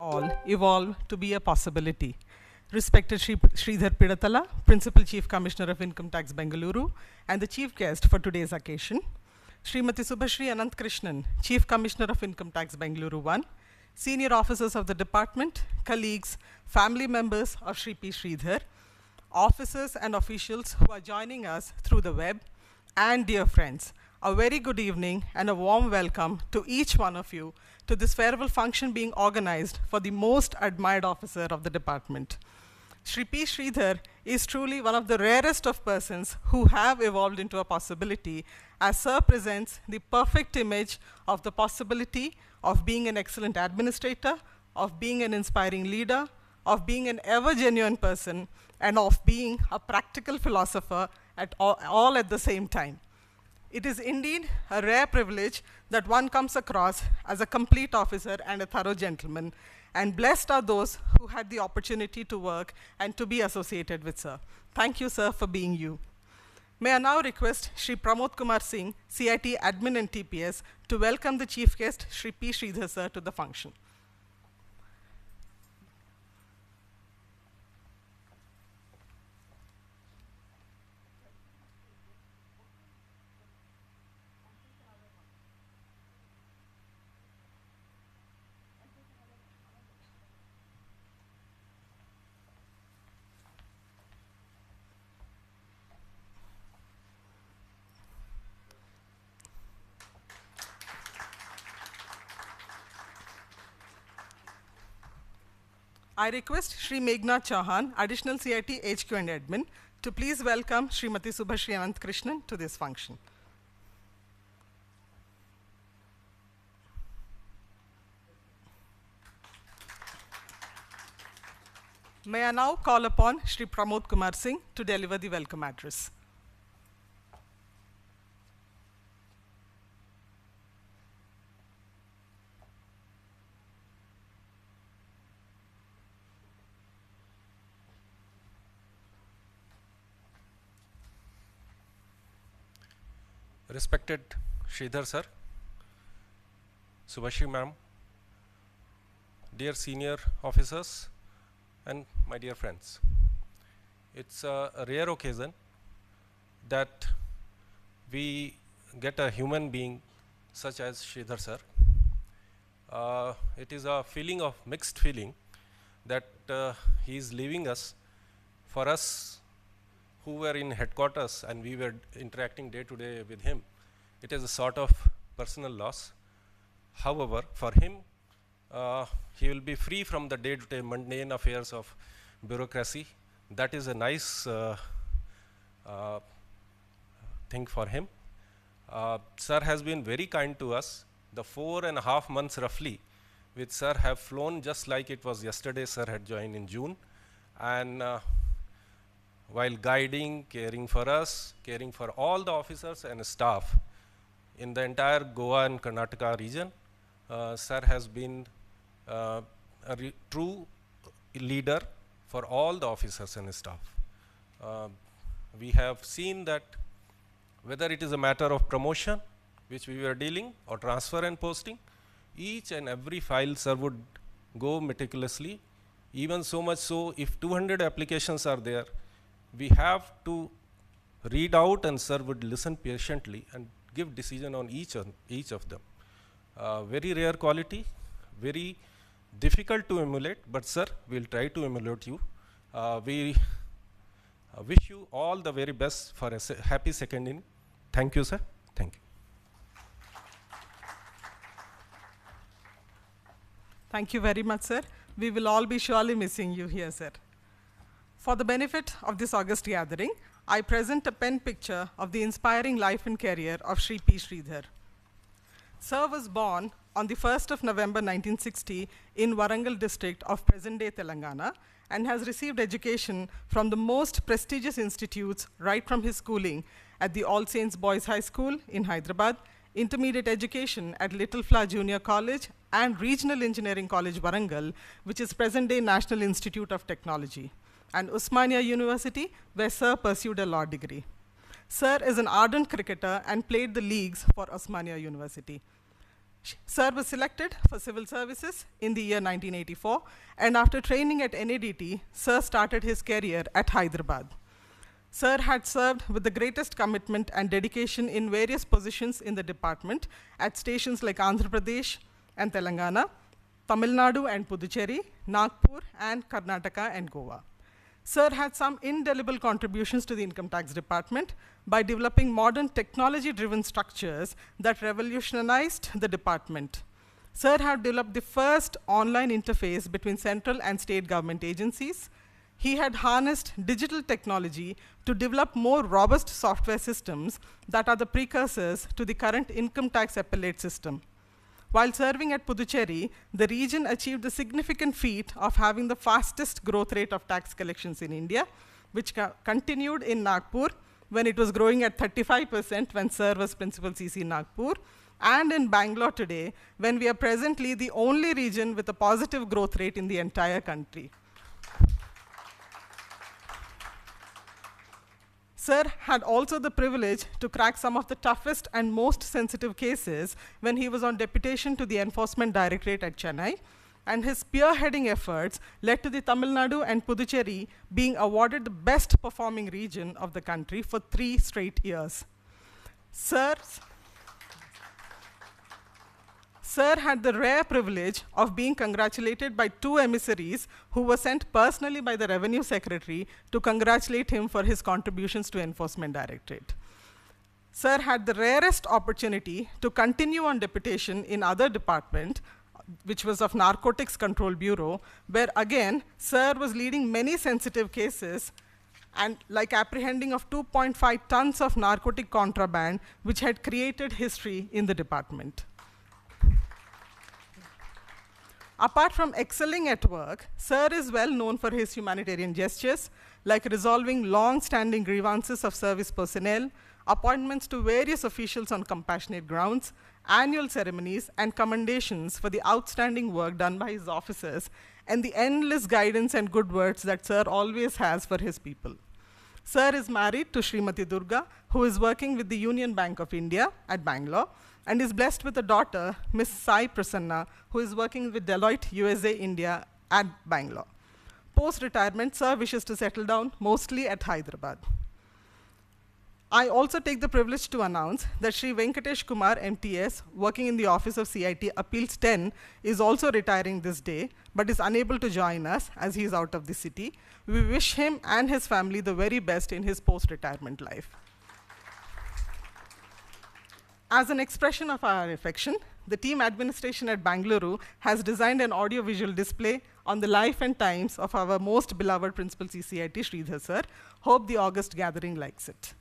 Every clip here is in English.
all evolve to be a possibility. Respected Sridhar Pidatala, Principal Chief Commissioner of Income Tax Bengaluru, and the chief guest for today's occasion, Srimati Subhashri Anant Krishnan, Chief Commissioner of Income Tax Bengaluru 1, senior officers of the department, colleagues, family members of Shri P. Sridhar, officers and officials who are joining us through the web, and dear friends, a very good evening and a warm welcome to each one of you to this farewell function being organized for the most admired officer of the department. Shri P. Sridhar is truly one of the rarest of persons who have evolved into a possibility, as Sir presents the perfect image of the possibility of being an excellent administrator, of being an inspiring leader, of being an ever-genuine person, and of being a practical philosopher at all at the same time. It is indeed a rare privilege that one comes across as a complete officer and a thorough gentleman, and blessed are those who had the opportunity to work and to be associated with Sir. Thank you, Sir, for being you. May I now request Shri Pramod Kumar Singh, CIT Admin and TPS, to welcome the chief guest, Shri P. Sridhar Sir, to the function. I request Shri Meghna Chauhan, Additional CIT HQ and Admin, to please welcome Srimati Subhashri Anant Krishnan to this function. May I now call upon Shri Pramod Kumar Singh to deliver the welcome address. Respected Sridhar sir, Subhashri ma'am, dear senior officers, and my dear friends. It's a rare occasion that we get a human being such as Sridhar sir. It is a feeling of mixed feeling that he is leaving us. For us who were in headquarters and we were interacting day to day with him, it is a sort of personal loss. However, for him, he will be free from the day-to-day mundane affairs of bureaucracy. That is a nice thing for him. Sir has been very kind to us. The 4.5 months roughly with Sir have flown just like it was yesterday. Sir had joined in June, and while guiding, caring for us, caring for all the officers and staff in the entire Goa and Karnataka region, Sir has been a true leader for all the officers and staff. We have seen that whether it is a matter of promotion, which we were dealing, or transfer and posting, each and every file Sir would go meticulously, even so much so if 200 applications are there, we have to read out and Sir would listen patiently and give decision on each of them. Very rare quality, very difficult to emulate, but Sir, we'll try to emulate you. We wish you all the very best for a happy second inning. Thank you, Sir. Thank you. Thank you very much, Sir. We will all be surely missing you here, Sir. For the benefit of this august gathering, I present a pen picture of the inspiring life and career of Shri P. Sridhar. Sir was born on the 1st of November 1960 in Warangal district of present-day Telangana, and has received education from the most prestigious institutes right from his schooling at the All Saints Boys High School in Hyderabad, intermediate education at Little Flower Junior College and Regional Engineering College Warangal, which is present-day National Institute of Technology, and Osmania University, where Sir pursued a law degree. Sir is an ardent cricketer and played the leagues for Osmania University. Sir was selected for civil services in the year 1984, and after training at NADT, Sir started his career at Hyderabad. Sir had served with the greatest commitment and dedication in various positions in the department at stations like Andhra Pradesh and Telangana, Tamil Nadu and Puducherry, Nagpur and Karnataka and Goa. Sir had some indelible contributions to the income tax department by developing modern technology-driven structures that revolutionized the department. Sir had developed the first online interface between central and state government agencies. He had harnessed digital technology to develop more robust software systems that are the precursors to the current income tax appellate system. While serving at Puducherry, the region achieved the significant feat of having the fastest growth rate of tax collections in India, which continued in Nagpur when it was growing at 35% when Sir was Principal CC Nagpur, and in Bangalore today, when we are presently the only region with a positive growth rate in the entire country. Sir had also the privilege to crack some of the toughest and most sensitive cases when he was on deputation to the Enforcement Directorate at Chennai, and his spearheading efforts led to the Tamil Nadu and Puducherry being awarded the best performing region of the country for 3 straight years. Sir had the rare privilege of being congratulated by 2 emissaries who were sent personally by the Revenue Secretary to congratulate him for his contributions to Enforcement Directorate. Sir had the rarest opportunity to continue on deputation in other department, which was of Narcotics Control Bureau, where again, Sir was leading many sensitive cases and like apprehending of 2.5 tons of narcotic contraband, which had created history in the department. Apart from excelling at work, Sir is well known for his humanitarian gestures, like resolving long-standing grievances of service personnel, appointments to various officials on compassionate grounds, annual ceremonies, and commendations for the outstanding work done by his officers, and the endless guidance and good words that Sir always has for his people. Sir is married to Srimati Durga, who is working with the Union Bank of India at Bangalore, and is blessed with a daughter, Miss Sai Prasanna, who is working with Deloitte USA India at Bangalore. Post-retirement, Sir wishes to settle down mostly at Hyderabad. I also take the privilege to announce that Sri Venkatesh Kumar MTS, working in the office of CIT Appeals 10, is also retiring this day, but is unable to join us as he is out of the city. We wish him and his family the very best in his post-retirement life. As an expression of our affection, the team administration at Bengaluru has designed an audio-visual display on the life and times of our most beloved Principal CCIT, Sridhar Sir. Hope the August gathering likes it.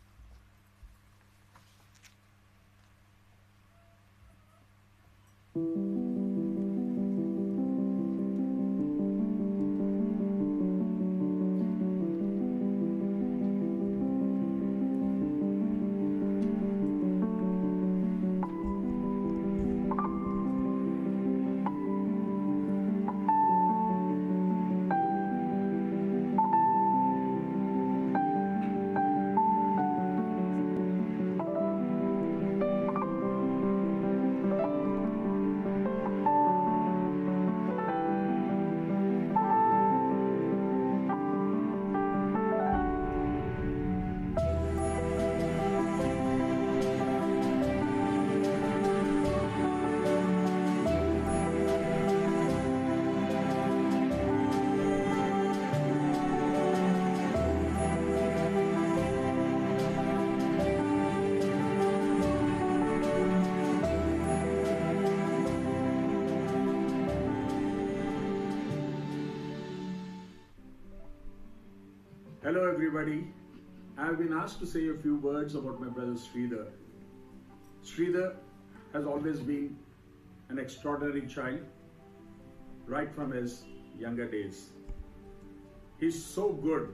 Hello everybody, I have been asked to say a few words about my brother Sridhar. Sridhar has always been an extraordinary child right from his younger days. He's so good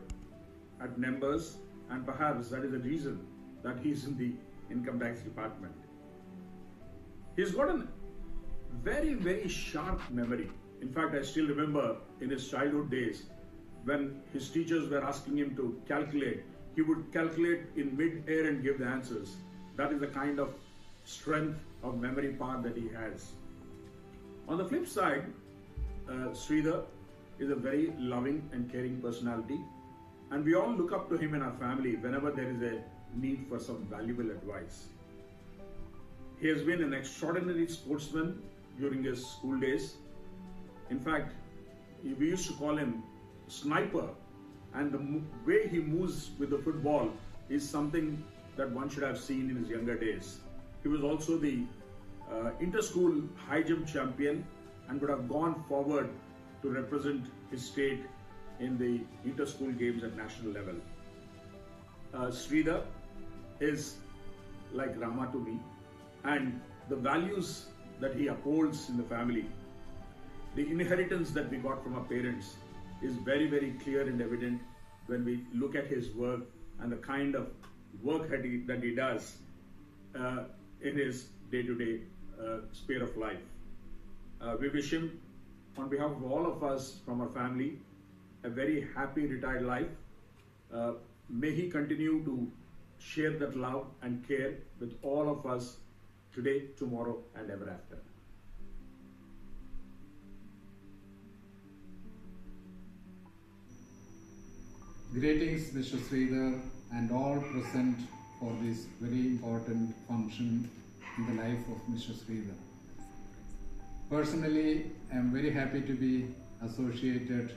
at numbers, and perhaps that is the reason that he's in the income tax department. He's got a very, very sharp memory. In fact, I still remember in his childhood days when his teachers were asking him to calculate, he would calculate in mid-air and give the answers. That is the kind of strength of memory power that he has. On the flip side, Sridhar is a very loving and caring personality, and we all look up to him in our family whenever there is a need for some valuable advice. He has been an extraordinary sportsman during his school days. In fact, we used to call him Sniper, and the way he moves with the football is something that one should have seen in his younger days. He was also the inter-school high jump champion and would have gone forward to represent his state in the inter-school games at national level. Sridhar is like Rama to me, and the values that he upholds in the family, the inheritance that we got from our parents, is very, very clear and evident when we look at his work and the kind of work that he does in his day-to-day sphere of life. We wish him, on behalf of all of us from our family, a very happy retired life. May he continue to share that love and care with all of us today, tomorrow, and ever after. Greetings, Mr. Sridhar, and all present for this very important function in the life of Mr. Sridhar. Personally, I am very happy to be associated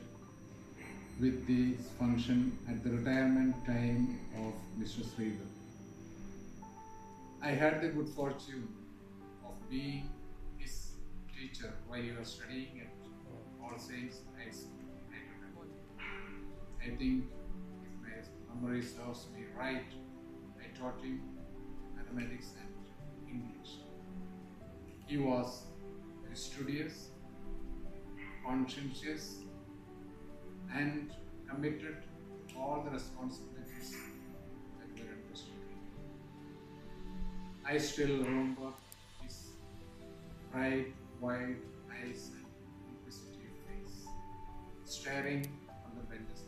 with this function at the retirement time of Mr. Sridhar. I had the good fortune of being his teacher while he was studying at All Saints High School, Hyderabad. I think, if my memory serves me right, I taught him mathematics and English. He was very studious, conscientious, and committed to all the responsibilities that were entrusted to him. I still remember his bright, wide eyes and inquisitive face, staring on the benches.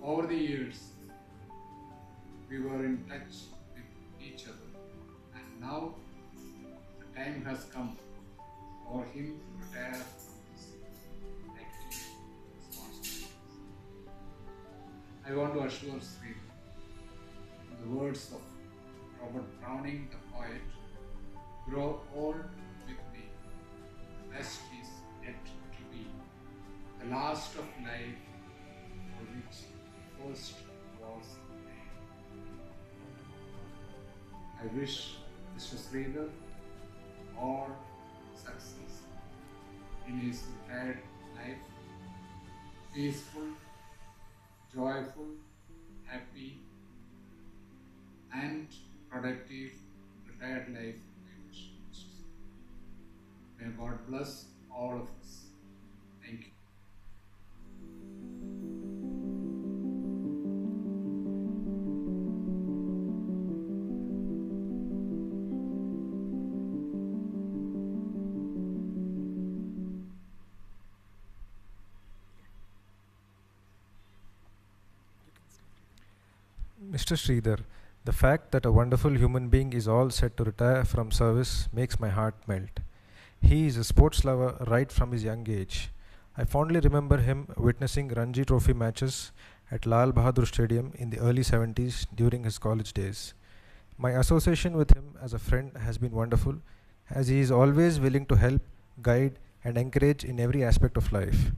Over the years, we were in touch with each other, and now the time has come for him to retire from his active responsibilities. I want to assure Sri, in the words of Robert Browning, the poet, grow old with me, the best is yet to be, the last of life for which first was made. I wish Mr. Sridhar all success in his retired life, peaceful, joyful, happy, and productive retired life. I wish Mr. Sridhar. May God bless all of us. Thank you. Mr. Sridhar, the fact that a wonderful human being is all set to retire from service makes my heart melt. He is a sports lover right from his young age. I fondly remember him witnessing Ranji Trophy matches at Lal Bahadur Stadium in the early 70s during his college days. My association with him as a friend has been wonderful, as he is always willing to help, guide, and encourage in every aspect of life.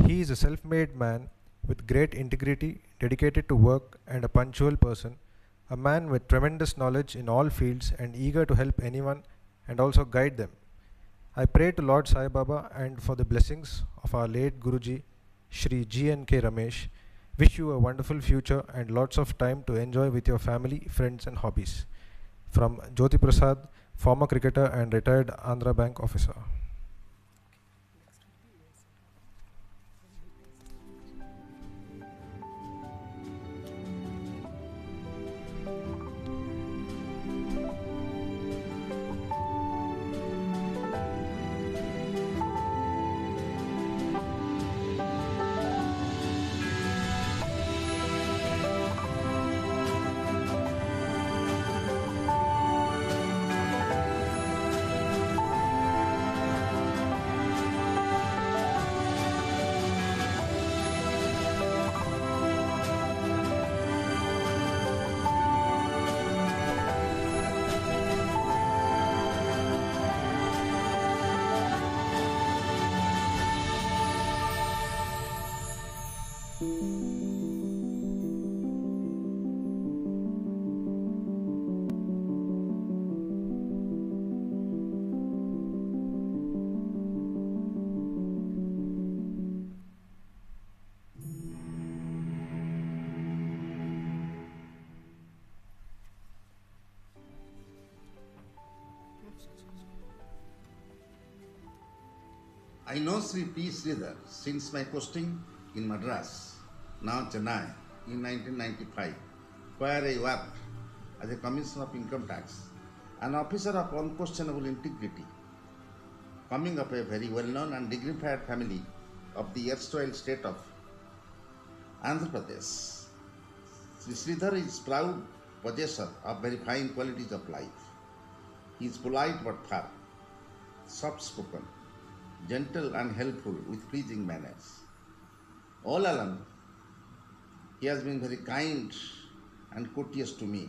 He is a self-made man with great integrity, dedicated to work, and a punctual person, a man with tremendous knowledge in all fields and eager to help anyone and also guide them. I pray to Lord Sai Baba and for the blessings of our late Guruji, Shri G.N.K. Ramesh. Wish you a wonderful future and lots of time to enjoy with your family, friends and hobbies. From Jyoti Prasad, former cricketer and retired Andhra Bank officer. I know Sri P. Sridhar since my posting in Madras, now Chennai, in 1995, where I worked as a Commissioner of Income Tax, an officer of unquestionable integrity, coming of a very well-known and dignified family of the erstwhile state of Andhra Pradesh. Sri Sridhar is proud possessor of very fine qualities of life. He is polite but firm, soft-spoken, gentle and helpful with pleasing manners. All along, he has been very kind and courteous to me.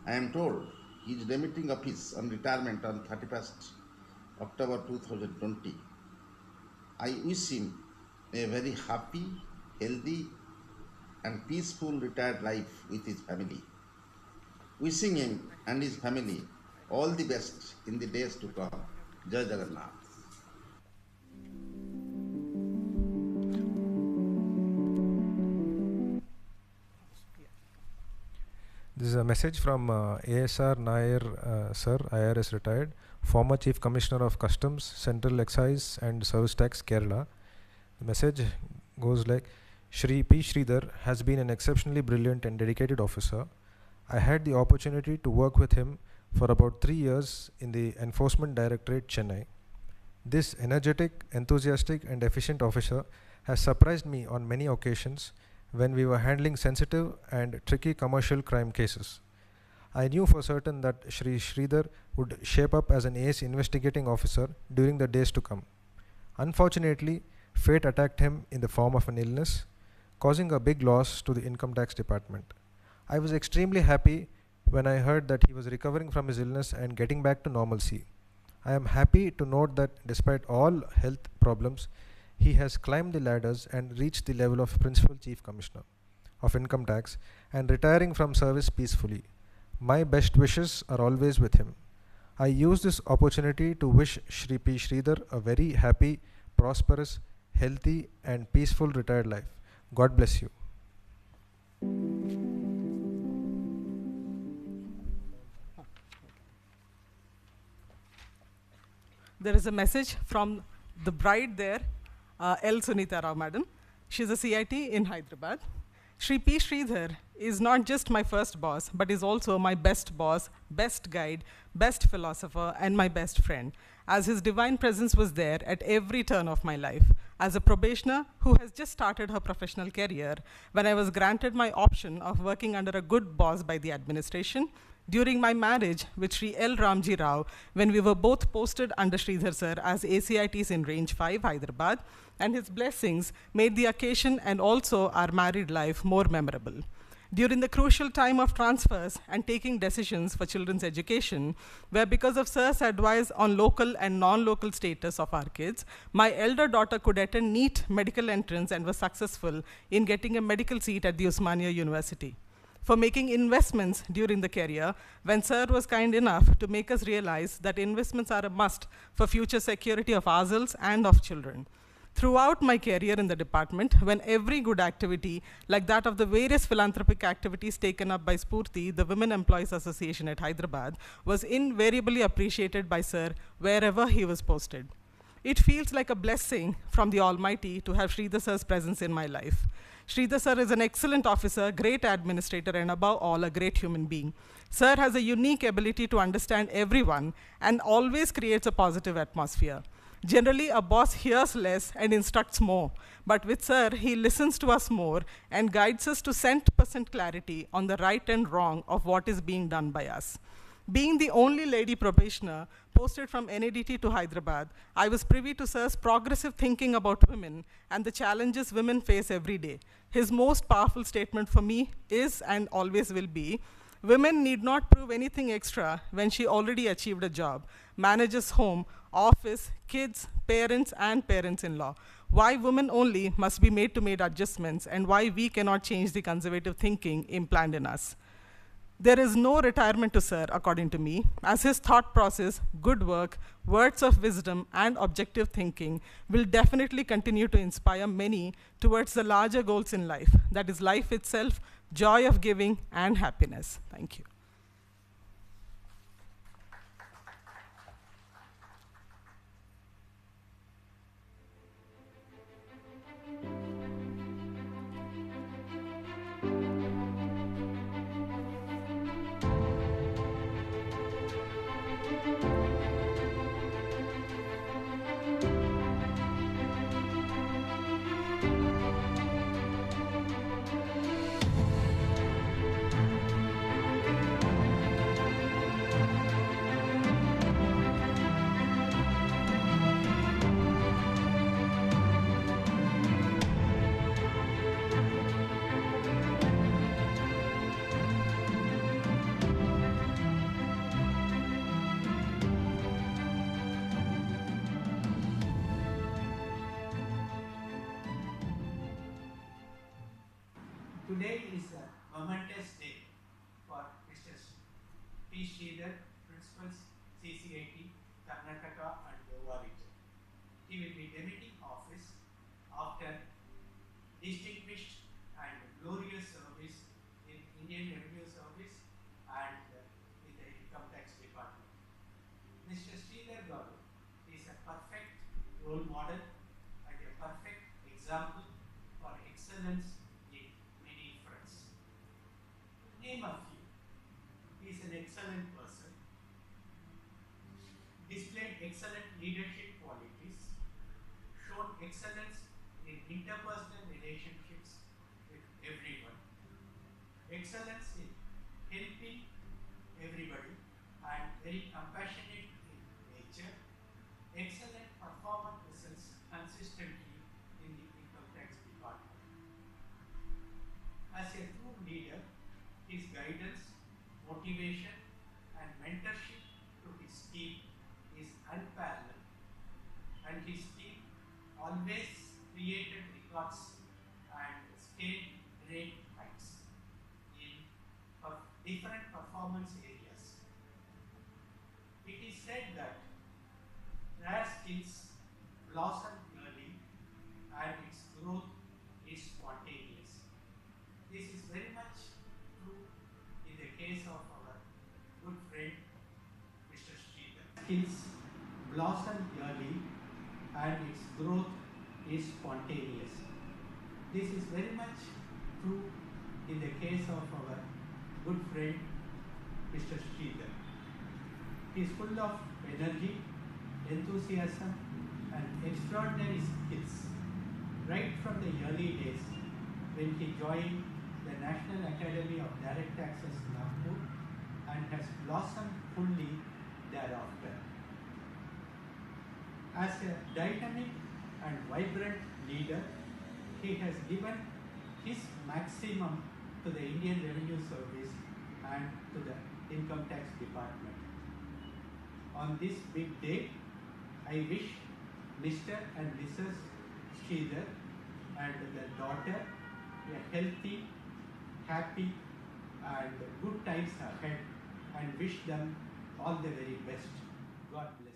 I am told he is remitting office on retirement on 31st October 2020. I wish him a very happy, healthy and peaceful retired life with his family. Wishing him and his family all the best in the days to come. Jai Jagannath. This is a message from ASR Nair Sir, IRS retired, former Chief Commissioner of Customs, Central Excise and Service Tax, Kerala. The message goes like, Shri P. Sridhar has been an exceptionally brilliant and dedicated officer. I had the opportunity to work with him for about 3 years in the Enforcement Directorate, Chennai. This energetic, enthusiastic and efficient officer has surprised me on many occasions when we were handling sensitive and tricky commercial crime cases. I knew for certain that Shri Sridhar would shape up as an ace investigating officer during the days to come. Unfortunately, fate attacked him in the form of an illness, causing a big loss to the Income Tax Department. I was extremely happy when I heard that he was recovering from his illness and getting back to normalcy. I am happy to note that despite all health problems, he has climbed the ladders and reached the level of Principal Chief Commissioner of Income Tax and retiring from service peacefully. My best wishes are always with him. I use this opportunity to wish Shri P. Sridhar a very happy, prosperous, healthy and peaceful retired life. God bless you. There is a message from the bride there, L. Sunita Rao Madam. She's a CIT in Hyderabad. Shri P. Sridhar is not just my first boss, but is also my best boss, best guide, best philosopher, and my best friend, as his divine presence was there at every turn of my life. As a probationer who has just started her professional career, when I was granted my option of working under a good boss by the administration, during my marriage with Sri L. Ramji Rao, when we were both posted under Sridhar sir as ACITs in Range 5, Hyderabad, and his blessings made the occasion and also our married life more memorable. During the crucial time of transfers and taking decisions for children's education, where because of Sir's advice on local and non-local status of our kids, my elder daughter could attend NEET medical entrance and was successful in getting a medical seat at the Osmania University. For making investments during the career, when Sir was kind enough to make us realize that investments are a must for future security of ourselves and of children. Throughout my career in the department, when every good activity, like that of the various philanthropic activities taken up by Spurti, the Women Employees Association at Hyderabad, was invariably appreciated by Sir wherever he was posted. It feels like a blessing from the Almighty to have Sridhar Sir's presence in my life. Sridhar Sir is an excellent officer, great administrator, and above all, a great human being. Sir has a unique ability to understand everyone and always creates a positive atmosphere. Generally, a boss hears less and instructs more, but with Sir, he listens to us more and guides us to cent% clarity on the right and wrong of what is being done by us. Being the only lady probationer posted from NADT to Hyderabad, I was privy to Sir's progressive thinking about women and the challenges women face every day. His most powerful statement for me is and always will be, women need not prove anything extra when she already achieved a job, manages home, office, kids, parents, and parents-in-law. Why women only must be made to make adjustments and why we cannot change the conservative thinking implanted in us. There is no retirement to Sir, according to me, as his thought process, good work, words of wisdom, and objective thinking will definitely continue to inspire many towards the larger goals in life, that is life itself, joy of giving, and happiness. Thank you. Today is a momentous day for Mr. P. Sridhar, Principal CCIT, Karnataka and Goa region. He will be demitting office after distinguished and glorious service in Indian Revenue Service and in the Income Tax Department. Mr. Sridhar Garu is a perfect role model and a perfect example for excellence in many fronts. To name a few, he is an excellent person, displayed excellent leadership qualities, shown excellence in interpersonal relationships with everyone, excellence in helping everybody and very compassionate in nature, excellent performance results consistently in the income tax department. As a true leader, his guidance, motivation and mentorship to his team is unparalleled, and his team always created records and scaled great heights in different performance areas. It is said that rare skills blossom early and its growth is spontaneous. This is very much true in the case of our good friend Mr. Sridhar. Skills blossom early and its growth is spontaneous. This is very much true in the case of our good friend Mr. Sridhar. He is full of energy, enthusiasm and extraordinary skills right from the early days when he joined the National Academy of Direct Taxes Nagpur and has blossomed fully thereafter. As a dynamic and vibrant leader, he has given his maximum to the Indian Revenue Service and to the Income Tax Department. On this big day, I wish Mr. and Mrs. Sridhar and their daughter a healthy, happy and good times ahead and wish them all the very best. God bless them.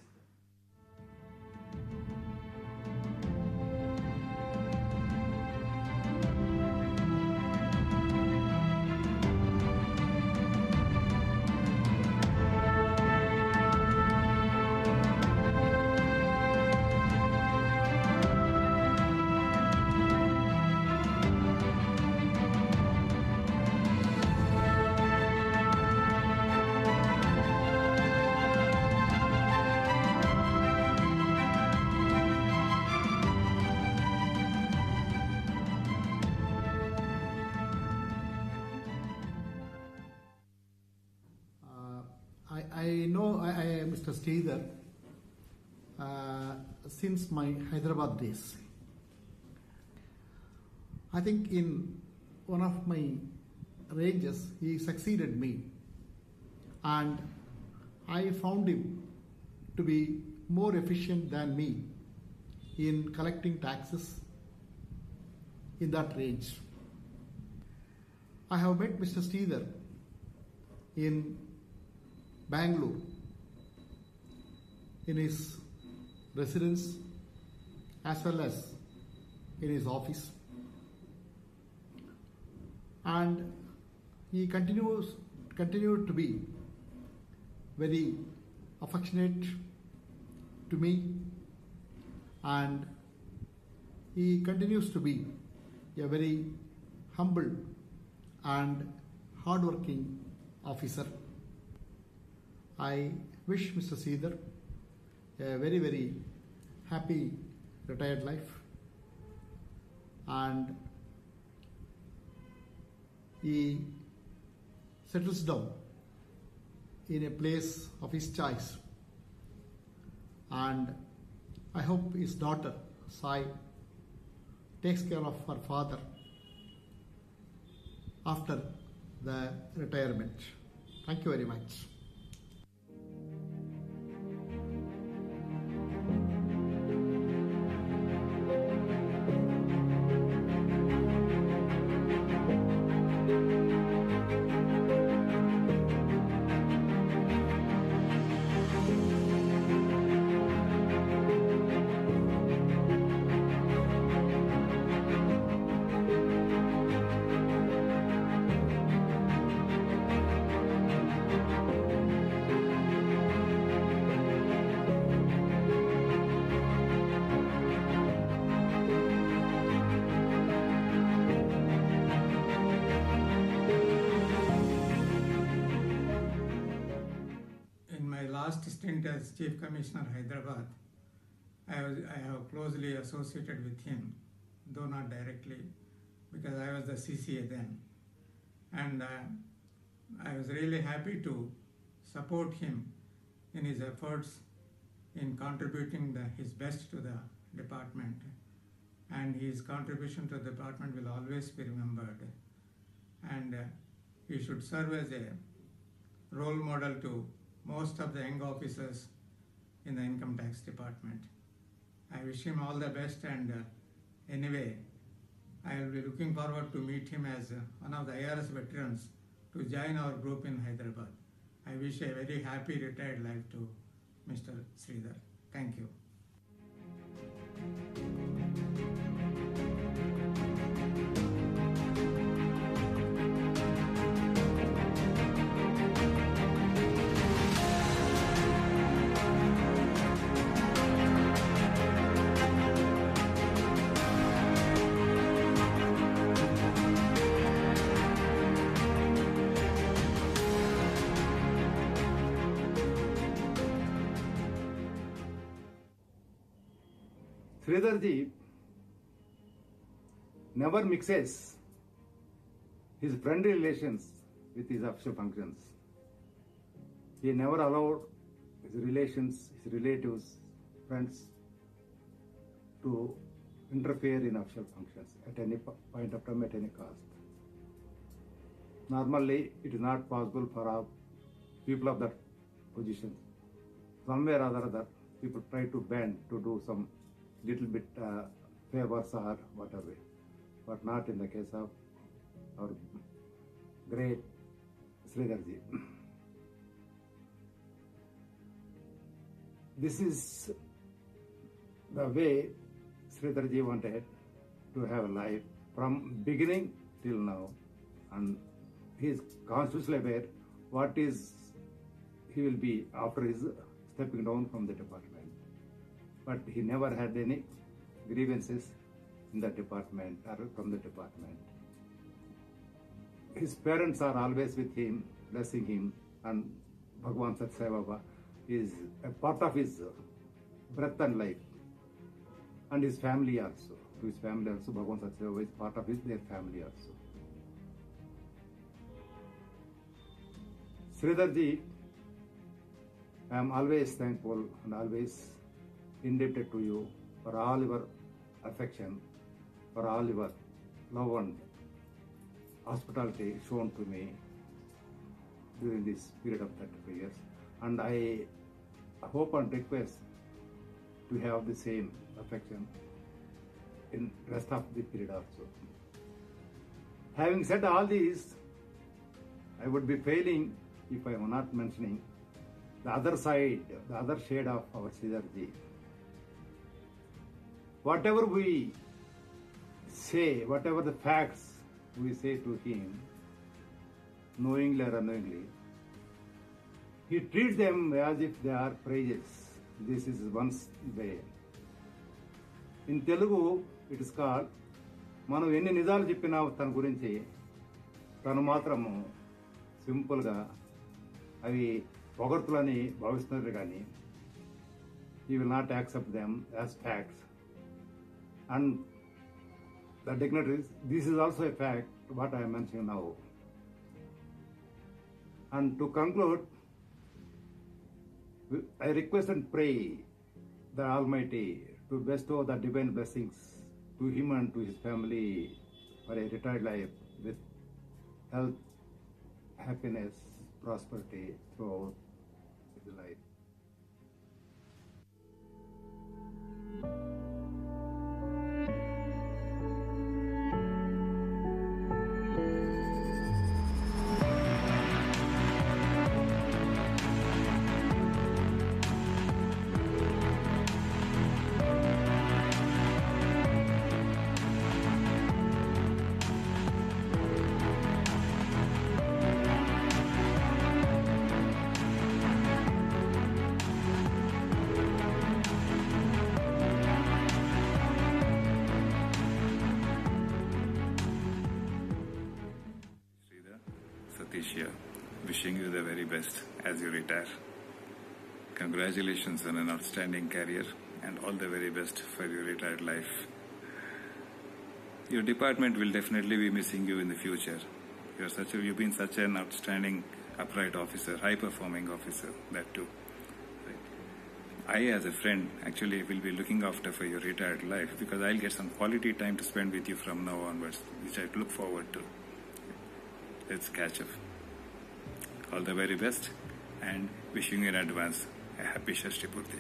I know I am Mr. Sridhar since my Hyderabad days. I think in one of my ranges he succeeded me, and I found him to be more efficient than me in collecting taxes in that range. I have met Mr. Sridhar in Bangalore, in his residence as well as in his office, and he continued to be very affectionate to me, and he continues to be a very humble and hardworking officer. I wish Mr. Sridhar a very, very happy retired life, and he settles down in a place of his choice, and I hope his daughter Sai takes care of her father after the retirement. Thank you very much. last stint as Chief Commissioner Hyderabad, I have closely associated with him, though not directly, because I was the CCA then. And I was really happy to support him in his efforts in contributing his best to the department. And his contribution to the department will always be remembered. And he should serve as a role model to most of the young officers in the income tax department. I wish him all the best, and anyway, I will be looking forward to meet him as one of the IRS veterans to join our group in Hyderabad. I wish a very happy retired life to Mr. Sridhar. Thank you. Sridharji never mixes his friendly relations with his official functions. He never allowed his relations, his relatives, friends to interfere in official functions at any point of time, at any cost. Normally, it is not possible for our people of that position. Somewhere or other, people try to bend to do some little bit favors or whatever, but not in the case of our great Sridharji. This is the way Sridharji wanted to have a life from beginning till now, and he is consciously aware what is he will be after his stepping down from the department. But he never had any grievances in the department or from the department. His parents are always with him, blessing him, and Bhagwan Sat Sai Baba is a part of his breath and life. And his family also. To his family also, Bhagwan Sat Sai Baba is part of their family also. Sridharji, I am always thankful and always indebted to you for all your affection, for all your love and hospitality shown to me during this period of 35 years. And I hope and request to have the same affection in rest of the period also. Having said all this, I would be failing if I were not mentioning the other side, the other shade of our Sridharji. Whatever we say, whatever the facts we say to him, knowingly or unknowingly, he treats them as if they are praises. This is one way. In Telugu, it is called, మనం ఎన్ని నిజాలు చెప్పినా తన గురించి తను మాత్రము సింపుల్గా అవి పొగడ్తలని భావిస్తున్నారు కానీ he will not accept them as facts. And the dignitaries, this is also a fact, what I am mentioning now. And to conclude, I request and pray the Almighty to bestow the divine blessings to him and to his family for a retired life with health, happiness, prosperity throughout his life. Satish here, wishing you the very best as you retire. congratulations on an outstanding career and all the very best for your retired life. Your department will definitely be missing you in the future. You've been such an outstanding, upright officer, high-performing officer, that too. I, as a friend, actually will be looking after for your retired life because I'll get some quality time to spend with you from now onwards, which I look forward to. Let's catch up. All the very best and wishing you in advance a happy Shashti Purti.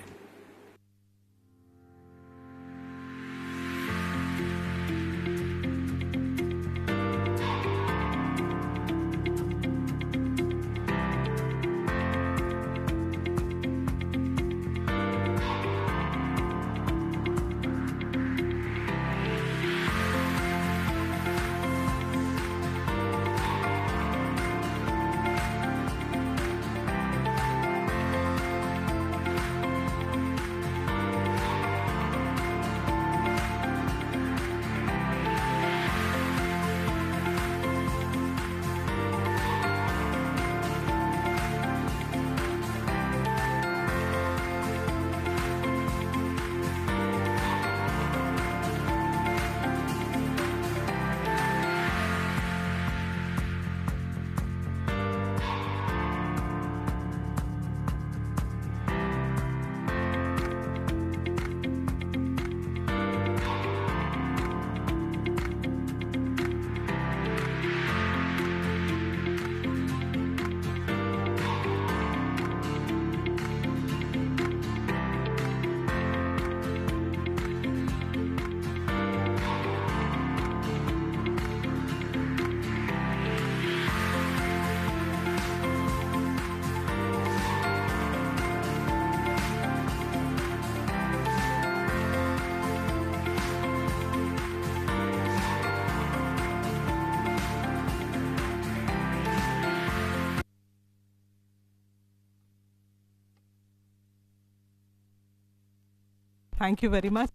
Thank you very much.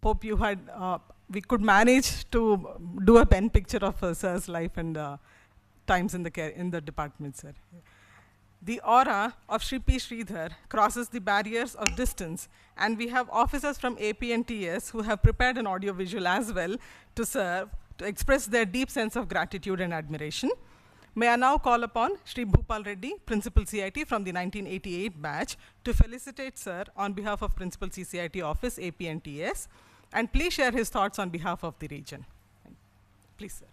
Hope you had, we could manage to do a pen picture of sir's life and times in the department, sir. The aura of Shri P. Sridhar crosses the barriers of distance, and we have officers from AP and TS who have prepared an audio visual as well to serve, to express their deep sense of gratitude and admiration. May I now call upon Shri Bhupal Reddy, Principal CIT from the 1988 batch, to felicitate Sir on behalf of Principal CCIT Office, AP and TS, and please share his thoughts on behalf of the region. Please, sir.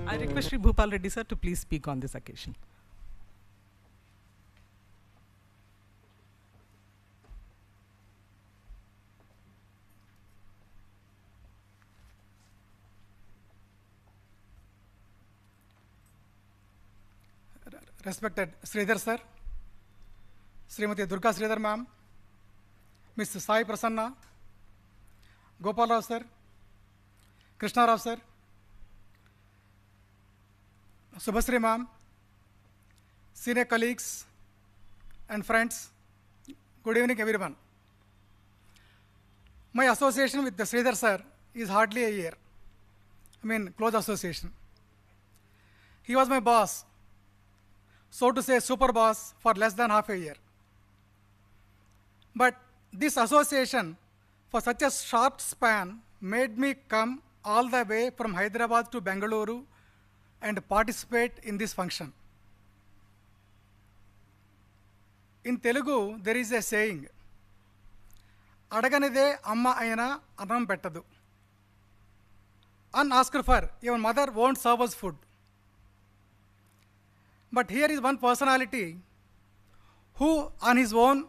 I request Shri Bhupal Reddy sir to please speak on this occasion. Respected Sridhar sir, Srimati Durga Sridhar ma'am, Ms. Sai Prasanna, Gopal Rao sir, Krishna Rao sir, Subhasri ma'am, senior colleagues and friends, good evening everyone. My association with the Sridhar sir is hardly a year. I mean, close association. He was my boss, so to say super boss, for less than half a year. But this association for such a short span made me come all the way from Hyderabad to Bengaluru and participate in this function. In Telugu, there is a saying, Adaganide amma ayana annam pettadu. Unasked for, your mother won't serve us food. But here is one personality who on his own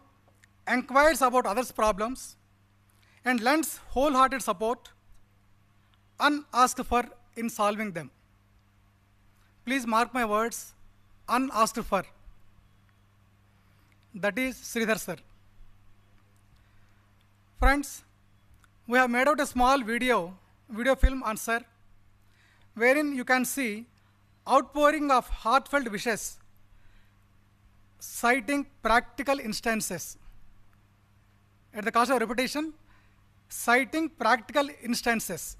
inquires about others' problems and lends wholehearted support, unasked for, in solving them. Please mark my words, unasked for. That is Sridhar sir. Friends, we have made out a small video film on sir, wherein you can see outpouring of heartfelt wishes, citing practical instances. At the cost of repetition, citing practical instances,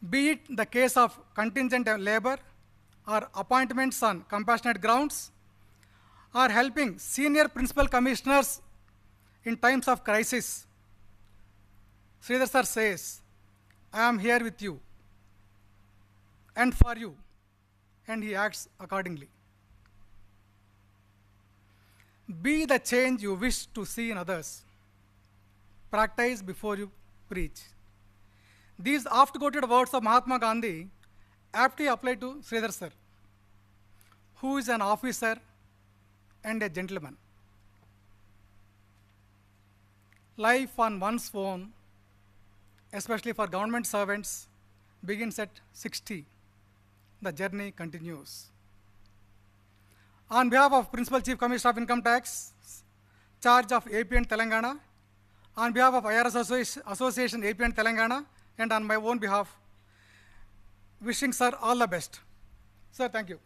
be it the case of contingent labor or appointments on compassionate grounds, or helping senior principal commissioners in times of crisis. Sridhar sir says, I am here with you and for you, and he acts accordingly. Be the change you wish to see in others. Practice before you preach. These oft-quoted words of Mahatma Gandhi aptly apply to Sridhar sir, who is an officer and a gentleman. Life on one's own, especially for government servants, begins at 60. The journey continues. On behalf of Principal Chief Commissioner of Income Tax, charge of AP and Telangana, on behalf of IRS Association AP and Telangana, and on my own behalf, wishing sir all the best. Sir, thank you.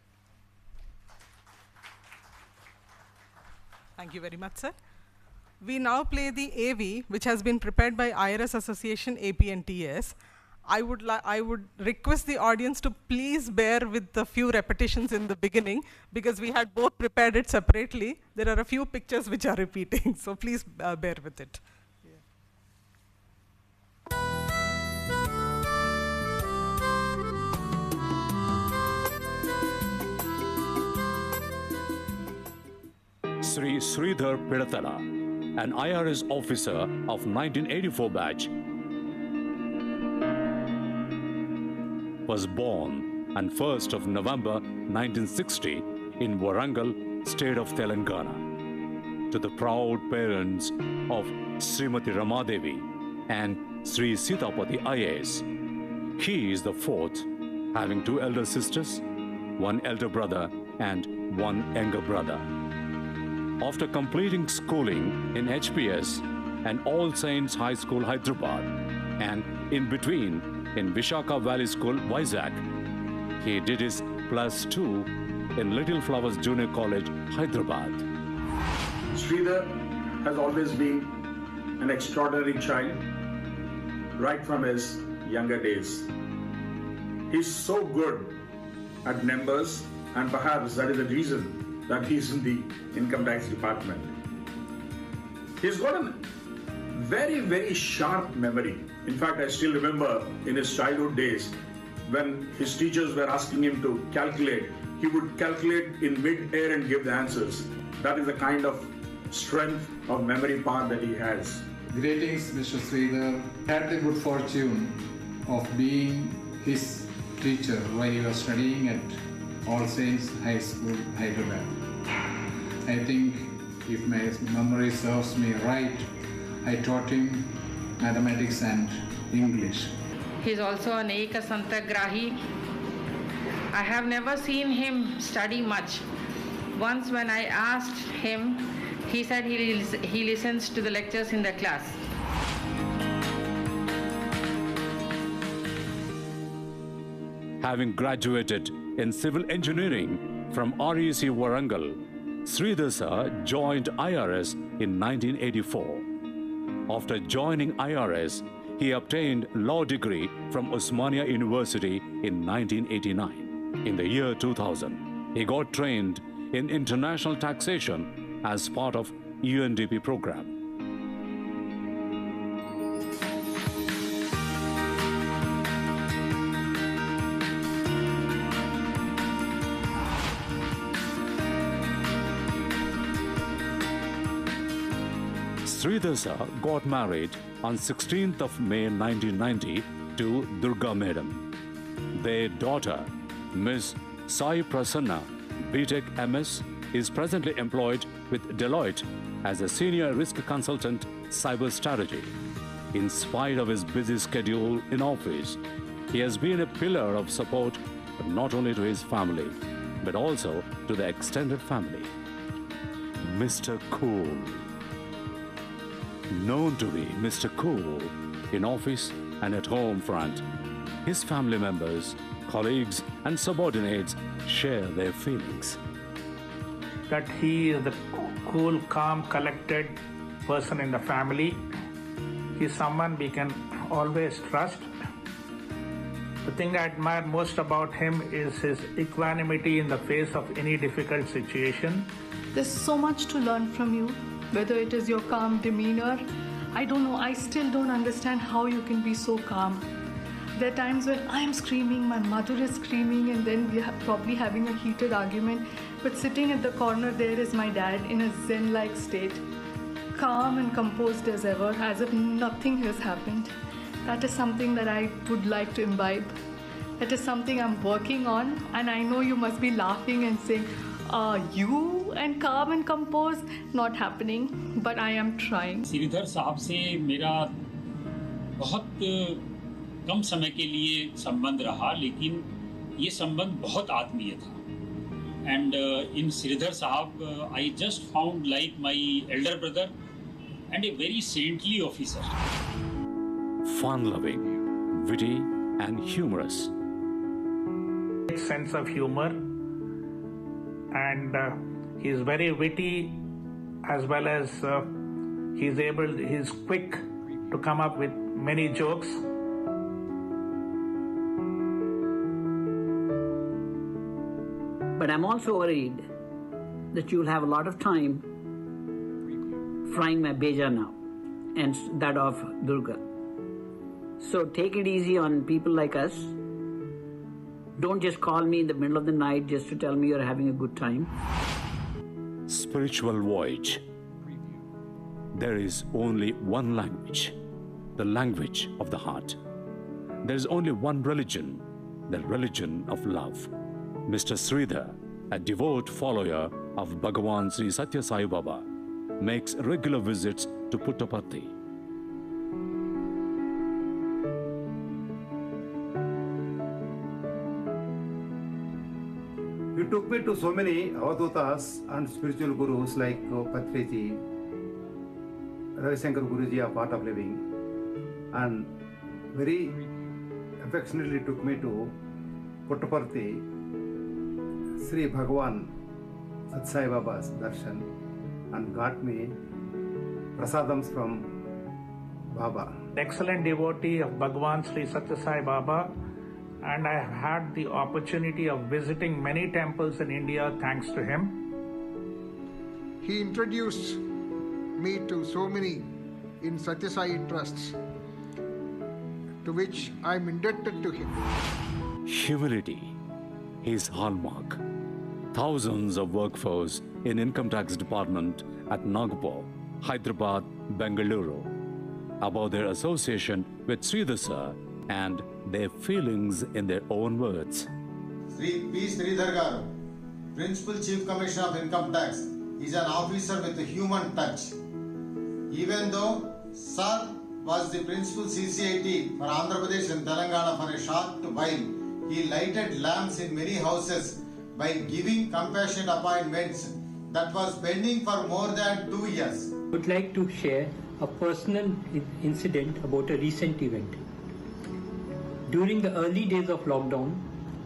Thank you very much, sir. We now play the AV, which has been prepared by IRS Association AP and TS. I would request the audience to please bear with the few repetitions in the beginning, because we had both prepared it separately. There are a few pictures which are repeating, so please bear with it. Sri Sridhar Pidatala, an IRS officer of 1984 batch, was born on 1st of November 1960 in Warangal, state of Telangana, to the proud parents of Srimati Ramadevi and Sri Sitapati IAS. He is the fourth, having two elder sisters, one elder brother, and one younger brother. After completing schooling in HPS and All Saints High School, Hyderabad, and in between in Vishaka Valley School, Vizag, he did his +2 in Little Flowers Junior College, Hyderabad. Sridhar has always been an extraordinary child right from his younger days. He's so good at numbers, and perhaps that is the reason that he's in the income tax department. He's got a very, very sharp memory. In fact, I still remember in his childhood days when his teachers were asking him to calculate, he would calculate in mid-air and give the answers. That is the kind of strength of memory power that he has. Greetings, Mr. Sridhar. Had the good fortune of being his teacher while he was studying at All Saints High School, Hyderabad. I think, if my memory serves me right, I taught him mathematics and English. He's also an Ekasantagrahi. I have never seen him study much. Once when I asked him, he said he listens to the lectures in the class. Having graduated in civil engineering from REC Warangal, Sridhar sir joined IRS in 1984. After joining IRS, he obtained law degree from Osmania University in 1989. In the year 2000, he got trained in international taxation as part of UNDP program. Sridhar sir got married on 16th of May 1990 to Durga Madam. Their daughter, Ms. Sai Prasanna, BTech MS, is presently employed with Deloitte as a senior risk consultant cyber strategy. In spite of his busy schedule in office, he has been a pillar of support not only to his family, but also to the extended family. Mr. Cool. Known to be Mr. Cool in office and at home front, his family members, colleagues and subordinates share their feelings. That he is the cool, calm, collected person in the family. He is someone we can always trust. The thing I admire most about him is his equanimity in the face of any difficult situation. There's so much to learn from you, whether it is your calm demeanor. I don't know, I still don't understand how you can be so calm. There are times when I'm screaming, my mother is screaming, and then we are probably having a heated argument. But sitting at the corner there is my dad in a zen-like state, calm and composed as ever, as if nothing has happened. That is something that I would like to imbibe. That is something I'm working on, and I know you must be laughing and saying, you and calm and composed, not happening, but I am trying. Shridhar साहब से मेरा बहुत कम समय के लिए संबंध रहा, लेकिन ये संबंध बहुत आत्मीय था. And in Sridhar Sahab, I just found like my elder brother and a very saintly officer. Fun-loving, witty and humorous. Sense of humor, and he is very witty, as well as he's quick to come up with many jokes. But I'm also worried that you'll have a lot of time frying my beja now and that of Durga. So take it easy on people like us. Don't just call me in the middle of the night just to tell me you're having a good time. Spiritual voyage. There is only one language, the language of the heart. There is only one religion, the religion of love. Mr. Sridhar, a devout follower of Bhagavan Sri Satya Sai Baba, makes regular visits to Puttaparthi. You took me to so many avadutas and spiritual gurus like Patriji, Ravi Shankar Guruji, a part of living, and very affectionately took me to Puttaparthi, Sri Bhagavan Sat Sai Baba's darshan, and got me prasadams from Baba. Excellent devotee of Bhagavan Sri Satya Sai Baba, and I have had the opportunity of visiting many temples in India thanks to him. He introduced me to so many in Satya Sai trusts, to which I am indebted to him. Humility, his hallmark. Thousands of workforce in income tax department at Nagpur, Hyderabad, Bengaluru, about their association with Sridhar sir and their feelings in their own words. Sri P. Sridhar Garu, Principal Chief Commissioner of Income Tax, is an officer with a human touch. Even though Sir was the Principal CCIT for Andhra Pradesh and Telangana for a short while, he lighted lamps in many houses by giving compassionate appointments that was pending for more than 2 years. I would like to share a personal incident about a recent event. During the early days of lockdown,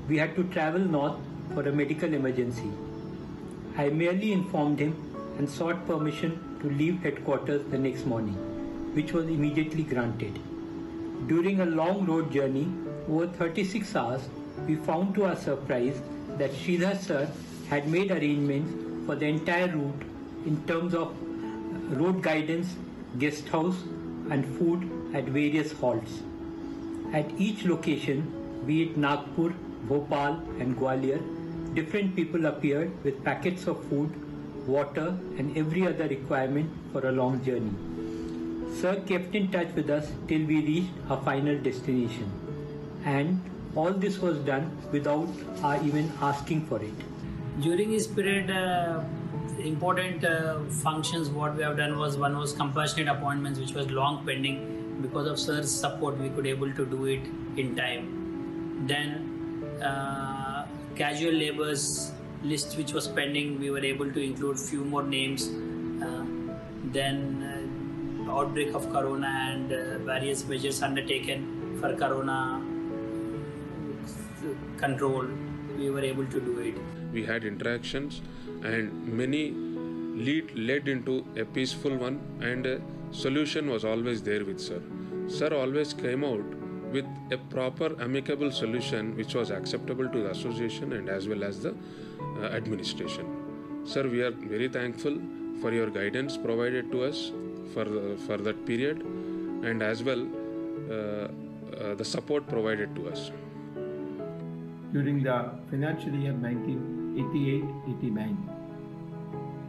we had to travel north for a medical emergency. I merely informed him and sought permission to leave headquarters the next morning, which was immediately granted. During a long road journey, over 36 hours, we found to our surprise that Sridhar sir had made arrangements for the entire route in terms of road guidance, guest house and food at various halts. At each location, be it Nagpur, Bhopal and Gwalior, different people appeared with packets of food, water and every other requirement for a long journey. Sir kept in touch with us till we reached our final destination, and all this was done without our even asking for it. During this period, important functions what we have done was, one was compassionate appointments, which was long pending. Because of sir's support, we could able to do it in time. Then casual labours list which was pending, we were able to include few more names. Then outbreak of corona and various measures undertaken for corona control, we were able to do it. We had interactions and many led into a peaceful one, and a solution was always there with sir. Sir always came out with a proper amicable solution which was acceptable to the association and as well as the administration. Sir, we are very thankful for your guidance provided to us for that period, and as well the support provided to us. During the financial year 1988-89,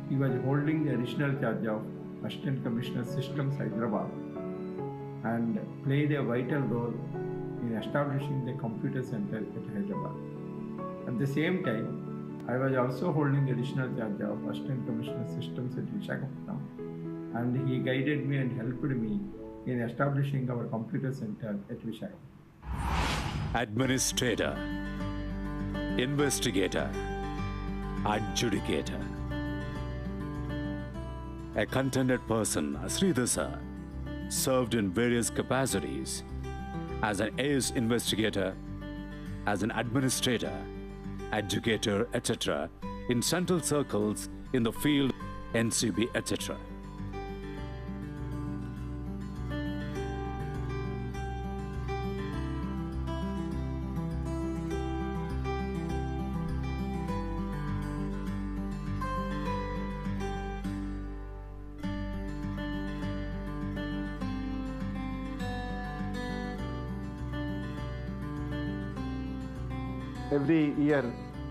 he was holding the additional charge of Assistant Commissioner Systems Hyderabad and played a vital role in establishing the computer center at Hyderabad. At the same time, I was also holding additional charge of Assistant Commissioner Systems at Visakhapatnam, and he guided me and helped me in establishing our computer center at Visakhapatnam. Administrator, investigator, adjudicator. A contented person, Sridhar sir, served in various capacities as an AS investigator, as an administrator, educator, etc. in central circles in the field, NCB, etc. Every year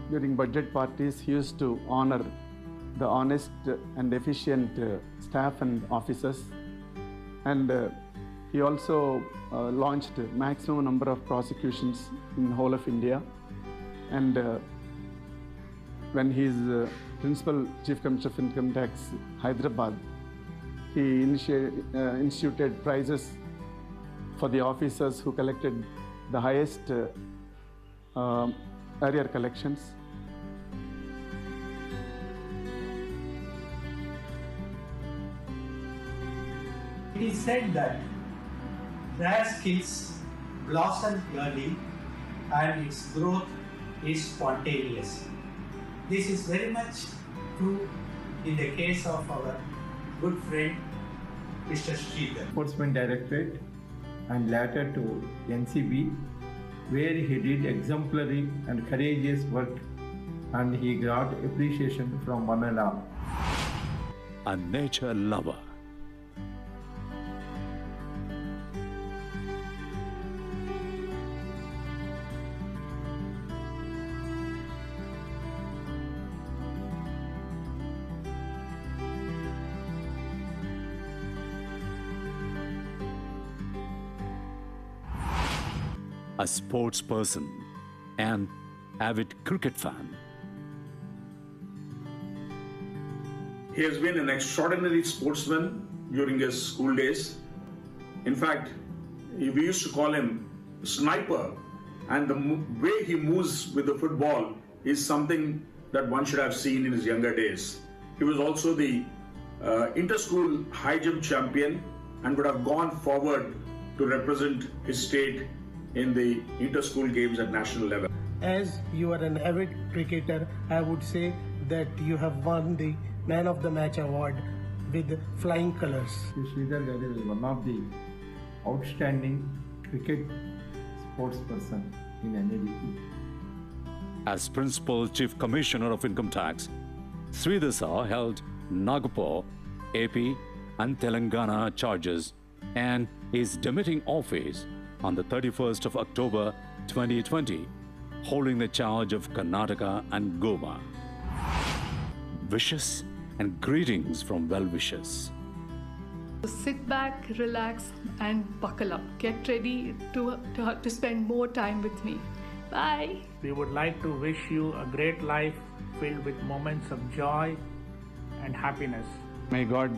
during budget parties, he used to honor the honest and efficient staff and officers. And he also launched maximum number of prosecutions in the whole of India. And when he is Principal Chief Commissioner of Income Tax, Hyderabad, he instituted prizes for the officers who collected the highest arrear collections. It is said that rare skills blossom early and its growth is spontaneous. This is very much true in the case of our good friend Mr. Sridhar. Enforcement Directorate and later to NCB, where he did exemplary and courageous work, and he got appreciation from one and all. A nature lover. A sports person and avid cricket fan. He has been an extraordinary sportsman during his school days. In fact, we used to call him sniper, and the way he moves with the football is something that one should have seen in his younger days. He was also the inter-school high jump champion and would have gone forward to represent his state in the inter-school games at national level. As you are an avid cricketer, I would say that you have won the Man of the Match award with flying colours. Sridhar is one of the outstanding cricket sports person in NADP. As Principal Chief Commissioner of Income Tax, Sridhar Sir held Nagpur, AP and Telangana charges and is demitting office on the 31st of October 2020, holding the charge of Karnataka and Goa. Wishes and greetings from well-wishers. Sit back, relax, and buckle up. Get ready to spend more time with me. Bye. We would like to wish you a great life filled with moments of joy and happiness. May God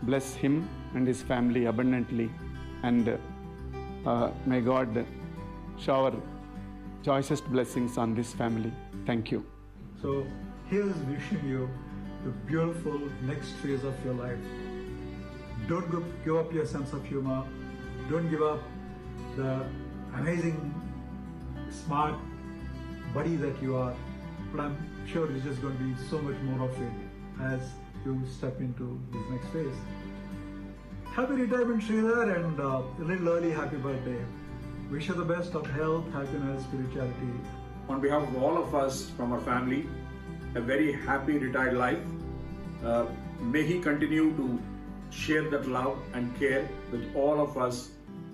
bless him and his family abundantly, and may God shower choicest blessings on this family. Thank you. So here's wishing you the beautiful next phase of your life. Don't give up your sense of humor. Don't give up the amazing, smart buddy that you are. But I'm sure there's just going to be so much more of it as you step into this next phase. Happy retirement, Sridhar, and a little early happy birthday. Wish you the best of health, happiness, spirituality. On behalf of all of us from our family, a very happy retired life. May he continue to share that love and care with all of us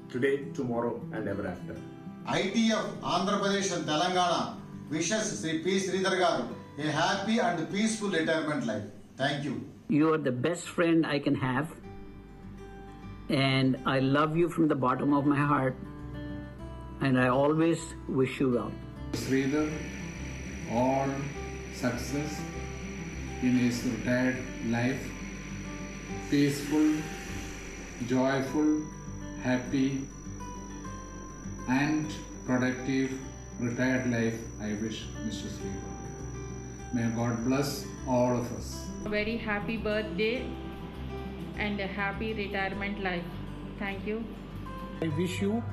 today, tomorrow, and ever after. IT of Andhra Pradesh and Telangana wishes Sri P. Sridhar Garu a happy and peaceful retirement life. Thank you. You are the best friend I can have, and I love you from the bottom of my heart, and I always wish you well. Sridhar, all success in his retired life, peaceful, joyful, happy and productive retired life I wish Mr. Sridhar. May God bless all of us. A very happy birthday and a happy retirement life. Thank you. I wish you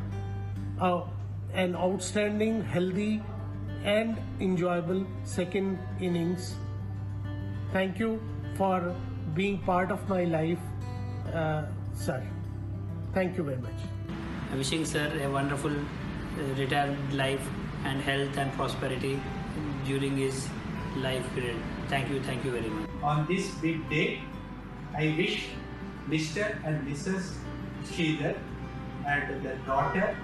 an outstanding, healthy and enjoyable second innings. Thank you for being part of my life, sir. Thank you very much. I'm wishing sir a wonderful retired life and health and prosperity during his life period. Thank you very much. On this big day, I wish Mr. and Mrs. Sridhar and their daughter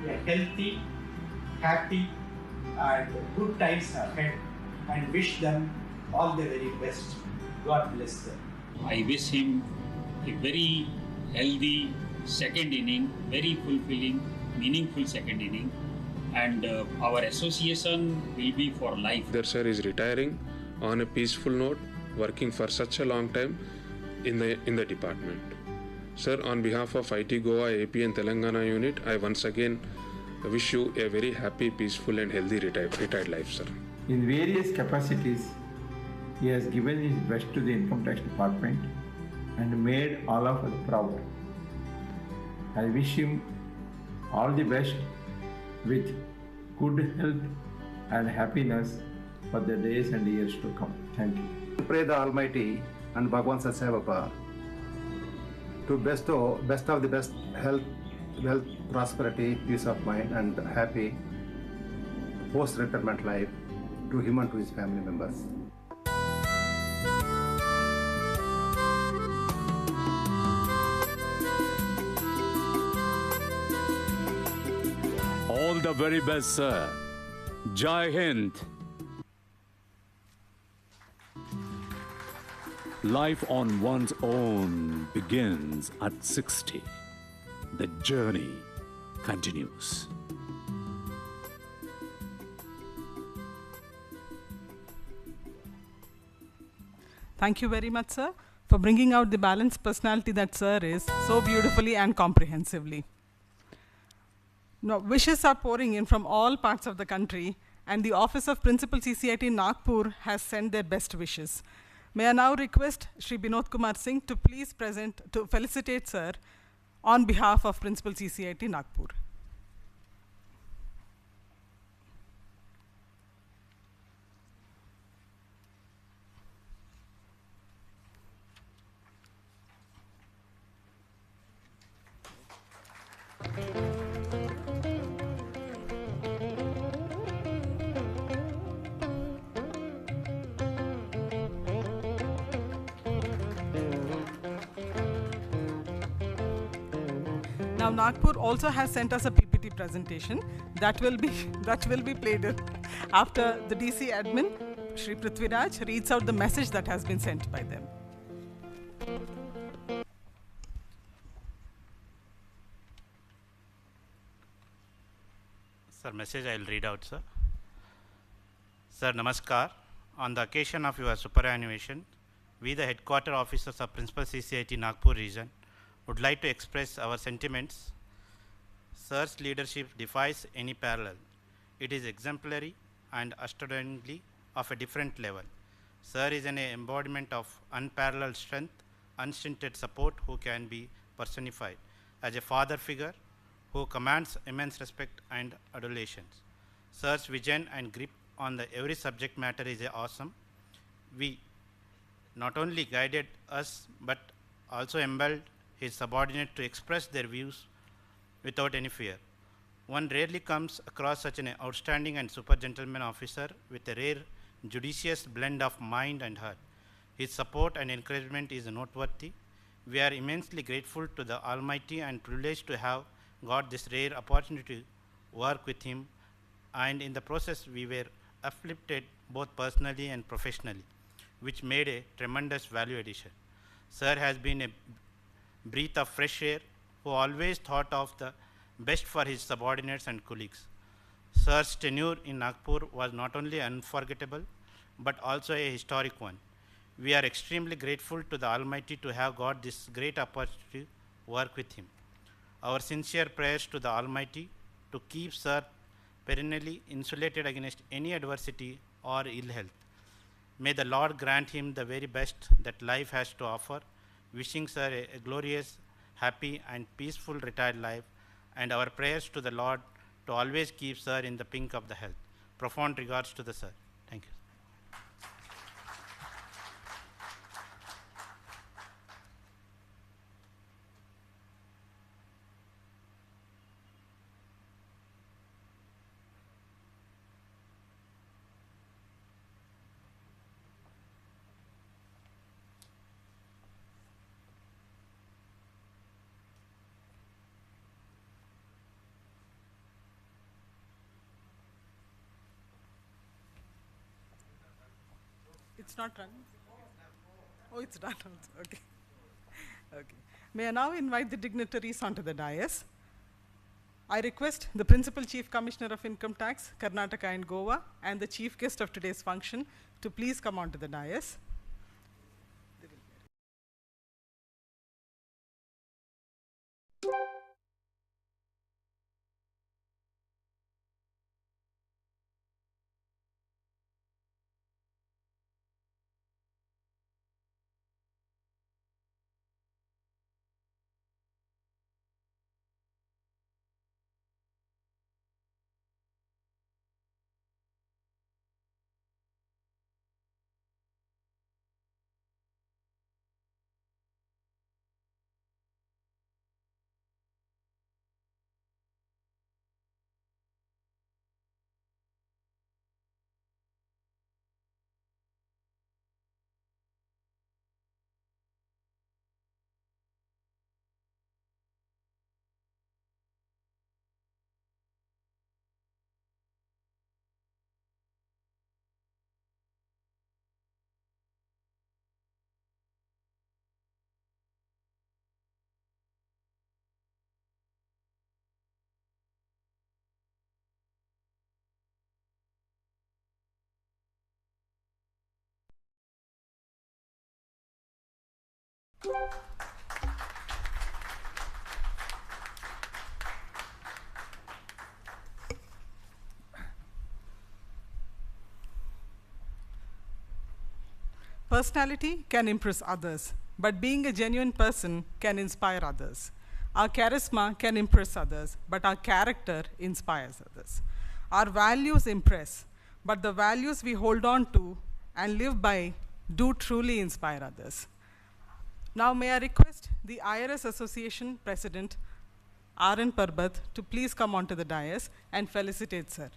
a healthy, happy and good times ahead, and wish them all the very best. God bless them. I wish him a very healthy second inning, very fulfilling, meaningful second inning, and our association will be for life. Sridhar sir is retiring on a peaceful note, working for such a long time in the department. Sir, on behalf of IT Goa, AP and Telangana unit, I once again wish you a very happy, peaceful and healthy retired life, sir. In various capacities, he has given his best to the Income Tax Department and made all of us proud. I wish him all the best with good health and happiness for the days and years to come. Thank you. Pray the Almighty and Bhagwan Satsai to bestow best of the best health, wealth, prosperity, peace of mind and happy post-retirement life to him and to his family members. All the very best, sir. Jai Hind. Life on one's own begins at 60. The journey continues. Thank you very much, sir, for bringing out the balanced personality that sir is so beautifully and comprehensively. Now, wishes are pouring in from all parts of the country, and the Office of Principal CCIT Nagpur has sent their best wishes. May I now request Shri Binod Kumar Singh to please felicitate sir on behalf of Principal CCIT Nagpur. Now Nagpur also has sent us a PPT presentation that will be played after the DC admin, Shri Prithviraj, reads out the message that has been sent by them. Sir, message I will read out, sir. Sir, Namaskar. On the occasion of your superannuation, we, the headquarter officers of Principal CCIT Nagpur region, would like to express our sentiments. Sir's leadership defies any parallel. It is exemplary and astonishingly of a different level. Sir is an embodiment of unparalleled strength, unstinted support who can be personified as a father figure who commands immense respect and adulation. Sir's vision and grip on the every subject matter is awesome. We not only guided us but also impelled his subordinate to express their views without any fear. One rarely comes across such an outstanding and super gentleman officer with a rare judicious blend of mind and heart. His support and encouragement is noteworthy. We are immensely grateful to the Almighty and privileged to have got this rare opportunity to work with him, and in the process we were uplifted both personally and professionally, which made a tremendous value addition. Sir has been a breath of fresh air who always thought of the best for his subordinates and colleagues. Sir's tenure in Nagpur was not only unforgettable but also a historic one. We are extremely grateful to the Almighty to have got this great opportunity to work with him. Our sincere prayers to the Almighty to keep Sir perennially insulated against any adversity or ill health. May the Lord grant him the very best that life has to offer, wishing Sir a glorious, happy and peaceful retired life, and our prayers to the Lord to always keep Sir in the pink of the health. Profound regards to the Sir. Thank you. It's not running? Oh, it's done also. Okay. Okay. May I now invite the dignitaries onto the dais. I request the Principal Chief Commissioner of Income Tax, Karnataka and Goa, and the chief guest of today's function to please come onto the dais. Personality can impress others, but being a genuine person can inspire others. Our charisma can impress others, but our character inspires others. Our values impress, but the values we hold on to and live by do truly inspire others. Now may I request the IRS Association President, R.N. Parbat, to please come onto the dais and felicitate Sir.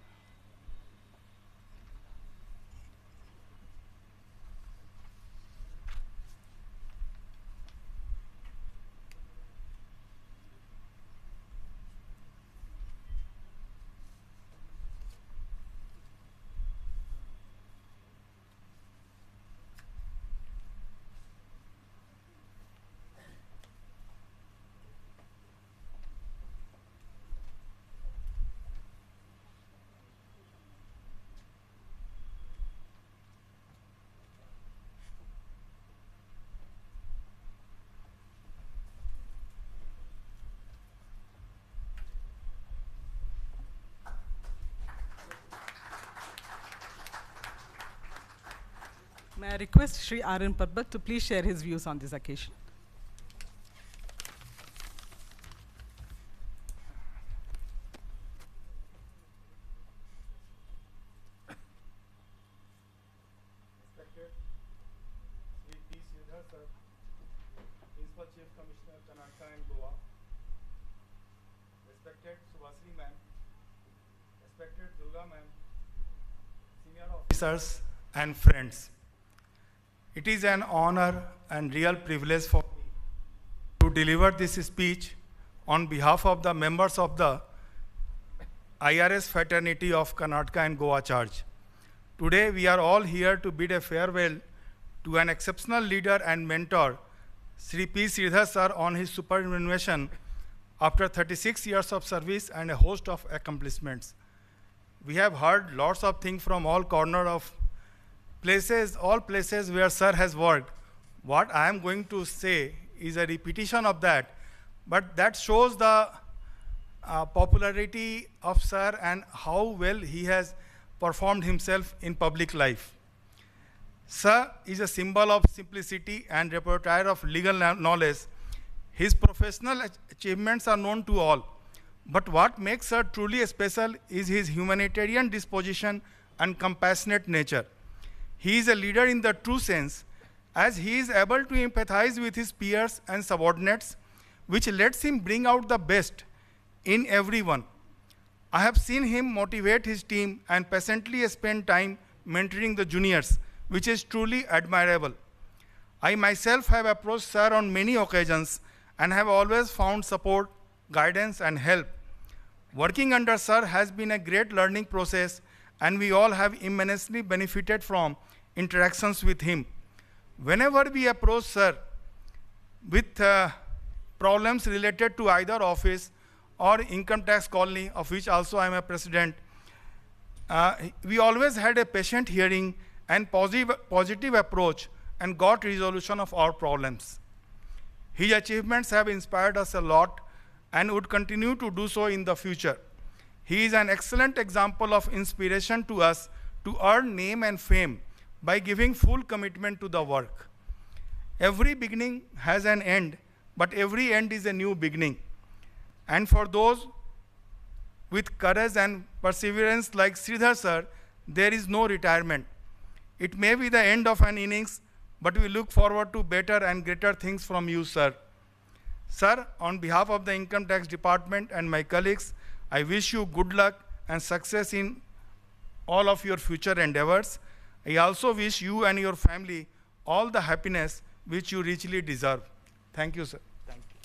May I request Sri Arun Parbat to please share his views on this occasion. Respected Sri P. Sridhar sir, Principal Chief Commissioner, Karnataka and Goa. Respected Subhasri ma'am, respected Durga ma'am, senior officers and friends. It is an honor and real privilege for me to deliver this speech on behalf of the members of the IRS fraternity of Karnataka and Goa Charge. Today we are all here to bid a farewell to an exceptional leader and mentor, Sri P. Sridhar sir, on his superannuation after 36 years of service and a host of accomplishments. We have heard lots of things from all corners of places, all places where sir has worked. What I am going to say is a repetition of that, but that shows the popularity of sir and how well he has performed himself in public life. Sir is a symbol of simplicity and repertoire of legal knowledge. His professional achievements are known to all, but what makes sir truly special is his humanitarian disposition and compassionate nature. He is a leader in the true sense, as he is able to empathize with his peers and subordinates, which lets him bring out the best in everyone. I have seen him motivate his team and patiently spend time mentoring the juniors, which is truly admirable. I myself have approached sir on many occasions and have always found support, guidance, and help. Working under sir has been a great learning process, and we all have immensely benefited from interactions with him. Whenever we approach sir with problems related to either office or income tax colony, of which also I am a president, we always had a patient hearing and positive approach and got resolution of our problems. His achievements have inspired us a lot and would continue to do so in the future. He is an excellent example of inspiration to us to earn name and fame by giving full commitment to the work. Every beginning has an end, but every end is a new beginning. And for those with courage and perseverance like Sridhar sir, there is no retirement. It may be the end of an innings, but we look forward to better and greater things from you, sir. Sir, on behalf of the Income Tax Department and my colleagues, I wish you good luck and success in all of your future endeavors. I also wish you and your family all the happiness which you richly deserve. Thank you, sir. Thank you.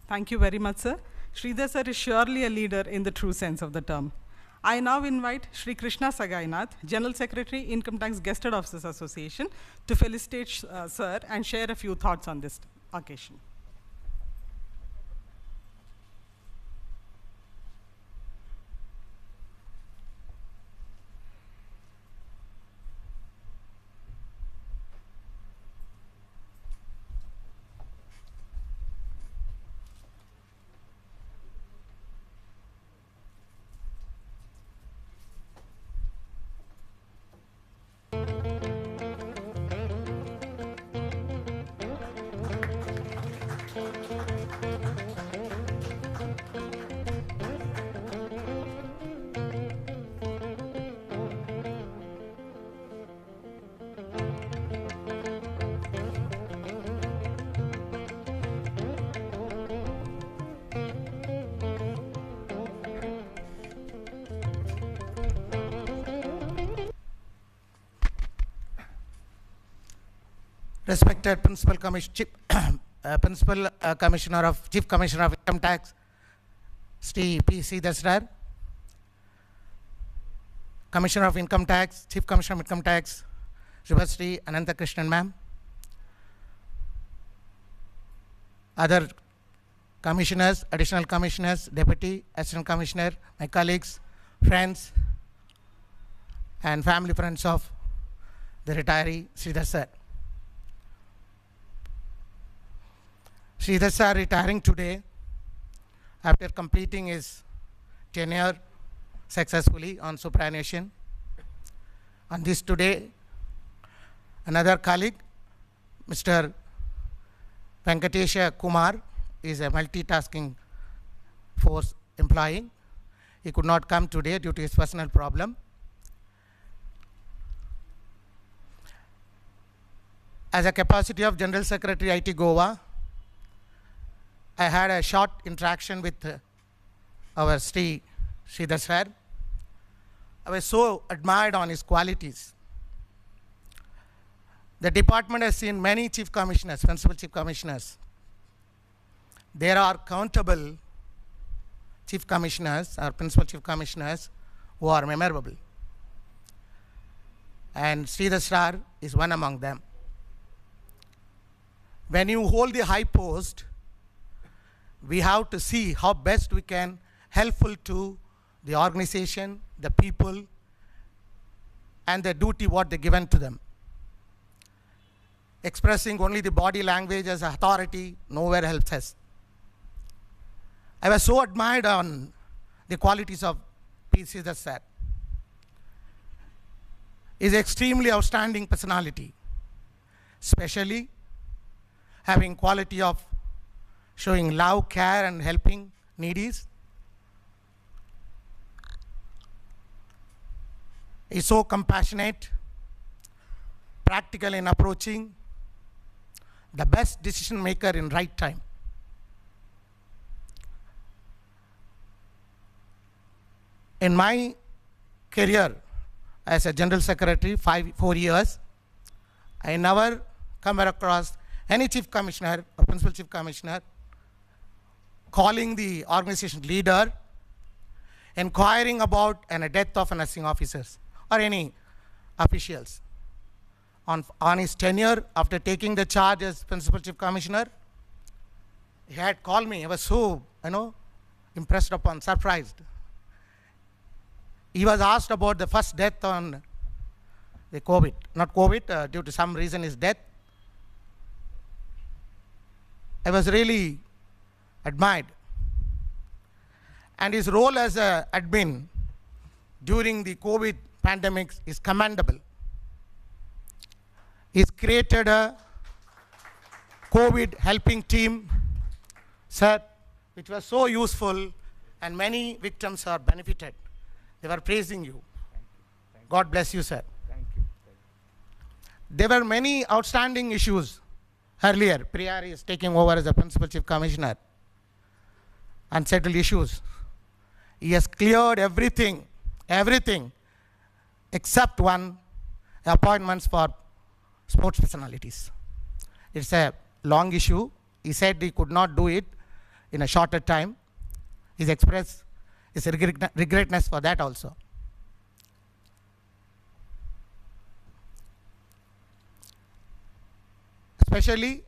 Thank you very much, sir. Sridhar sir is surely a leader in the true sense of the term. I now invite Shri Krishna Sagainath, General Secretary, Income Tax Guested Officers Association, to felicitate sir and share a few thoughts on this occasion. Respected Principal Commissioner of Chief Commissioner of Income Tax, Sri P. Sridhar sir, Commissioner of Income Tax, Chief Commissioner of Income Tax, Shri Ananta Krishnan ma'am, other commissioners, additional commissioners, deputy, assistant commissioner, my colleagues, friends, and family friends of the retiree Sridhar sir. Sridhar sir retiring today after completing his tenure successfully on superannuation. On this today, another colleague, Mr. Venkatesha Kumar, is a multitasking force employee. He could not come today due to his personal problem. As a capacity of General Secretary IT Goa, I had a short interaction with our Sridhar sir. I was so admired on his qualities. The department has seen many chief commissioners, principal chief commissioners. There are countable chief commissioners or principal chief commissioners who are memorable. And Sridhar sir is one among them. When you hold the high post, we have to see how best we can helpful to the organization, the people, and the duty what they given to them. Expressing only the body language as authority nowhere helps us. I was so admired on the qualities of P. Sridhar sir. He is extremely outstanding personality, especially having quality of showing love, care, and helping needies. He's so compassionate, practical in approaching, the best decision maker in right time. In my career as a General Secretary, 4 years, I never come across any chief commissioner or principal chief commissioner calling the organization leader, inquiring about a death of a nursing officers or any officials. On his tenure, after taking the charge as principal chief commissioner, he had called me. I was so, impressed upon, surprised. He was asked about the first death on the COVID, not COVID, due to some reason his death. I was really admired. And his role as an admin during the COVID pandemic is commendable. He's created a COVID helping team, sir, which was so useful, and many victims are benefited. They were praising you. God bless you, sir. Thank you. There were many outstanding issues earlier. Priyar is taking over as a principal chief commissioner. Unsettled issues. He has cleared everything, except one, appointments for sports personalities. It's a long issue. He said he could not do it in a shorter time. He's expressed his regretness for that also. Especially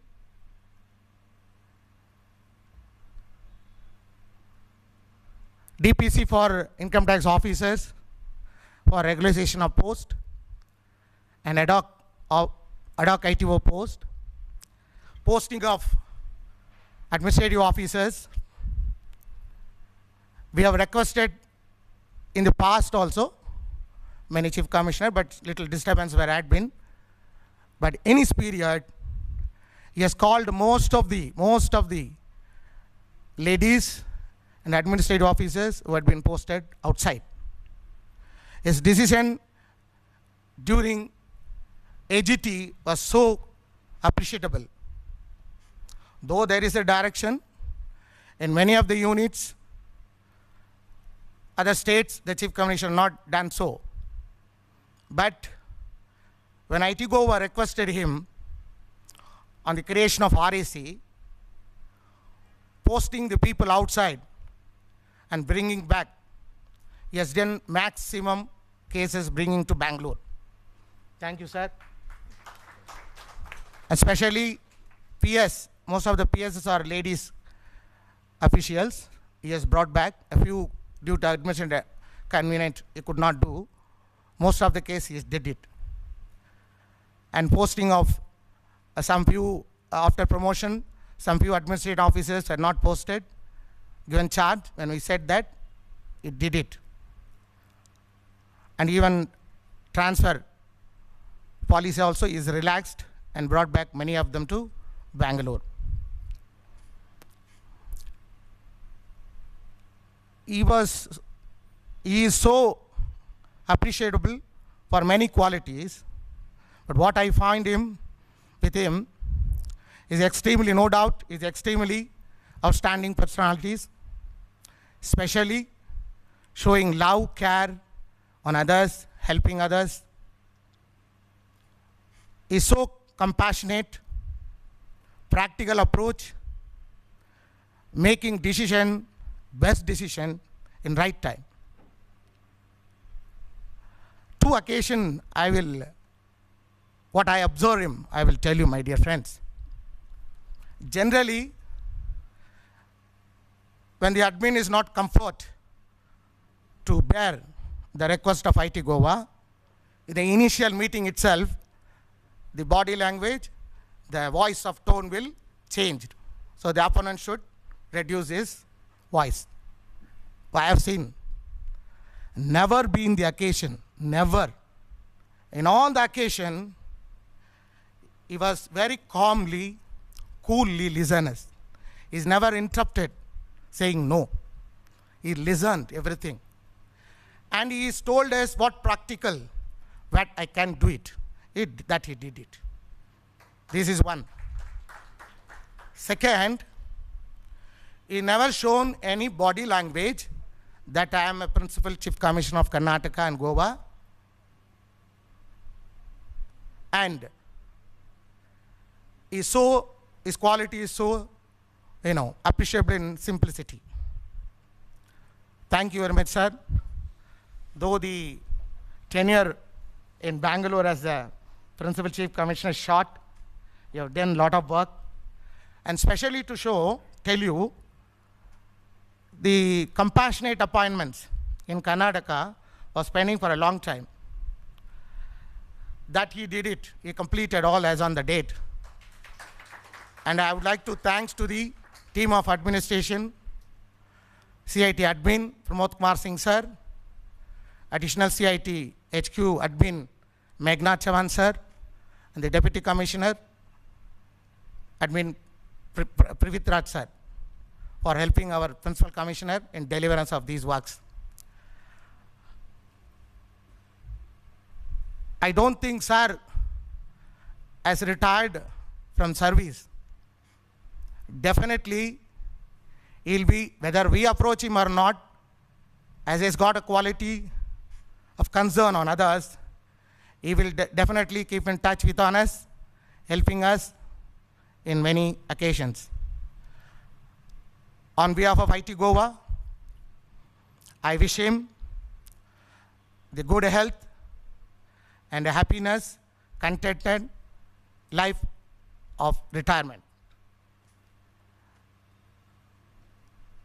DPC for income tax officers for regularization of post and ad hoc ITO post, posting of administrative officers. We have requested in the past also many chief commissioner, but little disturbance where had been. But in his period, he has called most of the ladies and administrative officers who had been posted outside. His decision during AGT was so appreciable. Though there is a direction in many of the units, other states, the chief commissioner not done so. But when IT Goa requested him on the creation of RAC, posting the people outside and bringing back, he has done maximum cases bringing to Bangalore. Thank you, sir. Especially PS, most of the PSs are ladies officials. He has brought back a few due to administrative convenient he could not do. Most of the case he did it. And posting of some few, after promotion, some few administrative officers are not posted, given charge. When we said that, it did it. and even transfer policy also is relaxed and brought back many of them to Bangalore. He is so appreciable for many qualities, but what I find with him is extremely, no doubt, is extremely outstanding personalities, especially showing love, care on others, helping others. Is so compassionate, practical approach, making best decision in right time. Two occasions what I observe him, I will tell you, my dear friends. Generally, when the admin is not comfort to bear the request of IT Goa, in the initial meeting itself, the body language, the voice of tone will change. So the opponent should reduce his voice. I have seen, never been the occasion, never. In all the occasion, he was very calmly, coolly listeners. He's never interrupted saying no. He listened everything. And he has told us what practical, what I can do it. That he did it. This is one. Second, he never shown any body language that I am a Principal Chief Commissioner of Karnataka and Goa. And his quality is so, appreciable in simplicity. Thank you very much, sir. Though the tenure in Bangalore as the Principal Chief Commissioner is short, you have done a lot of work. And especially to tell you, the compassionate appointments in Karnataka was pending for a long time. That he did it, he completed all as on the date. And I would like to thanks to the team of administration, CIT admin, Pramod Kumar Singh sir, additional CIT HQ admin, Meghna Chavan sir, and the Deputy Commissioner, admin Privitraj sir, for helping our Principal Commissioner in deliverance of these works. I don't think sir has retired from service. Definitely, he'll be, whether we approach him or not, as he's got a quality of concern on others, he will definitely keep in touch with us, helping us in many occasions. On behalf of IT Goa, I wish him the good health and a happiness, contented life of retirement.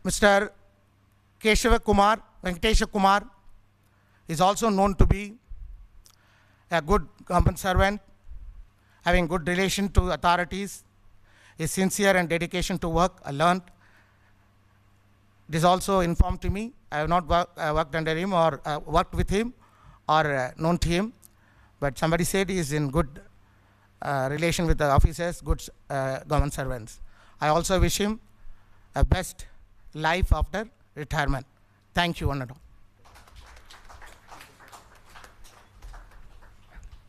Mr. Venkatesha Kumar is also known to be a good government servant, having good relation to authorities, is sincere and dedication to work, I learned. It is also informed to me, I have not worked under him or worked with him or known to him, but somebody said he is in good relation with the officers, good government servants. I also wish him a best life after retirement. Thank you, one and all.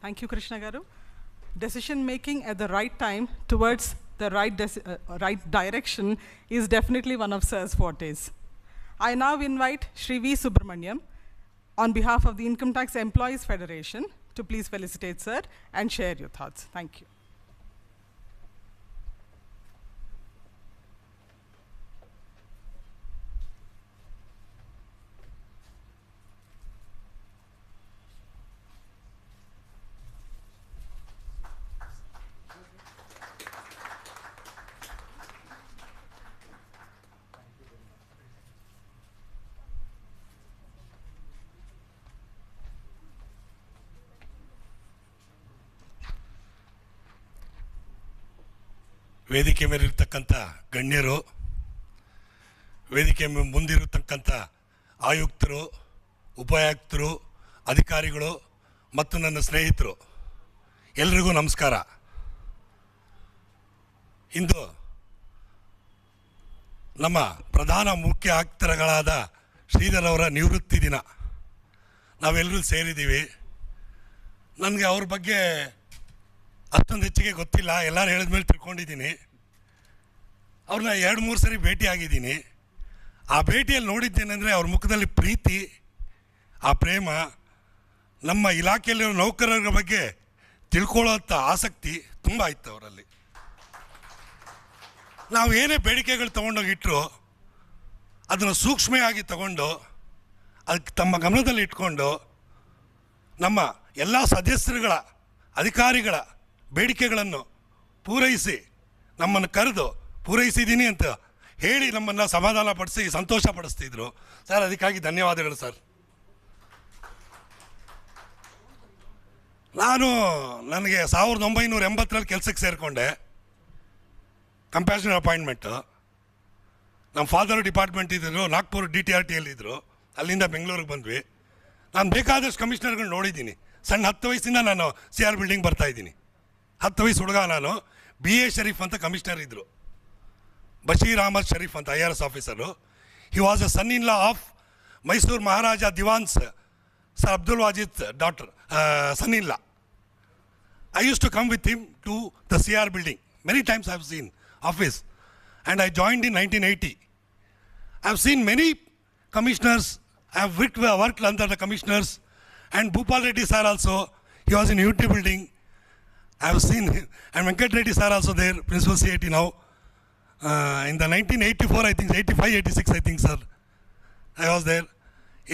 Thank you, Krishna Garu. Decision making at the right time towards the right direction is definitely one of Sir's fortes. I now invite Shri V. Subramaniam on behalf of the Income Tax Employees Federation to please felicitate Sir and share your thoughts. Thank you. ವೇದಿಕೆ ಮೇಲಿರ್ತಕ್ಕಂಥ ಗಣ್ಯರು, ವೇದಿಕೆ ಮುಂದಿರತಕ್ಕಂಥ ಆಯುಕ್ತರು, ಉಪಾಯುಕ್ತರು, ಅಧಿಕಾರಿಗಳು ಮತ್ತು ನನ್ನ ಸ್ನೇಹಿತರು ಎಲ್ರಿಗೂ ನಮಸ್ಕಾರ. ಇಂದು ನಮ್ಮ ಪ್ರಧಾನ ಮುಖ್ಯ ಆಯುಕ್ತರುಗಳಾದ ಶ್ರೀಧರ್ ಅವರ ನಿವೃತ್ತಿ ದಿನ. ನಾವೆಲ್ಲರೂ ಸೇರಿದ್ದೀವಿ. ನನಗೆ ಅವ್ರ ಬಗ್ಗೆ ಅಷ್ಟೊಂದು ಹೆಚ್ಚಿಗೆ ಗೊತ್ತಿಲ್ಲ, ಎಲ್ಲರೂ ಹೇಳಿದ ಮೇಲೆ ತಿಳ್ಕೊಂಡಿದ್ದೀನಿ. ಅವ್ರನ್ನ 2-3 ಸರಿ ಭೇಟಿಯಾಗಿದ್ದೀನಿ. ಆ ಭೇಟಿಯಲ್ಲಿ ನೋಡಿದ್ದೇನೆಂದರೆ ಅವ್ರ ಮುಖದಲ್ಲಿ ಪ್ರೀತಿ, ಆ ಪ್ರೇಮ, ನಮ್ಮ ಇಲಾಖೆಯಲ್ಲಿರೋ ನೌಕರರ ಬಗ್ಗೆ ತಿಳ್ಕೊಳ್ಳೋಂಥ ಆಸಕ್ತಿ ತುಂಬ ಇತ್ತು ಅವರಲ್ಲಿ. ನಾವು ಏನೇ ಬೇಡಿಕೆಗಳು ತೊಗೊಂಡೋಗಿಟ್ಟರು ಅದನ್ನು ಸೂಕ್ಷ್ಮೆಯಾಗಿ ತಗೊಂಡು ಅದಕ್ಕೆ ತಮ್ಮ ಗಮನದಲ್ಲಿ ಇಟ್ಕೊಂಡು ನಮ್ಮ ಎಲ್ಲ ಸದಸ್ಯರುಗಳ ಅಧಿಕಾರಿಗಳ ಬೇಡಿಕೆಗಳನ್ನು ಪೂರೈಸಿ ನಮ್ಮನ್ನು ಕರೆದು ಪೂರೈಸಿದ್ದೀನಿ ಅಂತ ಹೇಳಿ ನಮ್ಮನ್ನು ಸಮಾಧಾನ ಪಡಿಸಿ ಸಂತೋಷ ಪಡಿಸ್ತಿದ್ರು. ಸರ್, ಅದಕ್ಕಾಗಿ ಧನ್ಯವಾದಗಳು ಸರ್. ನನಗೆ 1980ರಲ್ಲಿ ಕೆಲಸಕ್ಕೆ ಸೇರಿಕೊಂಡೆ, ಕಂಪ್ಯಾಷನರ್ ಅಪಾಯಿಂಟ್ಮೆಂಟು. ನಮ್ಮ ಫಾದರ್ ಡಿಪಾರ್ಟ್ಮೆಂಟ್ ಇದ್ದರು, ನಾಗ್ಪುರ್ DTRTಯಲ್ಲಿದ್ದರು. ಅಲ್ಲಿಂದ ಬೆಂಗಳೂರಿಗೆ ಬಂದ್ವಿ. ನಾನು ಬೇಕಾದಷ್ಟು ಕಮಿಷನರ್ಗಳು ನೋಡಿದ್ದೀನಿ. ಸಣ್ಣ 10 ವಯಸ್ಸಿಂದ ನಾನು CR ಬಿಲ್ಡಿಂಗ್ ಬರ್ತಾಯಿದ್ದೀನಿ. 10 ವಯಸ್ಸು ಹುಡುಗ ನಾನು. BA ಶರೀಫ್ ಅಂತ ಕಮಿಷನರ್ ಇದ್ದರು, ಬಶೀರ್ ಅಹಮದ್ ಶರೀಫ್ ಅಂತ IRS officer. He was a son in law of Mysore Maharaja Dewans sir Abdul Wajid doctor son in law. I used to come with him to the CR building. Many times I have seen office. And I joined in 1980. I have seen many commissioners. I have worked under the commissioners. And Bhupal Reddy sir also, he was in UT building. I have seen him. And Venkat Reddy sir also there, Principal CIT now. In the 1984, I think, 85, 86, I think, sir. I was there.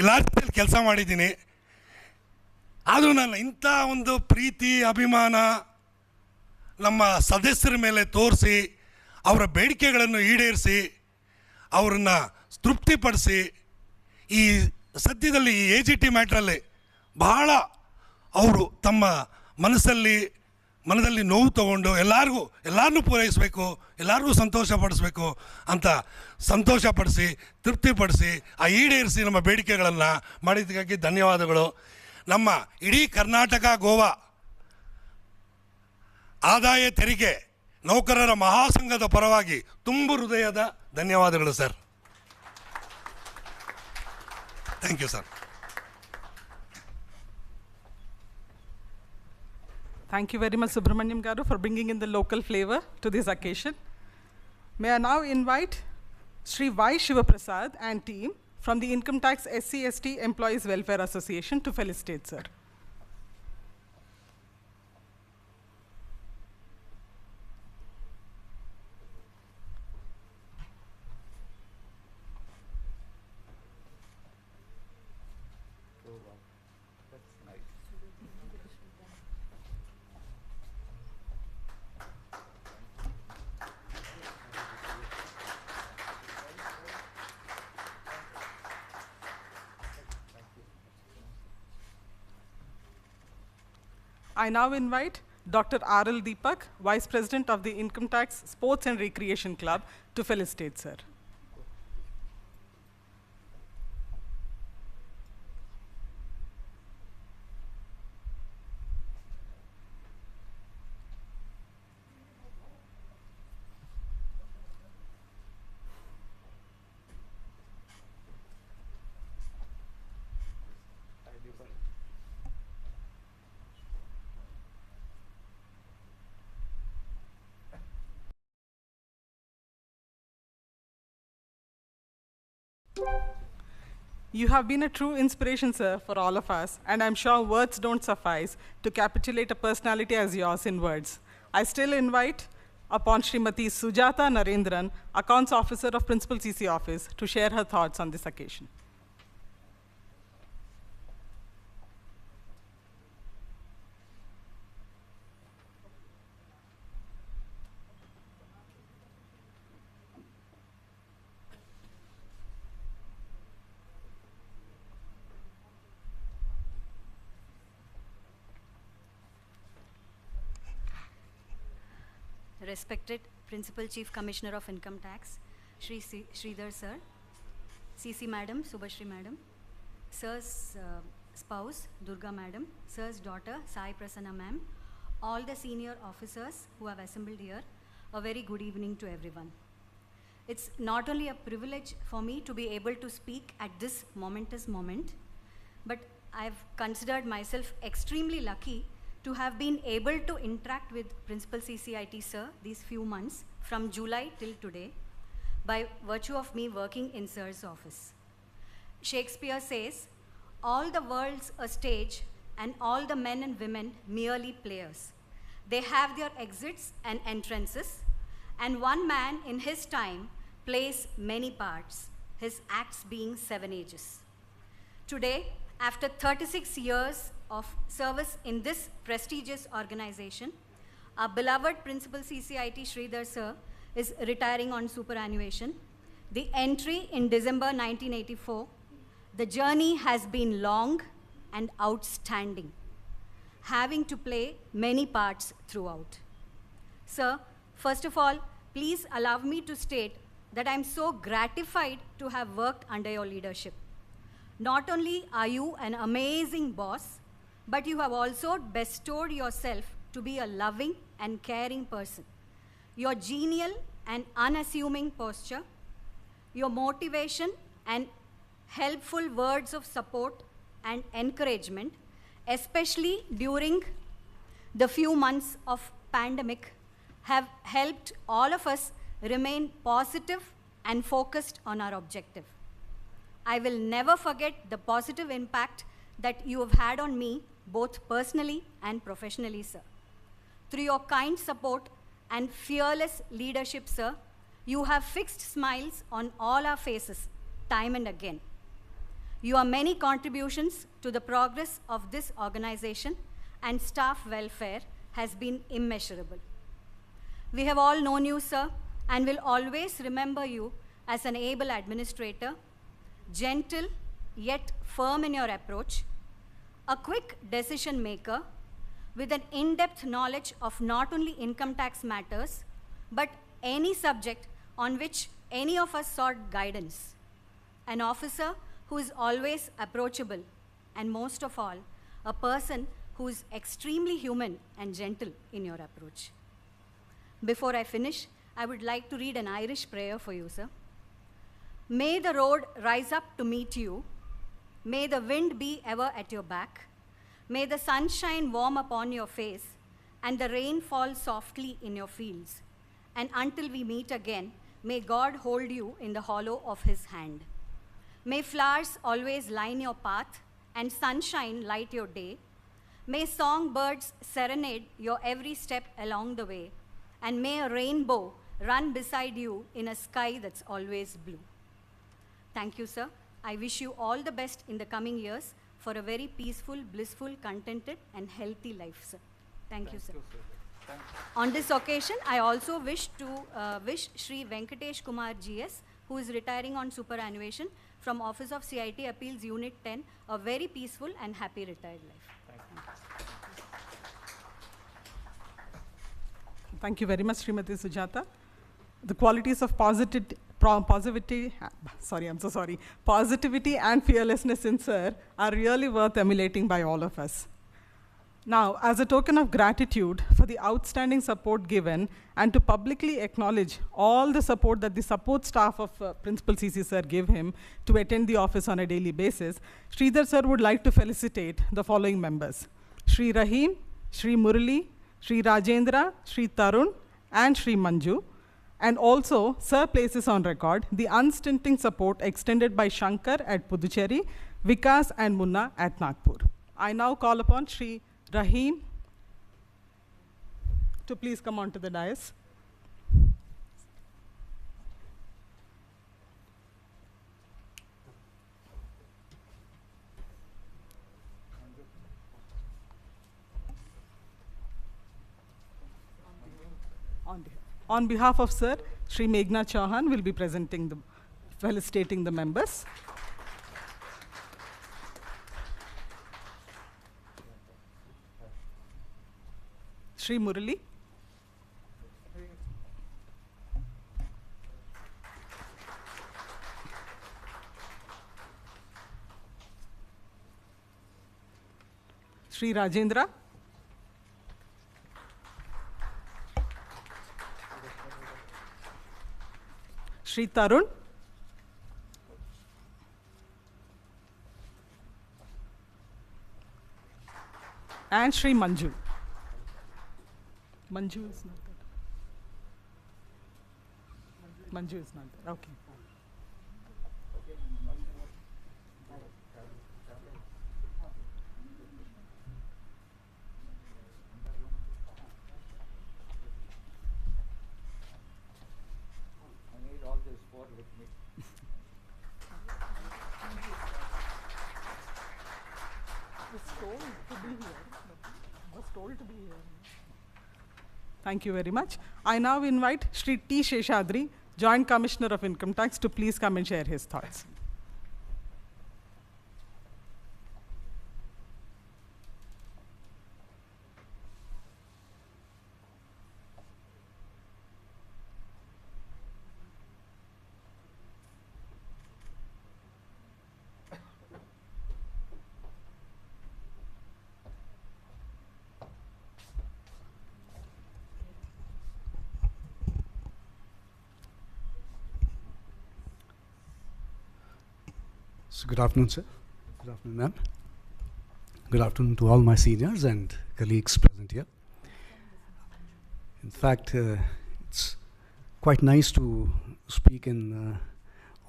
ಇಲಾಖೆಯಲ್ಲಿ ಕೆಲಸ ಮಾಡಿದ್ದೀನಿ. ಆದರೂ ನಾನು ಇಂಥ ಒಂದು ಪ್ರೀತಿ ಅಭಿಮಾನ ನಮ್ಮ ಸದಸ್ಯರ ಮೇಲೆ ತೋರಿಸಿ ಅವರ ಬೇಡಿಕೆಗಳನ್ನು ಈಡೇರಿಸಿ ಅವರನ್ನು ತೃಪ್ತಿಪಡಿಸಿ ಈ ಸದ್ಯದಲ್ಲಿ ಈ AGT ಮ್ಯಾಟ್ರಲ್ಲಿ ಬಹಳ ಅವರು ತಮ್ಮ ಮನದಲ್ಲಿ ನೋವು ತಗೊಂಡು ಎಲ್ಲರನ್ನೂ ಪೂರೈಸಬೇಕು, ಎಲ್ಲರಿಗೂ ಸಂತೋಷಪಡಿಸ್ಬೇಕು ಅಂತ ಸಂತೋಷಪಡಿಸಿ ತೃಪ್ತಿಪಡಿಸಿ ಆ ಈಡೇರಿಸಿ ನಮ್ಮ ಬೇಡಿಕೆಗಳನ್ನು ಮಾಡಿದ್ದಕ್ಕಾಗಿ ಧನ್ಯವಾದಗಳು. ನಮ್ಮ ಇಡೀ ಕರ್ನಾಟಕ ಗೋವಾ ಆದಾಯ ತೆರಿಗೆ ನೌಕರರ ಮಹಾಸಂಘದ ಪರವಾಗಿ ತುಂಬು ಹೃದಯದ ಧನ್ಯವಾದಗಳು sir. Thank you sir. Thank you very much, Subramaniam Garu, for bringing in the local flavor to this occasion. May I now invite Sri Y. Shivaprasad and team from the Income Tax SC/ST Employees Welfare Association to felicitate, sir. I now invite Dr. R.L. Deepak, Vice President of the Income Tax Sports and Recreation Club, to felicitate, sir. You have been a true inspiration, sir, for all of us, and I'm sure words don't suffice to capitulate a personality as yours in words. I still invite upon Srimati Sujata Narendran, Accounts Officer of Principal CC Office, to share her thoughts on this occasion. Respected Principal Chief Commissioner of Income Tax, Sridhar Sir, CC Madam, Subhashri Madam, Sirs, spouse, Durga Madam, Sir's daughter, Sai Prasanna Ma'am, all the senior officers who have assembled here, a very good evening to everyone. It's not only a privilege for me to be able to speak at this momentous moment, but I've considered myself extremely lucky to have been able to interact with Principal CCIT Sir these few months from July till today by virtue of me working in Sir's office. Shakespeare says, all the world's a stage and all the men and women merely players. They have their exits and entrances, and one man in his time plays many parts, his acts being 7 ages. Today, after 36 years of service in this prestigious organization, our beloved Principal CCIT Sridhar Sir is retiring on superannuation. The entry in December 1984, the journey has been long and outstanding, having to play many parts throughout. Sir, first of all, please allow me to state that I'm so gratified to have worked under your leadership. Not only are you an amazing boss, but you have also bestowed yourself to be a loving and caring person. Your genial and unassuming posture, your motivation and helpful words of support and encouragement, especially during the few months of pandemic, have helped all of us remain positive and focused on our objective. I will never forget the positive impact that you have had on me, both personally and professionally, sir. Through your kind support and fearless leadership, sir, you have fixed smiles on all our faces, time and again. Your many contributions to the progress of this organization and staff welfare has been immeasurable. We have all known you, sir, and will always remember you as an able administrator, gentle yet firm in your approach, a quick decision maker with an in-depth knowledge of not only income tax matters, but any subject on which any of us sought guidance. An officer who is always approachable, and most of all, a person who is extremely human and gentle in your approach. Before I finish, I would like to read an Irish prayer for you, sir. May the road rise up to meet you. May the wind be ever at your back. May the sunshine warm upon your face and the rain fall softly in your fields. And until we meet again, may God hold you in the hollow of his hand. May flowers always line your path and sunshine light your day. May songbirds serenade your every step along the way. And may a rainbow run beside you in a sky that's always blue. Thank you, sir. I wish you all the best in the coming years for a very peaceful, blissful, contented, and healthy life, sir. Thank you, sir. On this occasion, I also wish to wish Shri Venkatesh Kumar GS, who is retiring on superannuation from Office of CIT Appeals Unit 10, a very peaceful and happy retired life. Thank you very much, Srimati Sujata. The qualities of positivity and fearlessness in Sir are really worth emulating by all of us. Now, as a token of gratitude for the outstanding support given and to publicly acknowledge all the support that the support staff of Principal CC Sir give him to attend the office on a daily basis, Sridhar Sir would like to felicitate the following members: Shri Rahim, Shri Murali, Shri Rajendra, Shri Tarun, and Shri Manju. And also, Sir places on record the unstinting support extended by Shankar at Puducherry, Vikas and Munna at Nagpur. I now call upon Shri Rahim to please come onto the dais. On behalf of Sir, Shri Meghna Chauhan will be felicitating the members. Shri Murali. Shri Rajendra. Shri Tarun. And Shri Manju. Manju is not there. Manju is not there. Okay. I need all this four with me. Was told to be here. Thank you very much. I now invite Shri T. Sheshadri, Joint Commissioner of Income Tax, to please come and share his thoughts. So good afternoon, sir. Good afternoon, ma'am. Good afternoon to all my seniors and colleagues present here. In fact, it's quite nice to speak in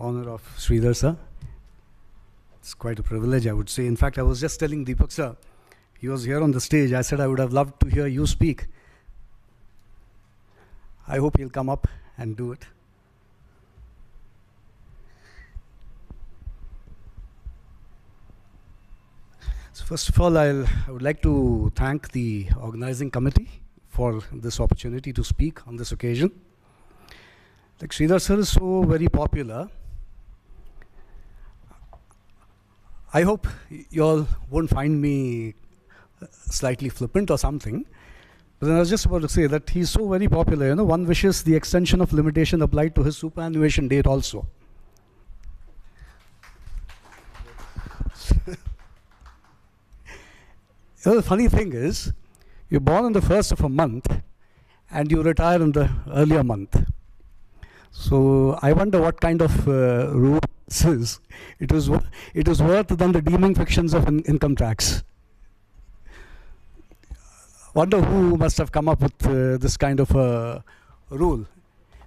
honor of Sridhar sir. It's quite a privilege, I would say. In fact, I was just telling Deepak sir, he was here on the stage. I said I would have loved to hear you speak. I hope he'll come up and do it. So first of all, I would like to thank the organizing committee for this opportunity to speak on this occasion. Like Sridhar sir is so very popular. I hope you all won't find me slightly flippant or something. But then I was just about to say that he's so very popular. You know, one wishes the extension of limitation applied to his superannuation date also. You know, the funny thing is, you're born on the first of a month and you retire in the earlier month. So I wonder what kind of rule this is. It is worse than the deeming fictions of income tax. Wonder who must have come up with this kind of rule.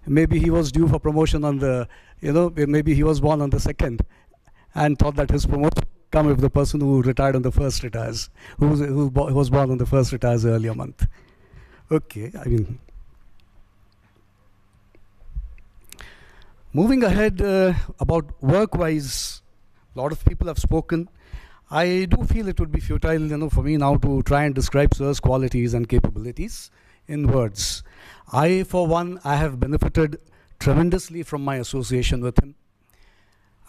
Maybe he was due for promotion on the, maybe he was born on the second and thought that his promotion come if the person who retired on the first retires, who was born on the first retires earlier month. Okay, I mean, moving ahead about work-wise, a lot of people have spoken. I do feel it would be futile, for me now to try and describe sir's qualities and capabilities in words. For one, I have benefited tremendously from my association with him.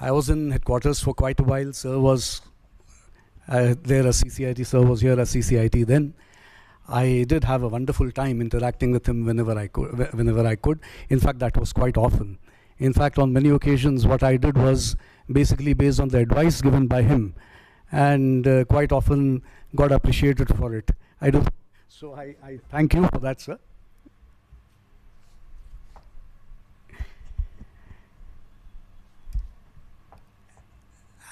I was in headquarters for quite a while. Sir was there as CCIT. Sir was here as CCIT then. I did have a wonderful time interacting with him whenever I could. In fact, that was quite often. In fact, on many occasions, what I did was basically based on the advice given by him, and quite often got appreciated for it. So I thank you for that, sir.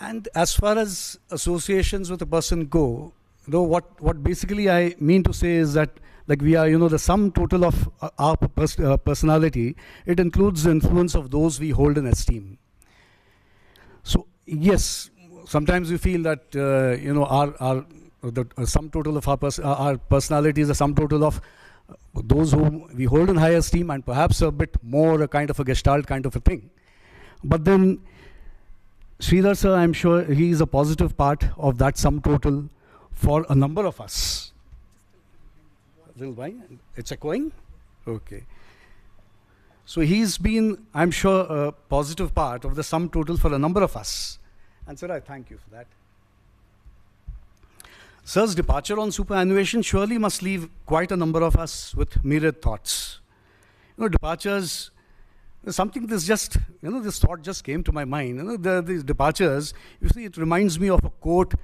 And as far as associations with a person go, what basically I mean to say is that, like, we are, the sum total of our personality. It includes the influence of those we hold in esteem. So yes, sometimes we feel that the sum total of our personality is the sum total of those whom we hold in high esteem, and perhaps a bit more a kind of a gestalt kind of a thing. But then Sridhar sir, I'm sure he is a positive part of that sum total for a number of us. It's echoing? Okay. So he's been, I'm sure, a positive part of the sum total for a number of us. And sir, I thank you for that. Sir's departure on superannuation surely must leave quite a number of us with myriad thoughts. Departures, something this thought just came to my mind. These departures, you see, it reminds me of a quote,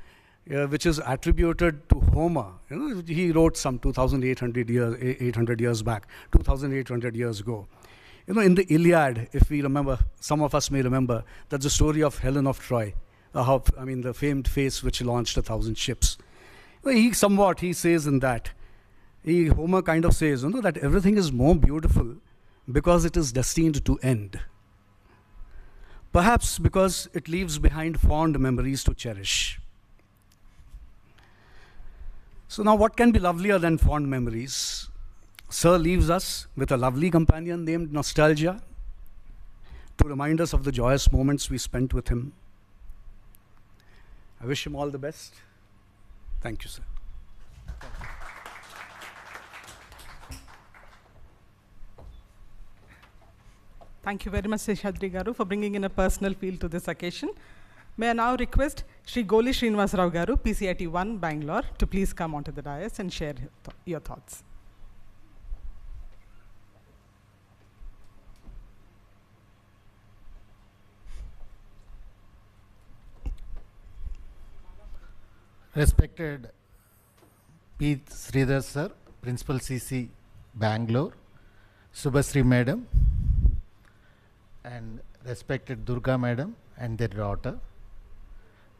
which is attributed to Homer. You know, he wrote some 800 years back, 2,800 years ago. You know, in the Iliad, if we remember, some of us may remember, that's the story of Helen of Troy, the famed face which launched 1,000 ships. You know, he says in that, Homer kind of says, you know, that everything is more beautiful because it is destined to end. Perhaps because it leaves behind fond memories to cherish. So now what can be lovelier than fond memories? Sir leaves us with a lovely companion named Nostalgia to remind us of the joyous moments we spent with him. I wish him all the best. Thank you, sir. Thank you very much, Seshadri Garu, for bringing in a personal feel to this occasion. May I now request Shri Goli Srinivas Rao Garu, PCIT 1, Bangalore, to please come onto the dais and share your thoughts. Respected P. Sridhar sir, Principal CC, Bangalore, Subhasri madam, and respected Durga madam and their daughter,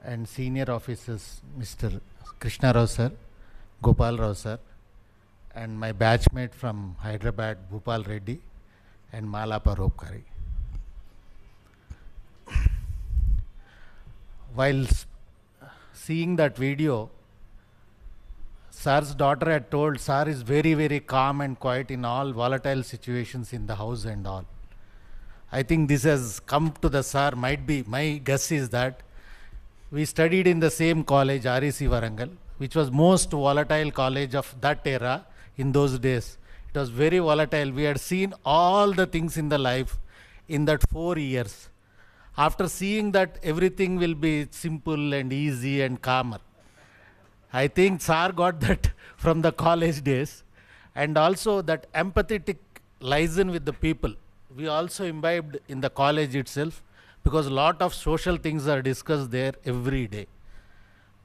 and senior officers Mr. Krishna Rao sir, Gopal Rao sir, and my batchmate from Hyderabad, Bhupal Reddy, and Malapa Ropkari. While seeing that video, Sir's daughter had told Sir is very, very calm and quiet in all volatile situations in the house and all. I think this has come to the Sir, might be, my guess is that we studied in the same college, REC Warangal, which was most volatile college of that era in those days. It was very volatile. We had seen all the things in the life in that 4 years. After seeing that everything will be simple and easy and calmer, I think Sir got that from the college days, and also that empathetic liaison with the people. We also imbibed in the college itself, because a lot of social things are discussed there every day.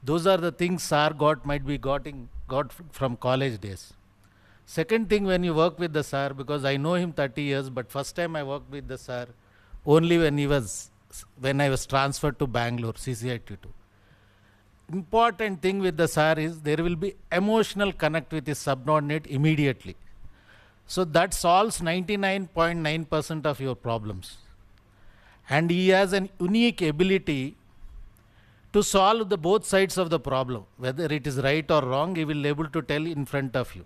Those are the things Sir might be got from college days. Second thing, when you work with the Sir, because I know him 30 years, but first time I worked with the Sir only when I was transferred to Bangalore, CCIT 2. Important thing with the Sir is there will be emotional connect with his subordinate immediately. So that solves 99.9% of your problems. And he has an unique ability to solve the both sides of the problem. Whether it is right or wrong, he will be able to tell in front of you.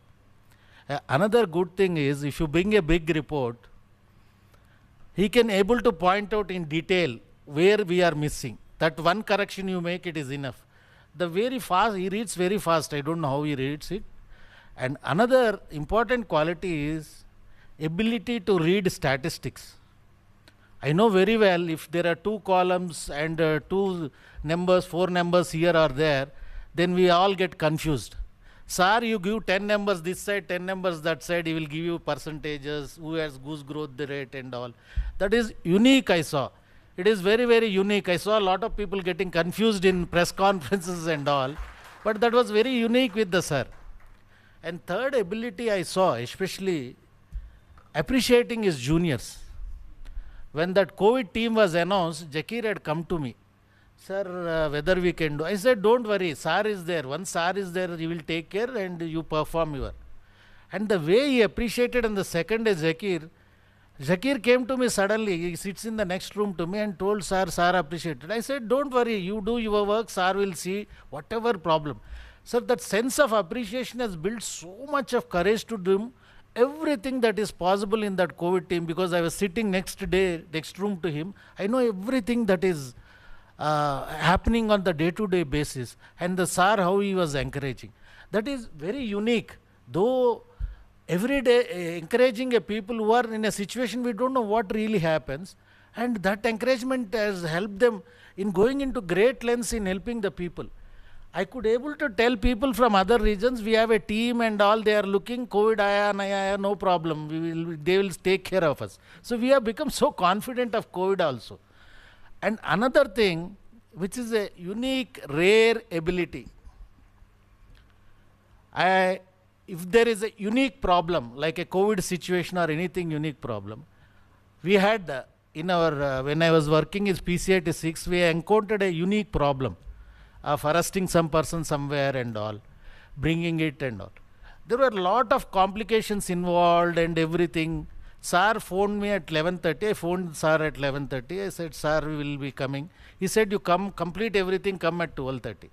Another good thing is, if you bring a big report, he can able to point out in detail where we are missing. That one correction you make, it is enough. He reads very fast. I don't know how he reads it. And another important quality is ability to read statistics. I know very well if there are 2 columns and 2 numbers, 4 numbers here or there, then we all get confused. Sir, you give 10 numbers this side, 10 numbers that side, he will give you percentages, who has goose growth rate and all. That is unique, I saw. It is very, very unique. I saw a lot of people getting confused in press conferences and all, but that was very unique with the Sir. And third ability I saw, especially appreciating his juniors. When that COVID team was announced, Jakir had come to me. Sir, whether we can do. I said, don't worry, Sir is there. Once Sir is there, he will take care and you perform your. And the way he appreciated, and the second is Zakir came to me suddenly. He sits in the next room to me and told Sir appreciated. I said, don't worry, you do your work, Sir will see whatever problem. Sir, that sense of appreciation has built so much of courage to do everything that is possible in that COVID team, because I was sitting next room to him. I know everything that is happening on the day-to-day basis, and the Sir, how he was encouraging. That is very unique. Though every day encouraging a people who are in a situation we don't know what really happens, and that encouragement has helped them in going into great lengths in helping the people. I could able to tell people from other regions, we have a team and all, they are looking, COVID aaya, no problem, they will take care of us. So we have become so confident of COVID also. And another thing, which is a unique, rare ability. If there is a unique problem, like a COVID situation or anything unique problem, we had in our, when I was working as PCIT 6, we encountered a unique problem of arresting some person somewhere and all, bringing it and all. There were a lot of complications involved and everything. Sir phoned me at 11:30. I phoned sir at 11:30. I said, sir, we will be coming. He said, you come, complete everything, come at 12:30.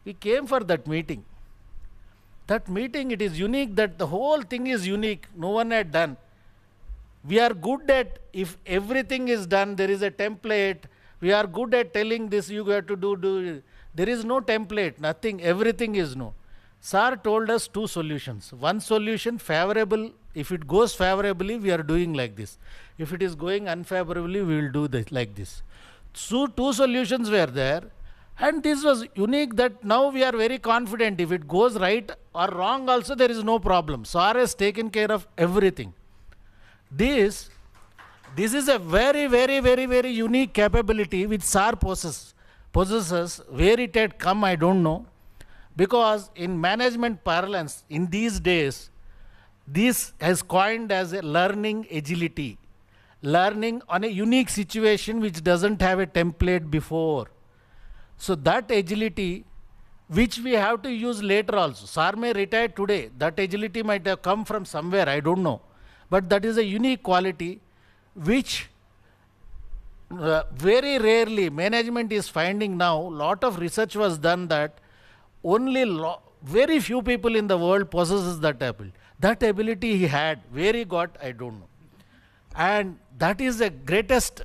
We came for that meeting. That meeting, it is unique, that the whole thing is unique. No one had done. We are good at, if everything is done, there is a template. We are good at telling this, you have to do. There is no template, nothing, everything is no. Sir told us two solutions. One solution, favorable, if it goes favorably, we are doing like this. If it is going unfavorably, we will do this like this. So two solutions were there. And this was unique that now we are very confident. If it goes right or wrong also, there is no problem. Sir has taken care of everything. This is a very, very, very, very unique capability which Sir possesses. Where it had come, I don't know. Because in management parlance, in these days, this has coined as a learning agility. Learning on a unique situation which doesn't have a template before. So that agility, which we have to use later also. Sir may retire today. That agility might have come from somewhere, I don't know. But that is a unique quality which very rarely management is finding now. Lot of research was done that only very few people in the world possesses that ability. That ability he had. Where he got, I don't know. And that is the greatest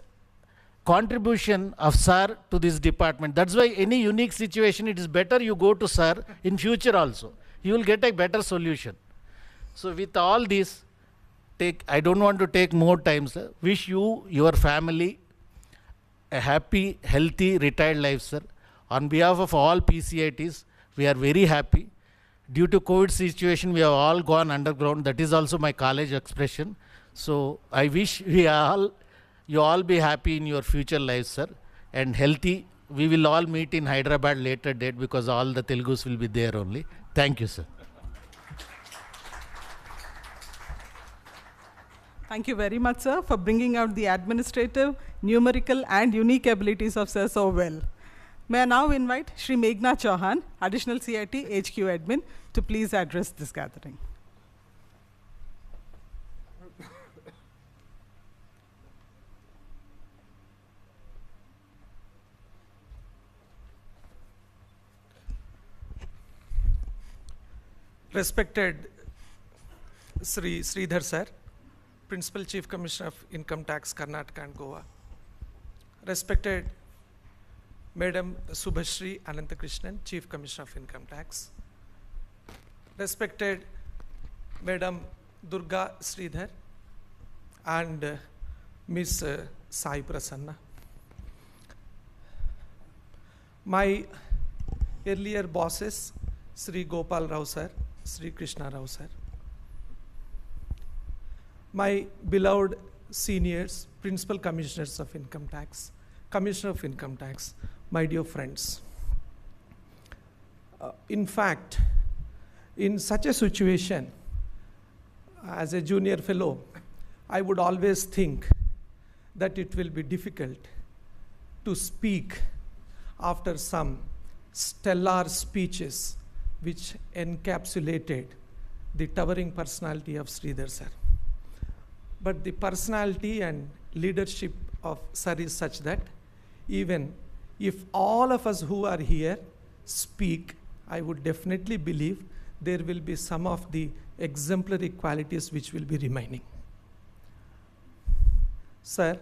contribution of Sir to this department. That's why any unique situation, it is better you go to Sir in future also. You will get a better solution. So with all this, I don't want to take more time, sir. Wish you, your family, a happy, healthy, retired life, sir. On behalf of all PCITs, we are very happy. Due to COVID situation, we have all gone underground. That is also my college expression. So I wish you all be happy in your future lives, sir, and healthy. We will all meet in Hyderabad later date because all the Telugus will be there only. Thank you, sir. Thank you very much, sir, for bringing out the administrative, numerical, and unique abilities of sir so well. May I now invite Shri Meghna Chauhan, Additional CIT HQ Admin, to please address this gathering. Respected Sri Sridhar sir, Principal Chief Commissioner of Income Tax, Karnataka and Goa. Respected Madam Subhashri Ananthakrishnan, Chief Commissioner of Income Tax. Respected Madam Durga Sridhar and Miss Sai Prasanna. My earlier bosses, Sri Gopal Rao sir, Sri Krishna Rao sir. My beloved seniors, Principal Commissioners of Income Tax, Commissioner of Income Tax, my dear friends. In fact, in such a situation, as a junior fellow, I would always think that it will be difficult to speak after some stellar speeches which encapsulated the towering personality of Sridhar sir. But the personality and leadership of sir is such that even if all of us who are here speak, I would definitely believe there will be some of the exemplary qualities which will be remaining. Sir,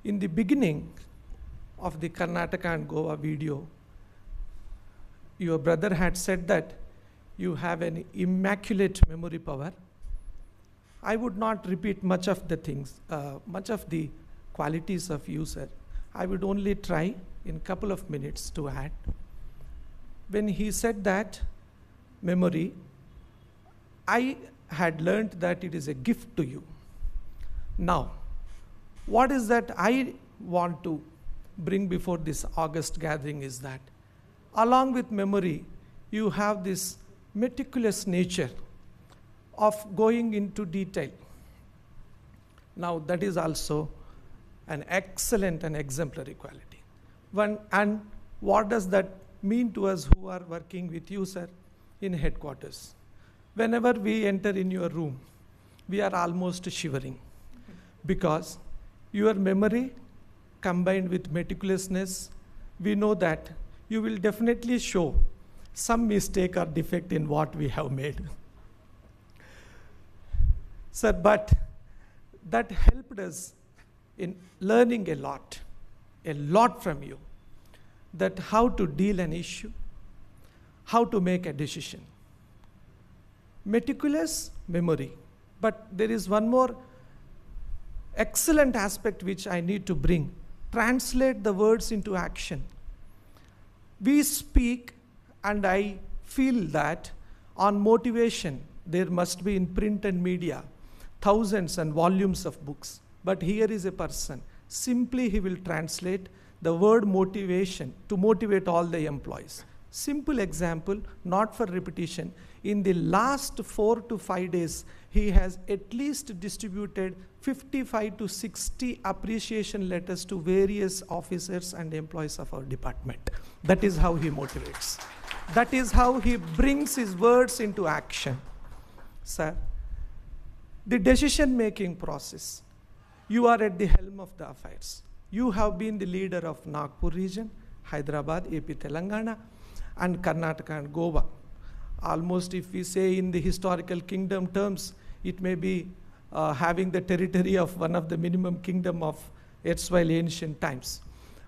in the beginning of the Karnataka and Goa video, your brother had said that you have an immaculate memory power. I would not repeat much of the things, much of the qualities of you, sir. I would only try in a couple of minutes to add. When he said that memory, I had learned that it is a gift to you. Now, what is that I want to bring before this August gathering is that along with memory, you have this meticulous nature of going into detail. Now that is also an excellent and exemplary quality. And what does that mean to us who are working with you, sir, in headquarters? Whenever we enter in your room, we are almost shivering because your memory combined with meticulousness, we know that you will definitely show some mistake or defect in what we have made. Sir, but that helped us in learning a lot from you, that how to deal an issue, how to make a decision. Meticulous memory. But there is one more excellent aspect which I need to bring. Translate the words into action. We speak, and I feel that on motivation, there must be in print and media, thousands and volumes of books. But here is a person, simply he will translate the word motivation to motivate all the employees. Simple example, not for repetition. In the last 4 to 5 days, he has at least distributed 55 to 60 appreciation letters to various officers and employees of our department. That is how he motivates. That is how he brings his words into action. Sir, the decision-making process, you are at the helm of the affairs. You have been the leader of Nagpur region, Hyderabad, AP Telangana, and Karnataka and Goa. Almost if we say in the historical kingdom terms, it may be having the territory of one of the minimum kingdom of erstwhile ancient times.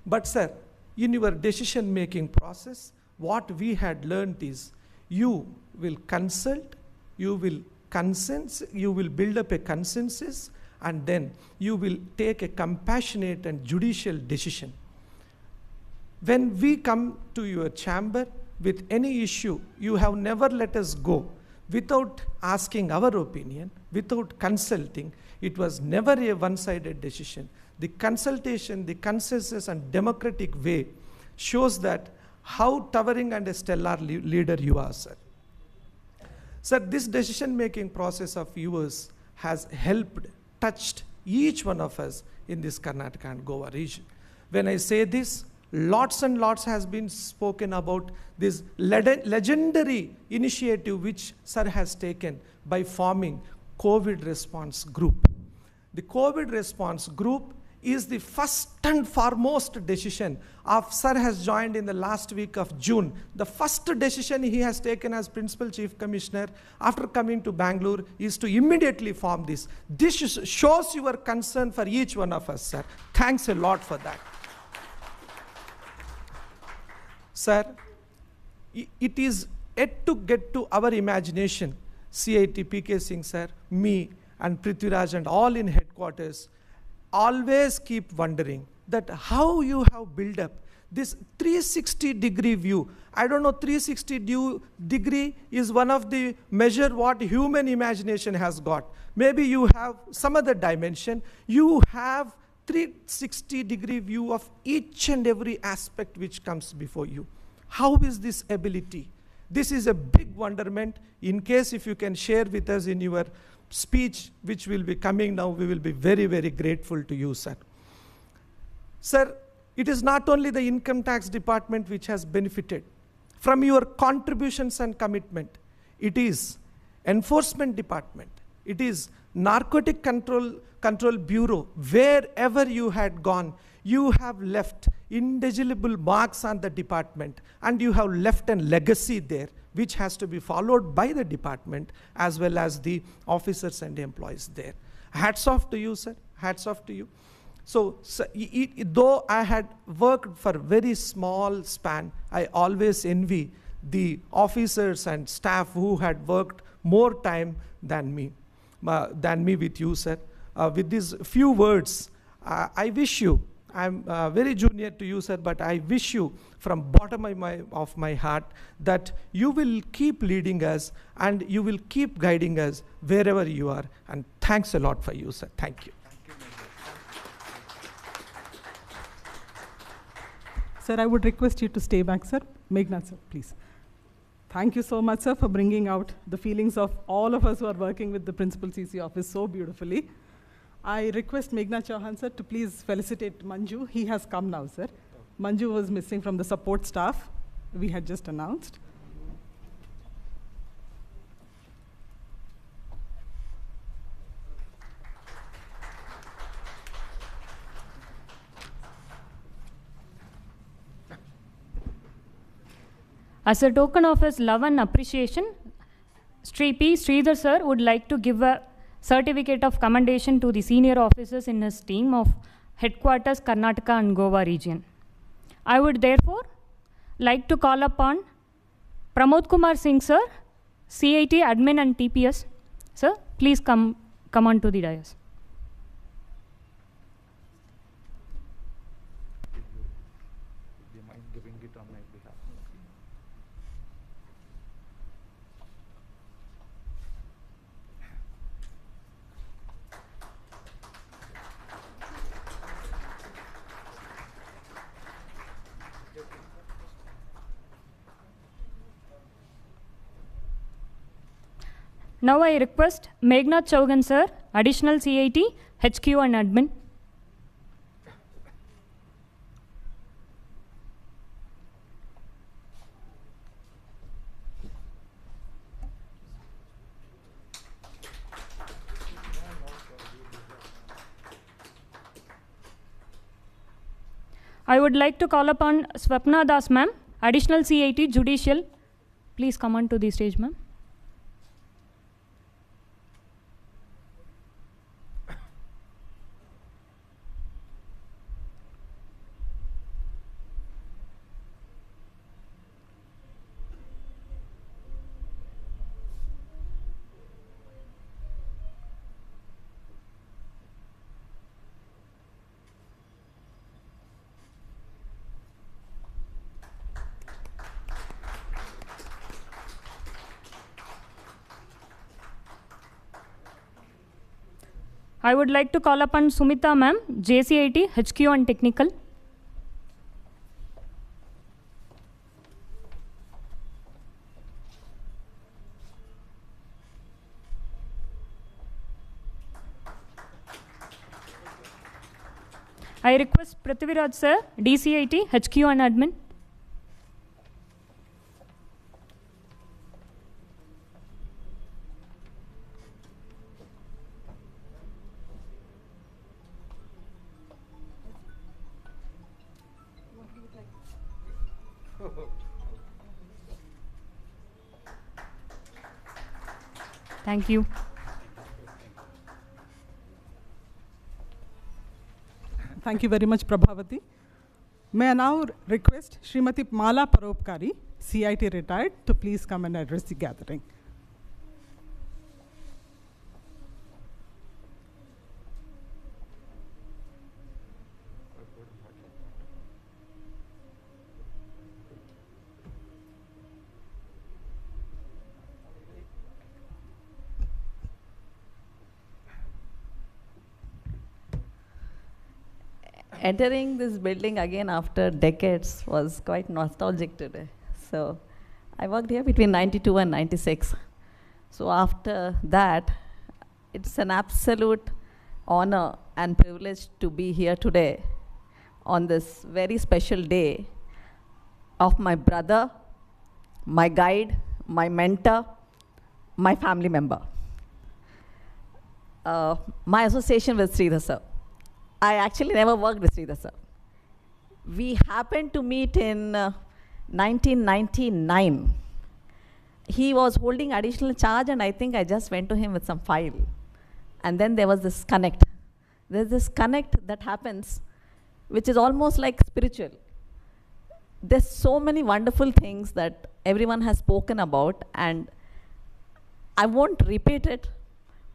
But sir, in your decision-making process, what we had learned is you will consult, you will consensus, you will build up a consensus, and then you will take a compassionate and judicial decision. When we come to your chamber with any issue, you have never let us go without asking our opinion, without consulting. It was never a one-sided decision. The consultation, the consensus and democratic way shows that how towering and a stellar leader you are, sir. Sir, this decision-making process of yours has helped, touched each one of us in this Karnataka and Goa region. When I say this, lots and lots has been spoken about this legendary initiative which sir has taken by forming COVID response group. The COVID response group is the first and foremost decision of sir has joined in the last week of June. The first decision he has taken as Principal Chief Commissioner after coming to Bangalore is to immediately form this. This shows your concern for each one of us, sir. Thanks a lot for that. Sir, it is yet to get to our imagination, CIT, PK Singh sir, me and Prithviraj and all in headquarters, always keep wondering that how you have built up this 360-degree view. I don't know, 360-degree is one of the measure what human imagination has got. Maybe you have some other dimension. You have 360-degree view of each and every aspect which comes before you. How is this ability? This is a big wonderment. In case if you can share with us in your speech, which will be coming now, we will be very, very grateful to you, sir. Sir, it is not only the income tax department which has benefited from your contributions and commitment. It is enforcement department. It is narcotic control bureau. Wherever you had gone, you have left indelible marks on the department, and you have left a legacy there which has to be followed by the department as well as the officers and employees there. Hats off to you, sir. Hats off to you. So though I had worked for very small span, I always envy the officers and staff who had worked more time than me with you, sir. With these few words, I wish you, I'm very junior to you, sir, but I wish you from bottom of my heart that you will keep leading us and you will keep guiding us wherever you are. And thanks a lot for you, sir. Thank you. Sir, I would request you to stay back, sir. Meghnad, sir, please. Thank you so much, sir, for bringing out the feelings of all of us who are working with the Principal CC office so beautifully. I request Meghnad Chauhan, sir, to please felicitate Manju. He has come now, sir. Manju was missing from the support staff we had just announced. As a token of his love and appreciation, Sri P. Sridhar sir would like to give a certificate of commendation to the senior officers in his team of Headquarters Karnataka and Goa region. I would therefore like to call upon Pramod Kumar Singh sir, CIT admin and TPS. Sir, please come on to the dais. Now I request Meghnad Chauhan sir, additional CIT, HQ and admin. I would like to call upon Swapna Das ma'am, additional CIT, judicial. Please come on to the stage, ma'am. I would like to call upon Sumita ma'am, JCIT, HQ and technical. I request Prithviraj sir, DCIT, HQ and admin. Thank you. Thank you very much, Prabhavati. May I now request Srimati Mala Paropkari, CIT retired, to please come and address the gathering. Entering this building again after decades was quite nostalgic today. So I worked here between 92 and 96. So after that, it's an absolute honor and privilege to be here today on this very special day of my brother, my guide, my mentor, my family member. My association with Sridhar sir. I actually never worked with Sridhar sir. We happened to meet in 1999. He was holding additional charge and I think I just went to him with some file. And then there was this connect. There's this connect that happens which is almost like spiritual. There's so many wonderful things that everyone has spoken about and I won't repeat it,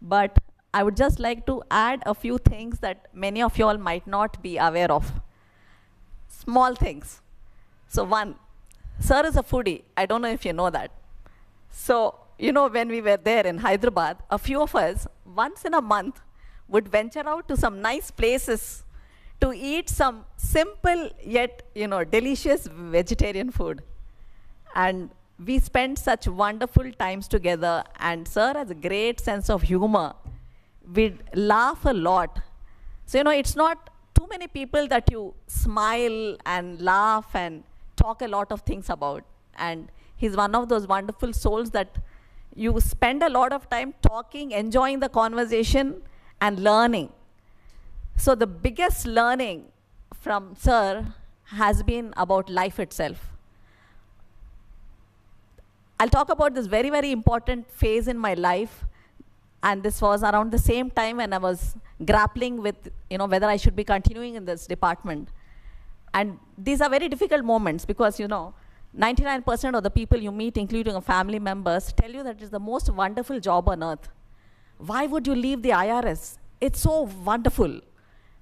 but I would just like to add a few things that many of you all might not be aware of. Small things. So one, sir is a foodie. I don't know if you know that. So, you know, when we were there in Hyderabad, a few of us, once in a month, would venture out to some nice places to eat some simple yet, delicious vegetarian food. And we spent such wonderful times together, and sir has a great sense of humor. We'd laugh a lot. So, it's not too many people that you smile and laugh and talk a lot of things about. And he's one of those wonderful souls that you spend a lot of time talking, enjoying the conversation, and learning. So the biggest learning from sir has been about life itself. I'll talk about this very, very important phase in my life. And this was around the same time when I was grappling with, whether I should be continuing in this department. And these are very difficult moments because, 99% of the people you meet, including your family members, tell you that it's the most wonderful job on earth. Why would you leave the IRS? It's so wonderful.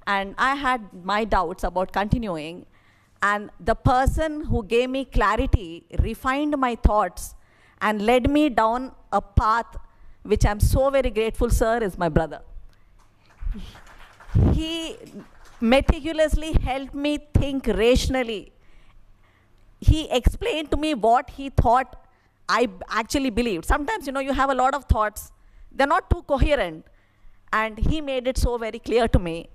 And I had my doubts about continuing. And the person who gave me clarity refined my thoughts and led me down a path which I'm so very grateful, sir, is my brother. He meticulously helped me think rationally. He explained to me what he thought I actually believed. Sometimes, you have a lot of thoughts. They're not too coherent. And he made it so very clear to me.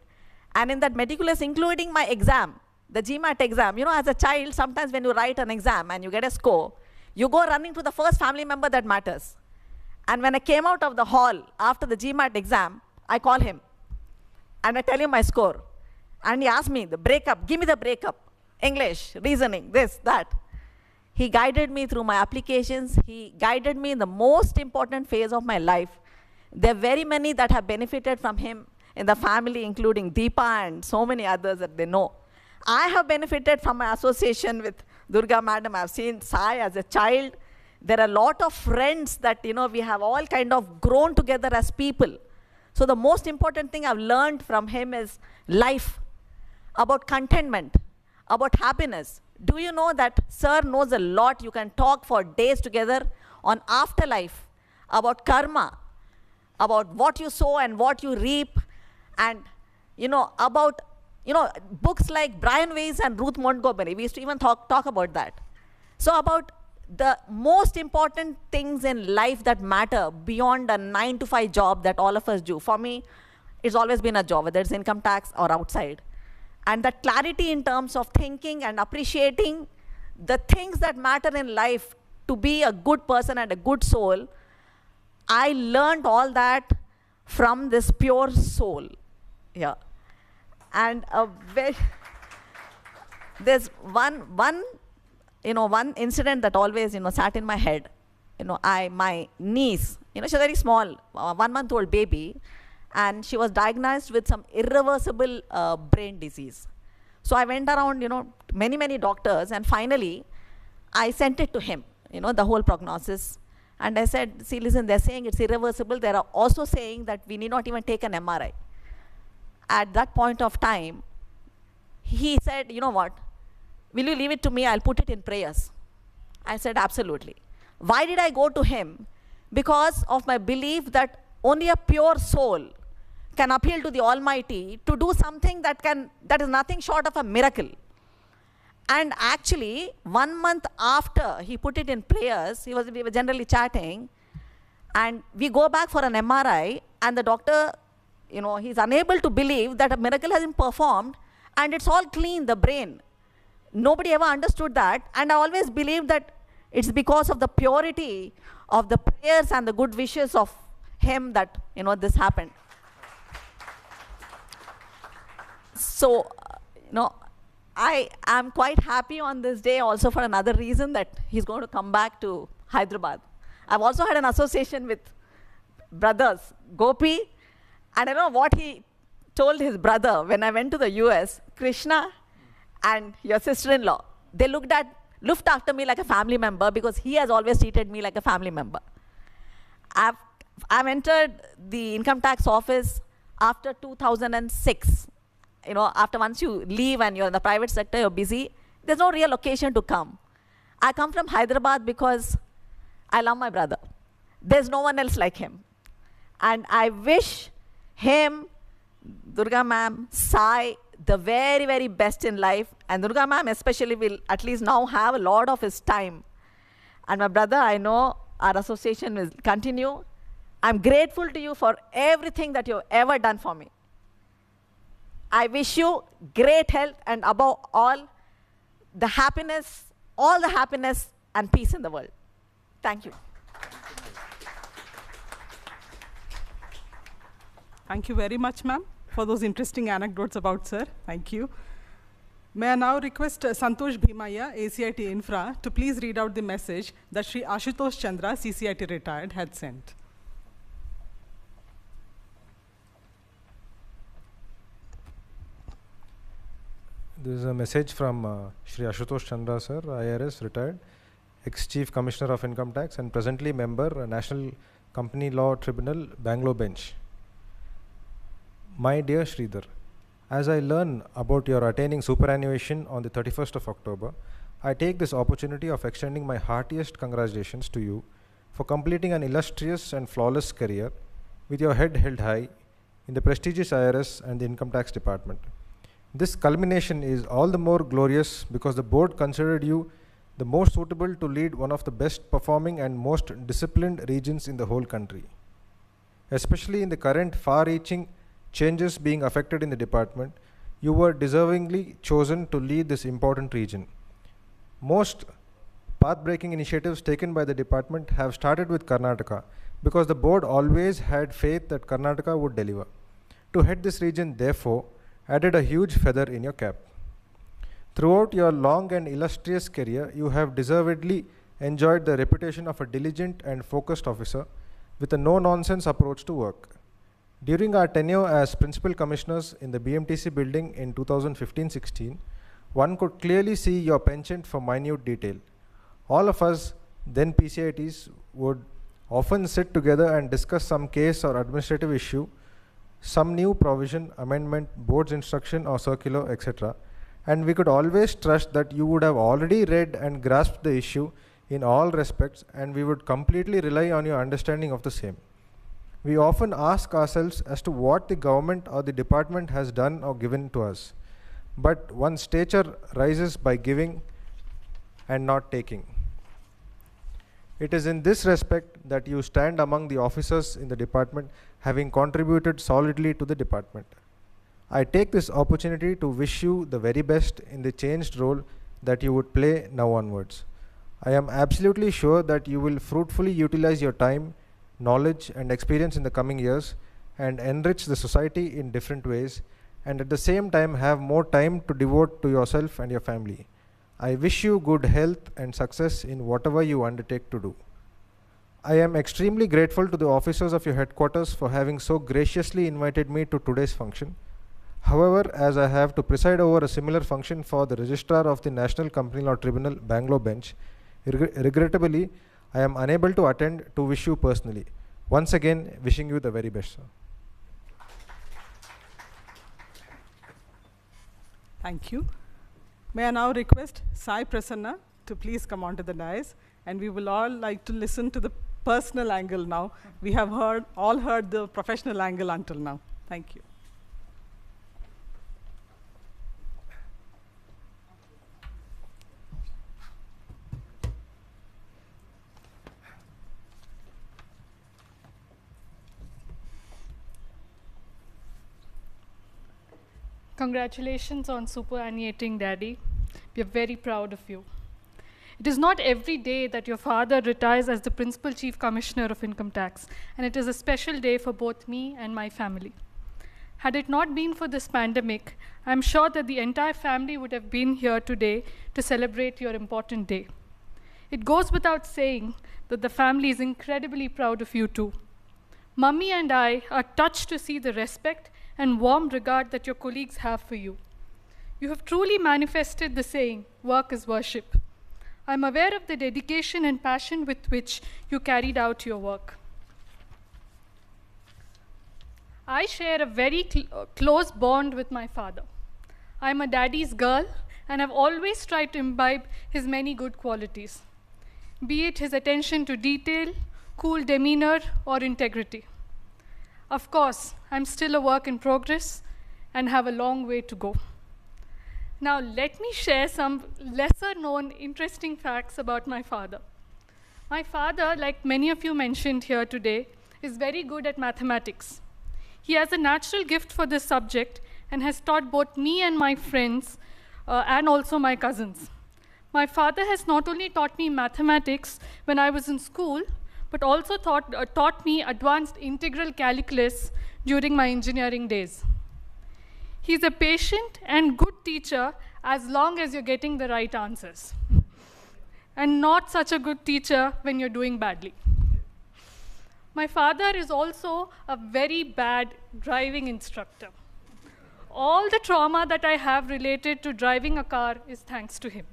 And in that meticulous, including my exam, the GMAT exam, as a child, sometimes when you write an exam and you get a score, you go running to the first family member that matters. And when I came out of the hall after the GMAT exam, I call him. And I tell him my score. And he asked me, the breakup, give me the breakup. English, reasoning, this, that. He guided me through my applications. He guided me in the most important phase of my life. There are very many that have benefited from him in the family, including Deepa and so many others that they know. I have benefited from my association with Durga Madam. I've seen Sai as a child. There are a lot of friends that, we have all kind of grown together as people. So the most important thing I've learned from him is life, about contentment, about happiness. Do you know that sir knows a lot? You can talk for days together on afterlife, about karma, about what you sow and what you reap, and, about, books like Brian Weiss and Ruth Montgomery. We used to even talk about that. So about the most important things in life that matter beyond a 9-to-5 job that all of us do. For me, it's always been a job, whether it's income tax or outside. And that clarity in terms of thinking and appreciating the things that matter in life to be a good person and a good soul, I learned all that from this pure soul. Yeah. And there's one incident that always, sat in my head. My niece, she's very small, 1-month-old baby, and she was diagnosed with some irreversible brain disease. So I went around, many, many doctors, and finally, I sent it to him, the whole prognosis. And I said, see, listen, they're saying it's irreversible. They are also saying that we need not even take an MRI. At that point of time, he said, you know what? Will you leave it to me? I'll put it in prayers. I said, absolutely. Why did I go to him? Because of my belief that only a pure soul can appeal to the Almighty to do something that is nothing short of a miracle. And actually, 1 month after he put it in prayers, we were generally chatting, and we go back for an MRI, and the doctor, he's unable to believe that a miracle has been performed, and it's all clean, the brain. Nobody ever understood that, and I always believed that it's because of the purity of the prayers and the good wishes of him that, this happened. So, I am quite happy on this day also for another reason, that he's going to come back to Hyderabad. I've also had an association with brothers, Gopi, and I know what he told his brother when I went to the US, Krishna and your sister-in-law, they looked after me like a family member because he has always treated me like a family member. I've entered the income tax office after 2006. After once you leave and you're in the private sector, you're busy, there's no real occasion to come. I come from Hyderabad because I love my brother. There's no one else like him. And I wish him, Durga ma'am, Sai, the very, very best in life. And Durga ma'am especially will at least now have a lot of his time. And my brother, I know our association will continue. I'm grateful to you for everything that you've ever done for me. I wish you great health and above all, the happiness, all the happiness and peace in the world. Thank you. Thank you very much, ma'am, for those interesting anecdotes about sir. Thank you. May I now request Santosh Bhimaya, ACIT Infra, to please read out the message that Shri Ashutosh Chandra, CCIT retired, had sent. This is a message from Shri Ashutosh Chandra sir, IRS, retired, ex-Chief Commissioner of Income Tax and presently member, National Company Law Tribunal, Bangalore Bench. My dear Sridhar, as I learn about your attaining superannuation on the 31st of October, I take this opportunity of extending my heartiest congratulations to you for completing an illustrious and flawless career with your head held high in the prestigious IRS and the Income Tax Department. This culmination is all the more glorious because the board considered you the most suitable to lead one of the best performing and most disciplined regions in the whole country. Especially in the current far-reaching changes being affected in the department, you were deservingly chosen to lead this important region. Most path-breaking initiatives taken by the department have started with Karnataka because the board always had faith that Karnataka would deliver. To head this region, therefore, added a huge feather in your cap. Throughout your long and illustrious career, you have deservedly enjoyed the reputation of a diligent and focused officer with a no-nonsense approach to work. During our tenure as Principal Commissioners in the BMTC building in 2015-16, one could clearly see your penchant for minute detail. All of us, then PCITs, would often sit together and discuss some case or administrative issue, some new provision, amendment, board's instruction or circular, etc. And we could always trust that you would have already read and grasped the issue in all respects, and we would completely rely on your understanding of the same. We often ask ourselves as to what the government or the department has done or given to us. But one's stature rises by giving and not taking. It is in this respect that you stand among the officers in the department, having contributed solidly to the department. I take this opportunity to wish you the very best in the changed role that you would play now onwards. I am absolutely sure that you will fruitfully utilize your time, knowledge and experience in the coming years and enrich the society in different ways, and at the same time have more time to devote to yourself and your family. I wish you good health and success in whatever you undertake to do. I am extremely grateful to the officers of your headquarters for having so graciously invited me to today's function. However, as I have to preside over a similar function for the Registrar of the National Company Law Tribunal, Bangalore Bench, regrettably, I am unable to attend to wish you personally. Once again, wishing you the very best, sir. Thank you. May I now request Sai Prasanna to please come onto the dais, and we will all like to listen to the personal angle now. We have all heard the professional angle until now. Thank you. Congratulations on superannuating Daddy. We are very proud of you. It is not every day that your father retires as the Principal Chief Commissioner of Income Tax, and it is a special day for both me and my family. Had it not been for this pandemic, I'm sure that the entire family would have been here today to celebrate your important day. It goes without saying that the family is incredibly proud of you too. Mummy and I are touched to see the respect and warm regard that your colleagues have for you. You have truly manifested the saying, work is worship. I'm aware of the dedication and passion with which you carried out your work. I share a very close bond with my father. I'm a daddy's girl, and I've always tried to imbibe his many good qualities, be it his attention to detail, cool demeanor, or integrity. Of course, I'm still a work in progress, and have a long way to go. Now, let me share some lesser known interesting facts about my father. My father, like many of you mentioned here today, is very good at mathematics. He has a natural gift for this subject and has taught both me and my friends and also my cousins. My father has not only taught me mathematics when I was in school, but also taught me advanced integral calculus during my engineering days. He's a patient and good teacher as long as you're getting the right answers, and not such a good teacher when you're doing badly. My father is also a very bad driving instructor. All the trauma that I have related to driving a car is thanks to him.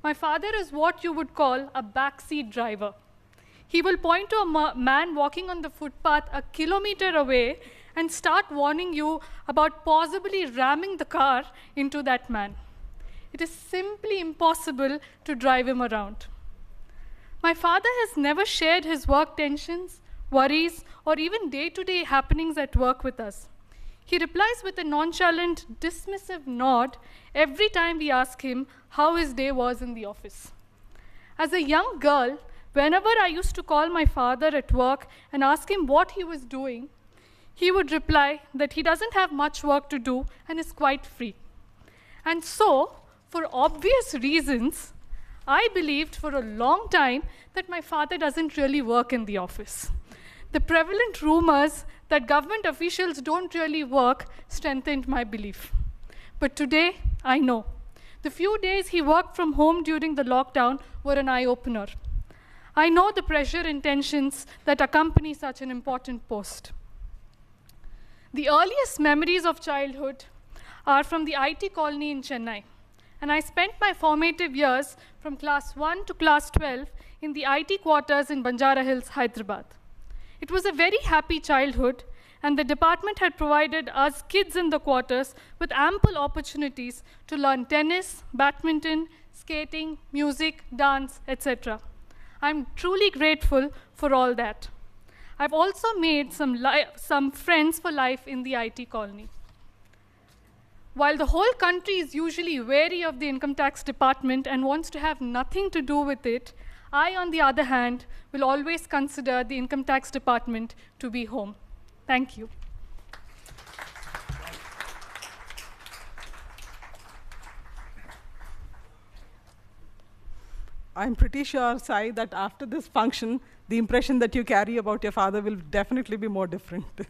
My father is what you would call a backseat driver. He will point to a man walking on the footpath a kilometer away and start warning you about possibly ramming the car into that man. It is simply impossible to drive him around. My father has never shared his work tensions, worries, or even day-to-day happenings at work with us. He replies with a nonchalant, dismissive nod every time we ask him how his day was in the office. As a young girl, whenever I used to call my father at work and ask him what he was doing, he would reply that he doesn't have much work to do and is quite free. And so, for obvious reasons, I believed for a long time that my father doesn't really work in the office. The prevalent rumors that government officials don't really work strengthened my belief. But today, I know. The few days he worked from home during the lockdown were an eye-opener. I know the pressure and tensions that accompany such an important post. The earliest memories of childhood are from the IT colony in Chennai, and I spent my formative years from class 1 to class 12 in the IT quarters in Banjara Hills, Hyderabad. It was a very happy childhood, and the department had provided us kids in the quarters with ample opportunities to learn tennis, badminton, skating, music, dance, etc. I'm truly grateful for all that. I've also made some friends for life in the IT colony. While the whole country is usually wary of the income tax department and wants to have nothing to do with it, I, on the other hand, will always consider the income tax department to be home. Thank you. I'm pretty sure, Sai, that after this function, the impression that you carry about your father will definitely be more different. There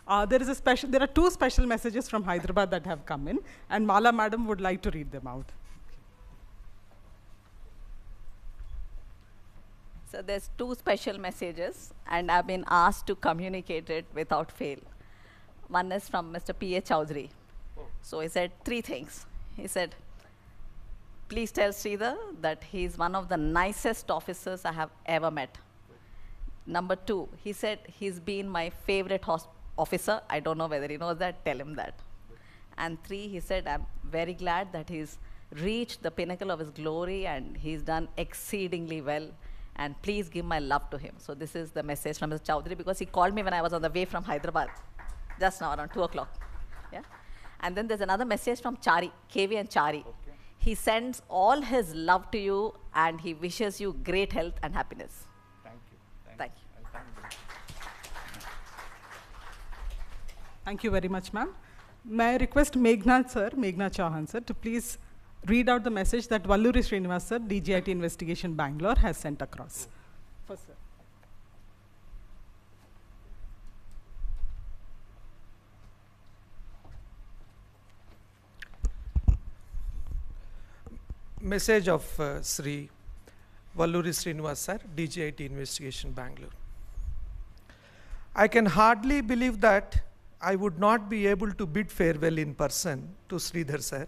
are two special messages from Hyderabad that have come in, and Mala Madam would like to read them out. So there's two special messages, and I've been asked to communicate it without fail. One is from Mr. P.A. Chowdhury. So he said three things. He said, please tell Sridhar that he's one of the nicest officers I have ever met. Number two, he said he's been my favorite officer. I don't know whether he knows that, tell him that. And three, he said, I'm very glad that he's reached the pinnacle of his glory and he's done exceedingly well. And please give my love to him. So this is the message from Mr. Chowdhury, because he called me when I was on the way from Hyderabad, just now around 2 o'clock. Yeah? And then there's another message from Chari, KV and Chari. Okay. He sends all his love to you and he wishes you great health and happiness. Thank you. Thank you. Thank you very much, ma'am. May I request Meghna Chauhan sir, to please read out the message that Valluri Srinivas sir, DGIT Investigation Bangalore, has sent across. First, sir. Message of Sri Valluri Srinivas sir, DGIT Investigation Bangalore. I can hardly believe that I would not be able to bid farewell in person to Sridhar sir,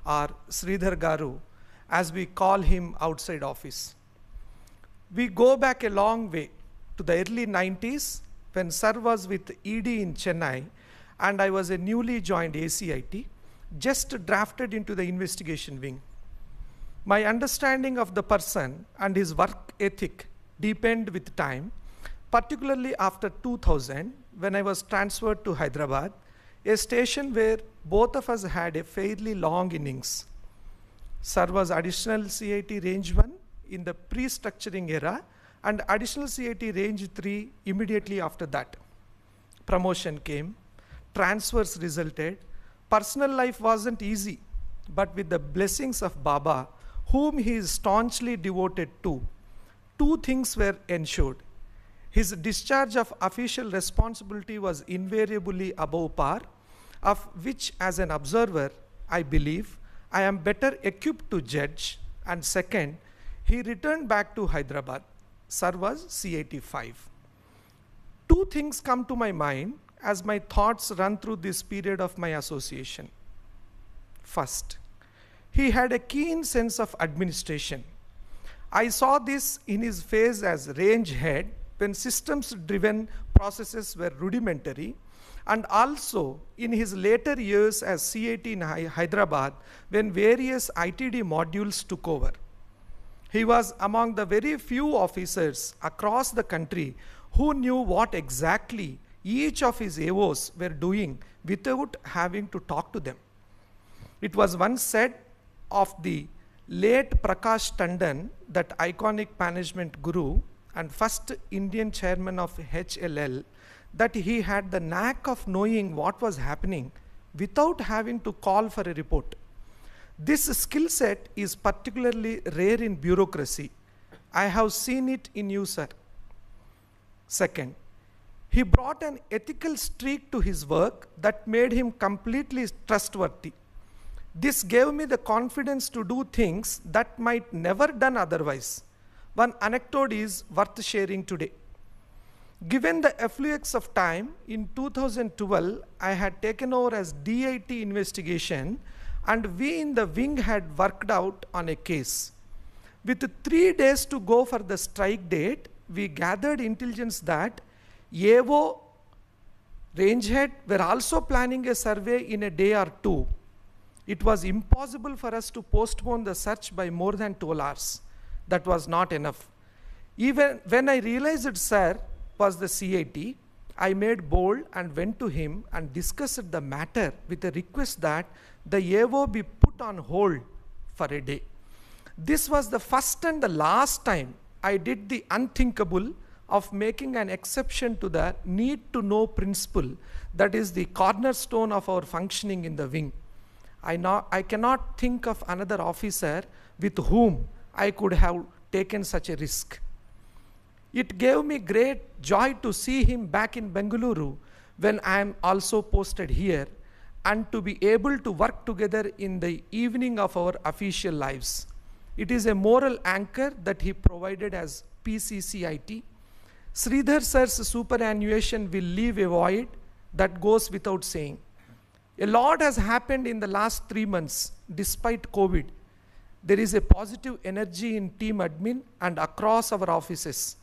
or Sridhar Garu, as we call him outside office. We go back a long way to the early 90s when sir was with ED in Chennai and I was a newly joined ACIT, just drafted into the investigation wing. My understanding of the person and his work ethic deepened with time, particularly after 2000 when I was transferred to Hyderabad a station where both of us had a fairly long innings. Sir was additional CIT range 1 in the pre-structuring era and additional CIT range 3 immediately after that. Promotion came, transfers resulted, personal life wasn't easy, but with the blessings of Baba, whom he is staunchly devoted to, two things were ensured. His discharge of official responsibility was invariably above par, of which as an observer, I believe, I am better equipped to judge. And second, he returned back to Hyderabad. Sir was CIT 5. Two things come to my mind as my thoughts run through this period of my association. First, he had a keen sense of administration. I saw this in his face as range head when systems-driven processes were rudimentary, and also in his later years as CIT in Hyderabad when various ITD modules took over. He was among the very few officers across the country who knew what exactly each of his AOs were doing without having to talk to them. It was once said of the late Prakash Tandon, that iconic management guru and first Indian chairman of HLL, that he had the knack of knowing what was happening without having to call for a report. This skill set is particularly rare in bureaucracy. I have seen it in you, sir. Second, he brought an ethical streak to his work that made him completely trustworthy. This gave me the confidence to do things that might never done otherwise. One anecdote is worth sharing today. Given the affluence of time, in 2012, I had taken over as DIT investigation, and we in the wing had worked out on a case. With 3 days to go for the strike date, we gathered intelligence that AO rangehead were also planning a survey in a day or two. It was impossible for us to postpone the search by more than 12 hours. That was not enough. Even when I realized sir was the CIT, I made bold and went to him and discussed the matter with a request that the AO be put on hold for a day. This was the first and the last time I did the unthinkable of making an exception to the need to know principle that is the cornerstone of our functioning in the wing. I cannot think of another officer with whom I could have taken such a risk. It gave me great joy to see him back in Bengaluru when I am also posted here, and to be able to work together in the evening of our official lives. It is a moral anchor that he provided as PCCIT. Sridhar sir's superannuation will leave a void that goes without saying. A lot has happened in the last 3 months despite COVID. There is a positive energy in team admin and across our offices.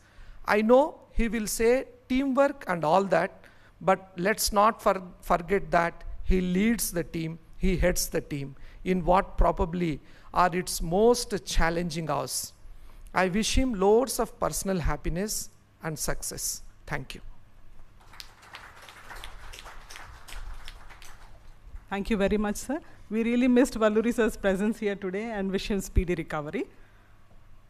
I know he will say teamwork and all that, but let's not forget that he leads the team, he heads the team in what probably are its most challenging hours. I wish him loads of personal happiness and success. Thank you. Thank you very much, sir. We really missed Valluri sir's presence here today and wish him speedy recovery.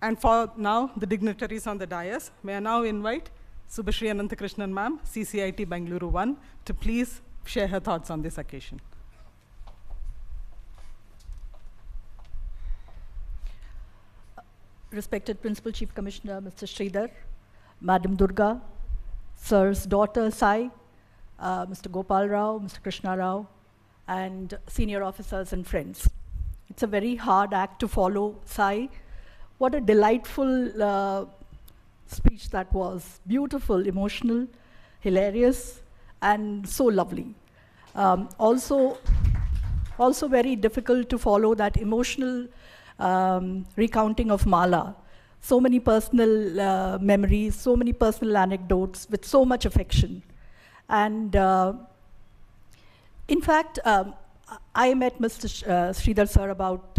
And for now, the dignitaries on the dais, may I now invite Subhashri Ananthakrishnan ma'am, CCIT Bengaluru 1, to please share her thoughts on this occasion. Respected Principal Chief Commissioner, Mr. Sridhar, Madam Durga, Sir's daughter Sai, Mr. Gopal Rao, Mr. Krishna Rao, and senior officers and friends. It's a very hard act to follow, Sai. What a delightful speech that was. Beautiful, emotional, hilarious, and so lovely. Also very difficult to follow that emotional recounting of Mala. So many personal memories, so many personal anecdotes with so much affection. And in fact, I met Mr. Sridhar sir about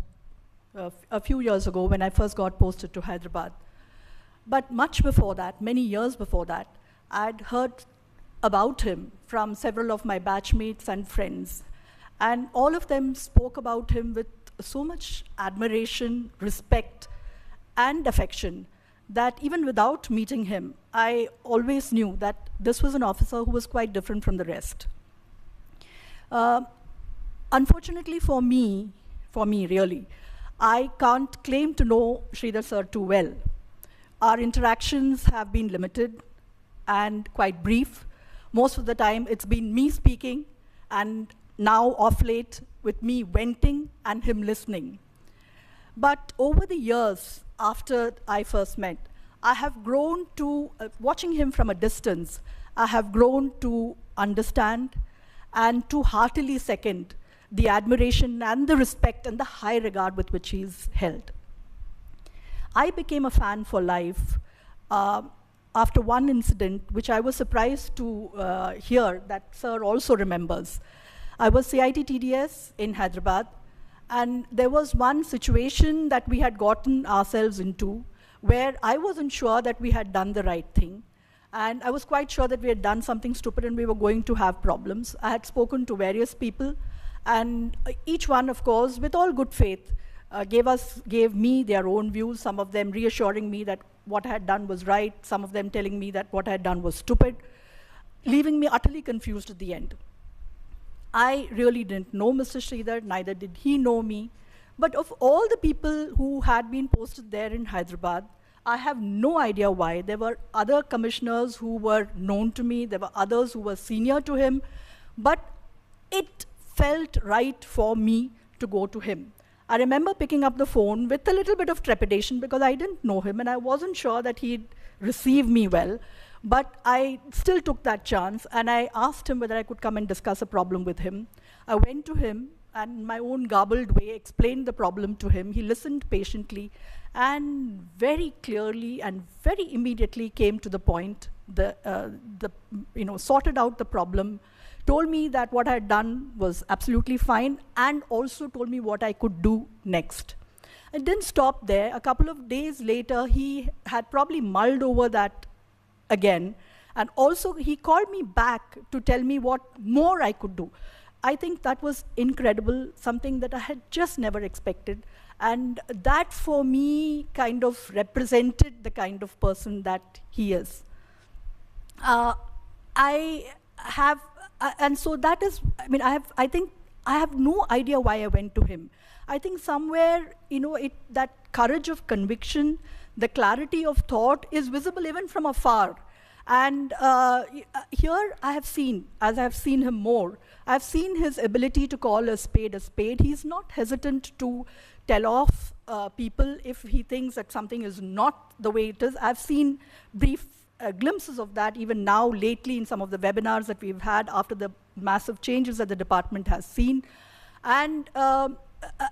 a few years ago when I first got posted to Hyderabad. But much before that, many years before that, I'd heard about him from several of my batchmates and friends. And all of them spoke about him with so much admiration, respect, and affection that even without meeting him, I always knew that this was an officer who was quite different from the rest. Unfortunately for me really, I can't claim to know Sridhar sir too well. Our interactions have been limited and quite brief. Most of the time it's been me speaking, and now off late with me venting and him listening. But over the years after I first met, I have grown to, watching him from a distance, I have grown to understand and to heartily second the admiration and the respect and the high regard with which he is held. I became a fan for life after one incident, which I was surprised to hear that sir also remembers. I was CIT TDS in Hyderabad, and there was one situation that we had gotten ourselves into where I wasn't sure that we had done the right thing. And I was quite sure that we had done something stupid and we were going to have problems. I had spoken to various people, and each one, of course, with all good faith, gave me their own views, some of them reassuring me that what I had done was right, some of them telling me that what I had done was stupid, leaving me utterly confused at the end. I really didn't know Mr. Sridhar, neither did he know me. But of all the people who had been posted there in Hyderabad, I have no idea why. There were other commissioners who were known to me, there were others who were senior to him, but it felt right for me to go to him. I remember picking up the phone with a little bit of trepidation because I didn't know him and I wasn't sure that he'd receive me well. But I still took that chance and I asked him whether I could come and discuss a problem with him. I went to him and in my own garbled way explained the problem to him. He listened patiently and very clearly and very immediately came to the point, sorted out the problem, told me that what I had done was absolutely fine, and also told me what I could do next. It didn't stop there. A couple of days later, he had probably mulled over that again, and also he called me back to tell me what more I could do. I think that was incredible, something that I had just never expected, and that for me kind of represented the kind of person that he is. And so that is, I think I have no idea why I went to him. I think somewhere, that courage of conviction, the clarity of thought is visible even from afar. And here I have seen, as I have seen him more, I've seen his ability to call a spade a spade. He's not hesitant to tell off people if he thinks that something is not the way it is. I've seen brief glimpses of that even now lately in some of the webinars that we've had after the massive changes that the department has seen. And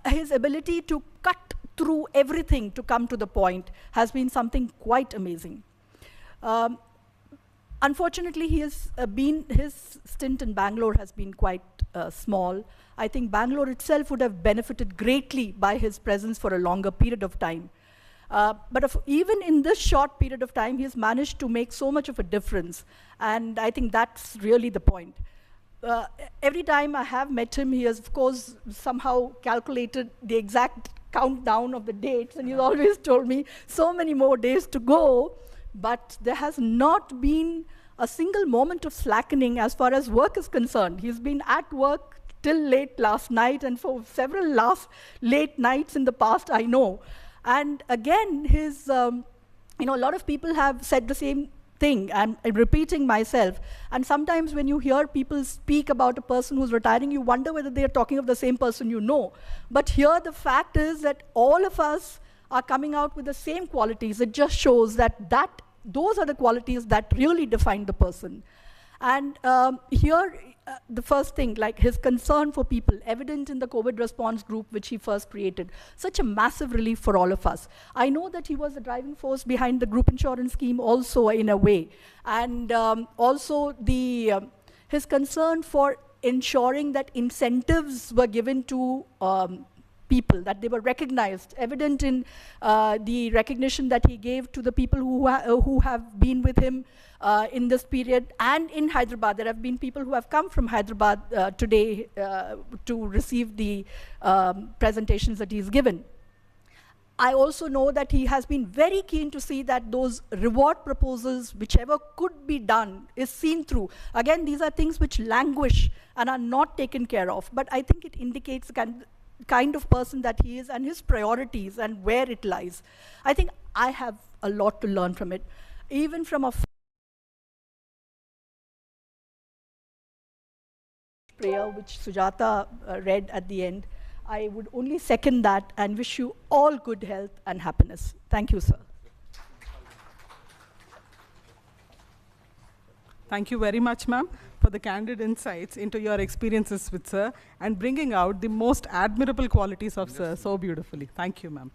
his ability to cut through everything to come to the point has been something quite amazing. Unfortunately, his stint in Bangalore has been quite small. I think Bangalore itself would have benefited greatly by his presence for a longer period of time. But even in this short period of time, he has managed to make so much of a difference. And I think that's really the point. Every time I have met him, he has, of course, somehow calculated the exact countdown of the dates, and he's always told me so many more days to go, but there has not been a single moment of slackening as far as work is concerned. He's been at work till late last night, and for several late nights in the past, I know. And again, a lot of people have said the same thing, and I'm repeating myself. And sometimes when you hear people speak about a person who's retiring, you wonder whether they're talking of the same person you know. But here the fact is that all of us are coming out with the same qualities. It just shows that those are the qualities that really define the person. And here, the first thing, like his concern for people, evident in the COVID response group, which he first created. Such a massive relief for all of us. I know that he was the driving force behind the group insurance scheme also in a way. And also his concern for ensuring that incentives were given to people, that they were recognized, evident in the recognition that he gave to the people who have been with him in this period. And in Hyderabad, there have been people who have come from Hyderabad today to receive the presentations that he's given. I also know that he has been very keen to see that those reward proposals, whichever could be done, is seen through. Again, these are things which languish and are not taken care of, but I think it indicates the kind of person that he is and his priorities and where it lies. I think I have a lot to learn from it, even from a prayer which Sujata read at the end. I would only second that and wish you all good health and happiness. Thank you, sir. Thank you very much, ma'am, for the candid insights into your experiences with sir and bringing out the most admirable qualities of sir so beautifully. Thank you, ma'am.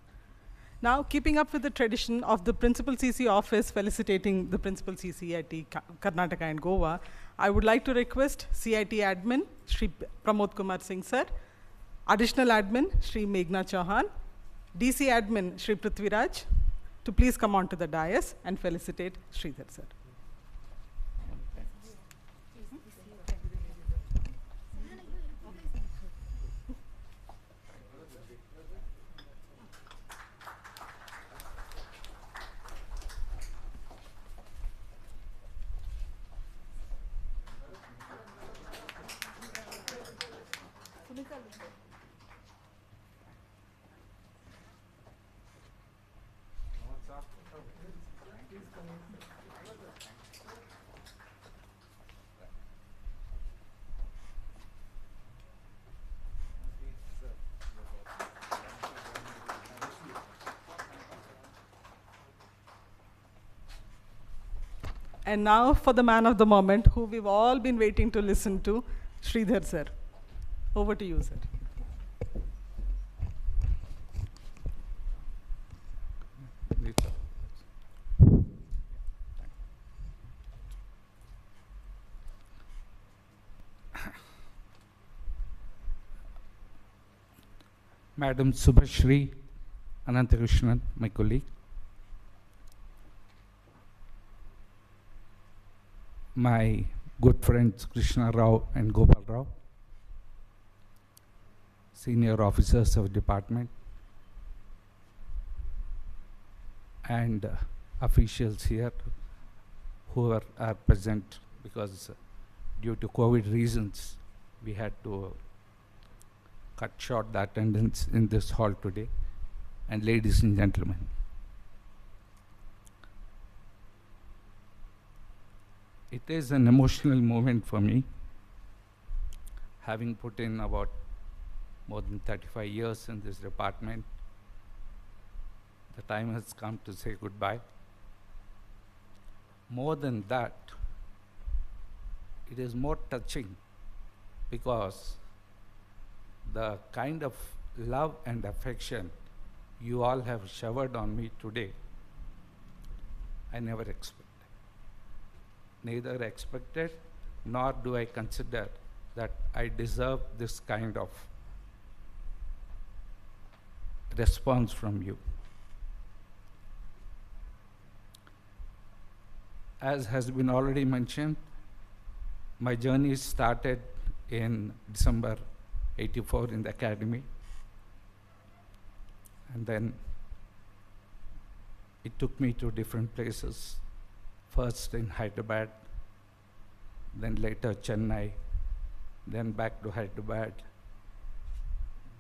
Now, keeping up with the tradition of the Principal CC office felicitating the Principal CC at Karnataka and Goa, I would like to request CIT admin, Shri Pramod Kumar Singh sir, Additional Admin, Shri Meghna Chauhan, DC Admin, Shri Prithviraj, to please come on to the dais and felicitate Sridhar sir. And now for the man of the moment, who we've all been waiting to listen to, Sridhar sir. Over to you, sir. Madam Subhashri Anantakrishnan, my colleague, my good friends Krishna Rao and Gopal Rao, senior officers of department, and officials here who are present, because due to COVID reasons we had to cut short the attendance in this hall today, and ladies and gentlemen. It is an emotional moment for me, having put in about more than 35 years in this department. The time has come to say goodbye. More than that, it is more touching because the kind of love and affection you all have showered on me today, I never expected. Neither expected, nor do I consider that I deserve this kind of response from you. As has been already mentioned, my journey started in December '84 in the academy, and then it took me to different places. First in Hyderabad, then later Chennai, then back to Hyderabad,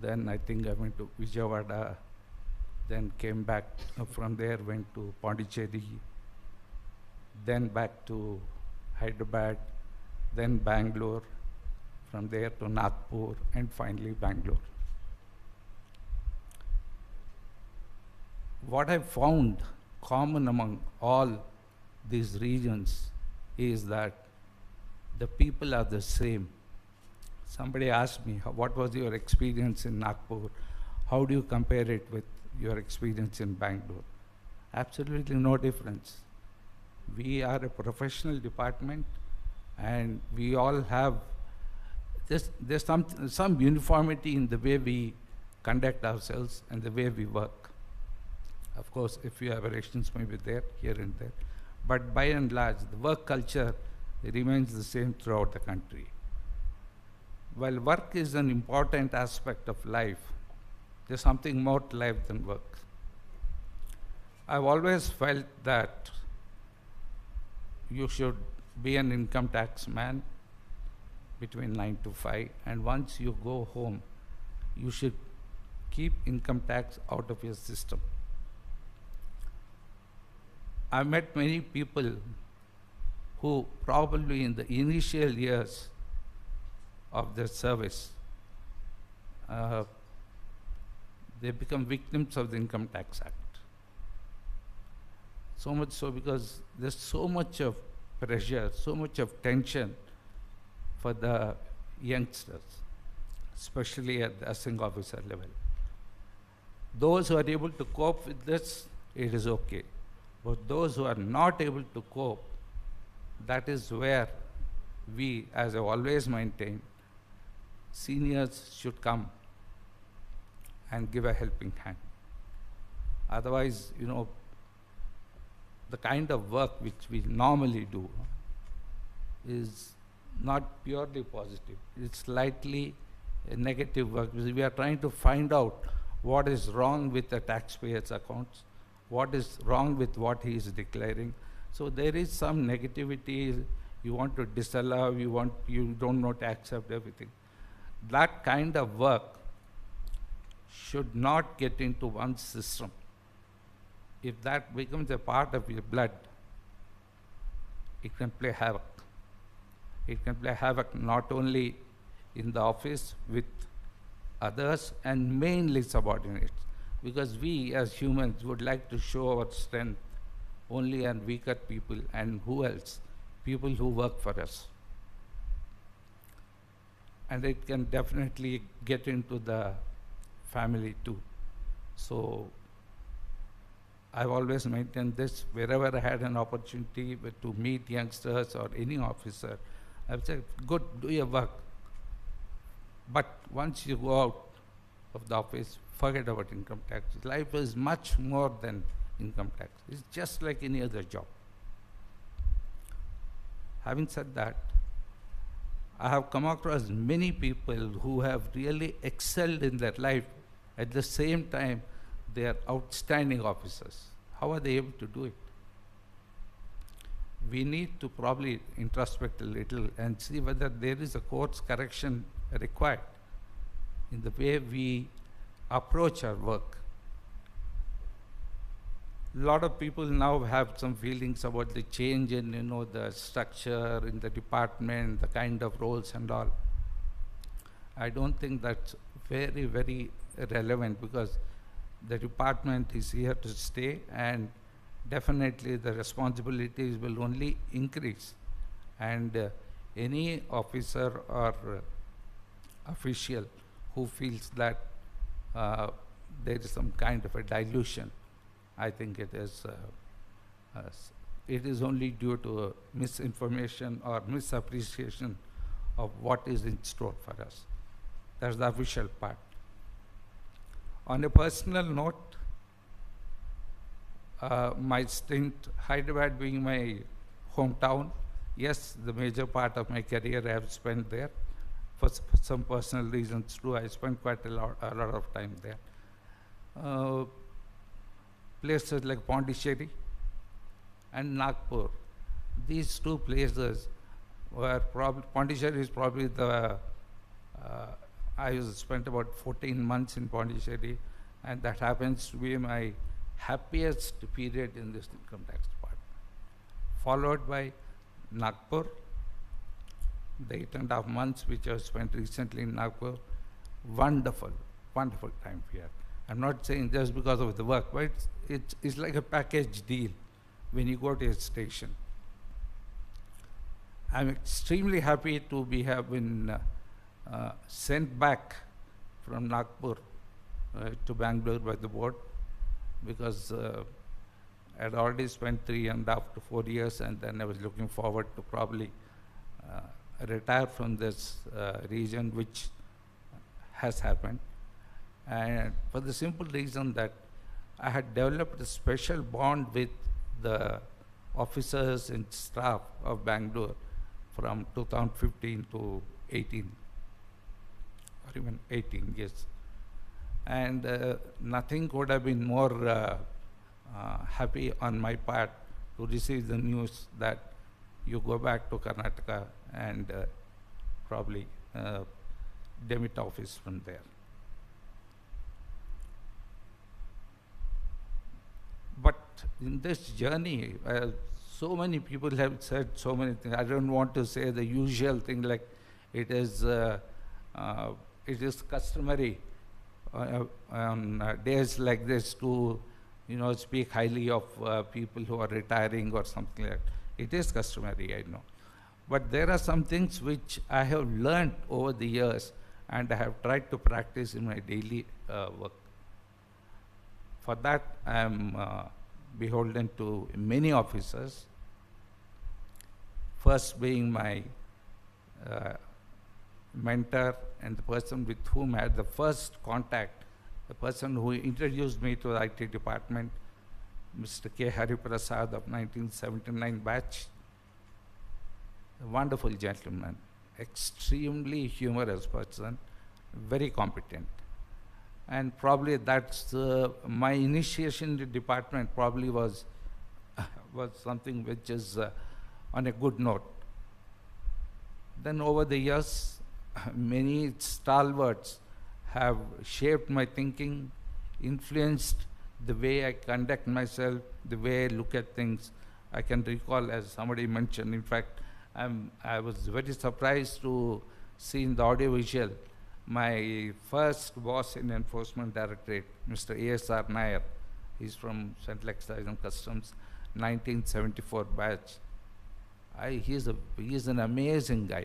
then I think I went to Vijayawada, then came back from there, went to Pondicherry, then back to Hyderabad, then Bangalore, from there to Nagpur, and finally Bangalore. What I found common among all these regions is that the people are the same. Somebody asked me, what was your experience in Nagpur? How do you compare it with your experience in Bangalore? Absolutely no difference. We are a professional department, and we all have there's some uniformity in the way we conduct ourselves and the way we work. Of course, a few aberrations may be there, here and there, but by and large, the work culture remains the same throughout the country. While work is an important aspect of life, there's something more to life than work. I've always felt that you should be an income tax man between 9 to 5, and once you go home, you should keep income tax out of your system. I've met many people who probably in the initial years of their service, they become victims of the Income Tax Act. So much so because there's so much of pressure, so much of tension for the youngsters, especially at the assessing officer level. Those who are able to cope with this, it is okay. But those who are not able to cope, that is where we, as I always maintain, seniors should come and give a helping hand. Otherwise, you know, the kind of work which we normally do is not purely positive. It's slightly a negative work because we are trying to find out what is wrong with the taxpayer's accounts, what is wrong with what he is declaring. So there is some negativity. You want to disallow, you don't know to accept everything. That kind of work should not get into one's system. If that becomes a part of your blood, it can play havoc. It can play havoc not only in the office with others and mainly subordinates, because we as humans would like to show our strength only on weaker people, and who else? People who work for us. And it can definitely get into the family too. So I've always maintained this. Wherever I had an opportunity to meet youngsters or any officer, I've said, good, do your work. But once you go out of the office, forget about income tax. Life is much more than income tax. It's just like any other job. Having said that, I have come across many people who have really excelled in their life. At the same time, they are outstanding officers. How are they able to do it? We need to probably introspect a little and see whether there is a course correction required in the way we approach our work. A lot of people now have some feelings about the change in, you know, the structure in the department, the kind of roles and all. I don't think that's very, very relevant, because the department is here to stay, and definitely the responsibilities will only increase. And any officer or official who feels that there is some kind of a dilution, I think it is only due to misinformation or misappreciation of what is in store for us. That's the official part. On a personal note, my stint, Hyderabad being my hometown, yes, the major part of my career I have spent there. For some personal reasons too, I spent quite a lot of time there. Places like Pondicherry and Nagpur, these two places were probably, Pondicherry is probably the, I spent about 14 months in Pondicherry, and that happens to be my happiest period in this income tax department. Followed by Nagpur, the 8.5 months which I spent recently in Nagpur, wonderful, wonderful time here. I'm not saying just because of the work, but it's like a package deal when you go to a station. I'm extremely happy to have been sent back from Nagpur to Bangalore by the board, because I had already spent 3.5 to 4 years, and then I was looking forward to probably retire from this region, which has happened. And for the simple reason that I had developed a special bond with the officers and staff of Bangalore from 2015 to 18, or even 18 years. And nothing could have been more happy on my part to receive the news that you go back to Karnataka and probably demit office from there. But in this journey, so many people have said so many things. I don't want to say the usual thing like it is customary on days like this to, speak highly of people who are retiring or something like that. It is customary, I know. But there are some things which I have learned over the years and I have tried to practice in my daily work. For that, I am beholden to many officers. First being my mentor and the person with whom I had the first contact, the person who introduced me to the IT department, Mr. K. Hariprasad of 1979 batch. A wonderful gentleman, extremely humorous person, very competent. And probably that's my initiation in the department probably was something which is on a good note. Then over the years, many stalwarts have shaped my thinking, influenced the way I conduct myself, the way I look at things. I can recall, as somebody mentioned, in fact, I was very surprised to see in the audiovisual my first boss in Enforcement Directorate, Mr. A.S.R. Nair. He's from Central Excise and Customs, 1974 batch. He's an amazing guy.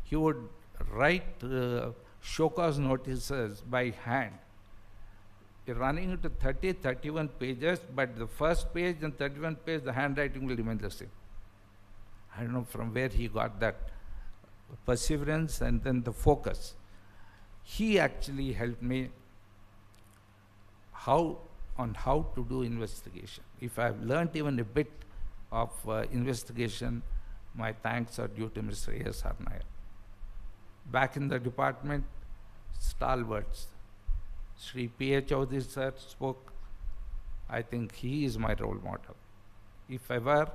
He would write show cause notices by hand, running into 30, 31 pages, but the first page and 31 page, the handwriting will remain the same. I don't know from where he got that perseverance and then the focus. He actually helped me on how to do investigation. If I've learned even a bit of investigation, my thanks are due to Mr. A.S.R. Nair. Back in the department, stalwarts. Sri P.H. Chaudhary sir spoke. I think he is my role model. If ever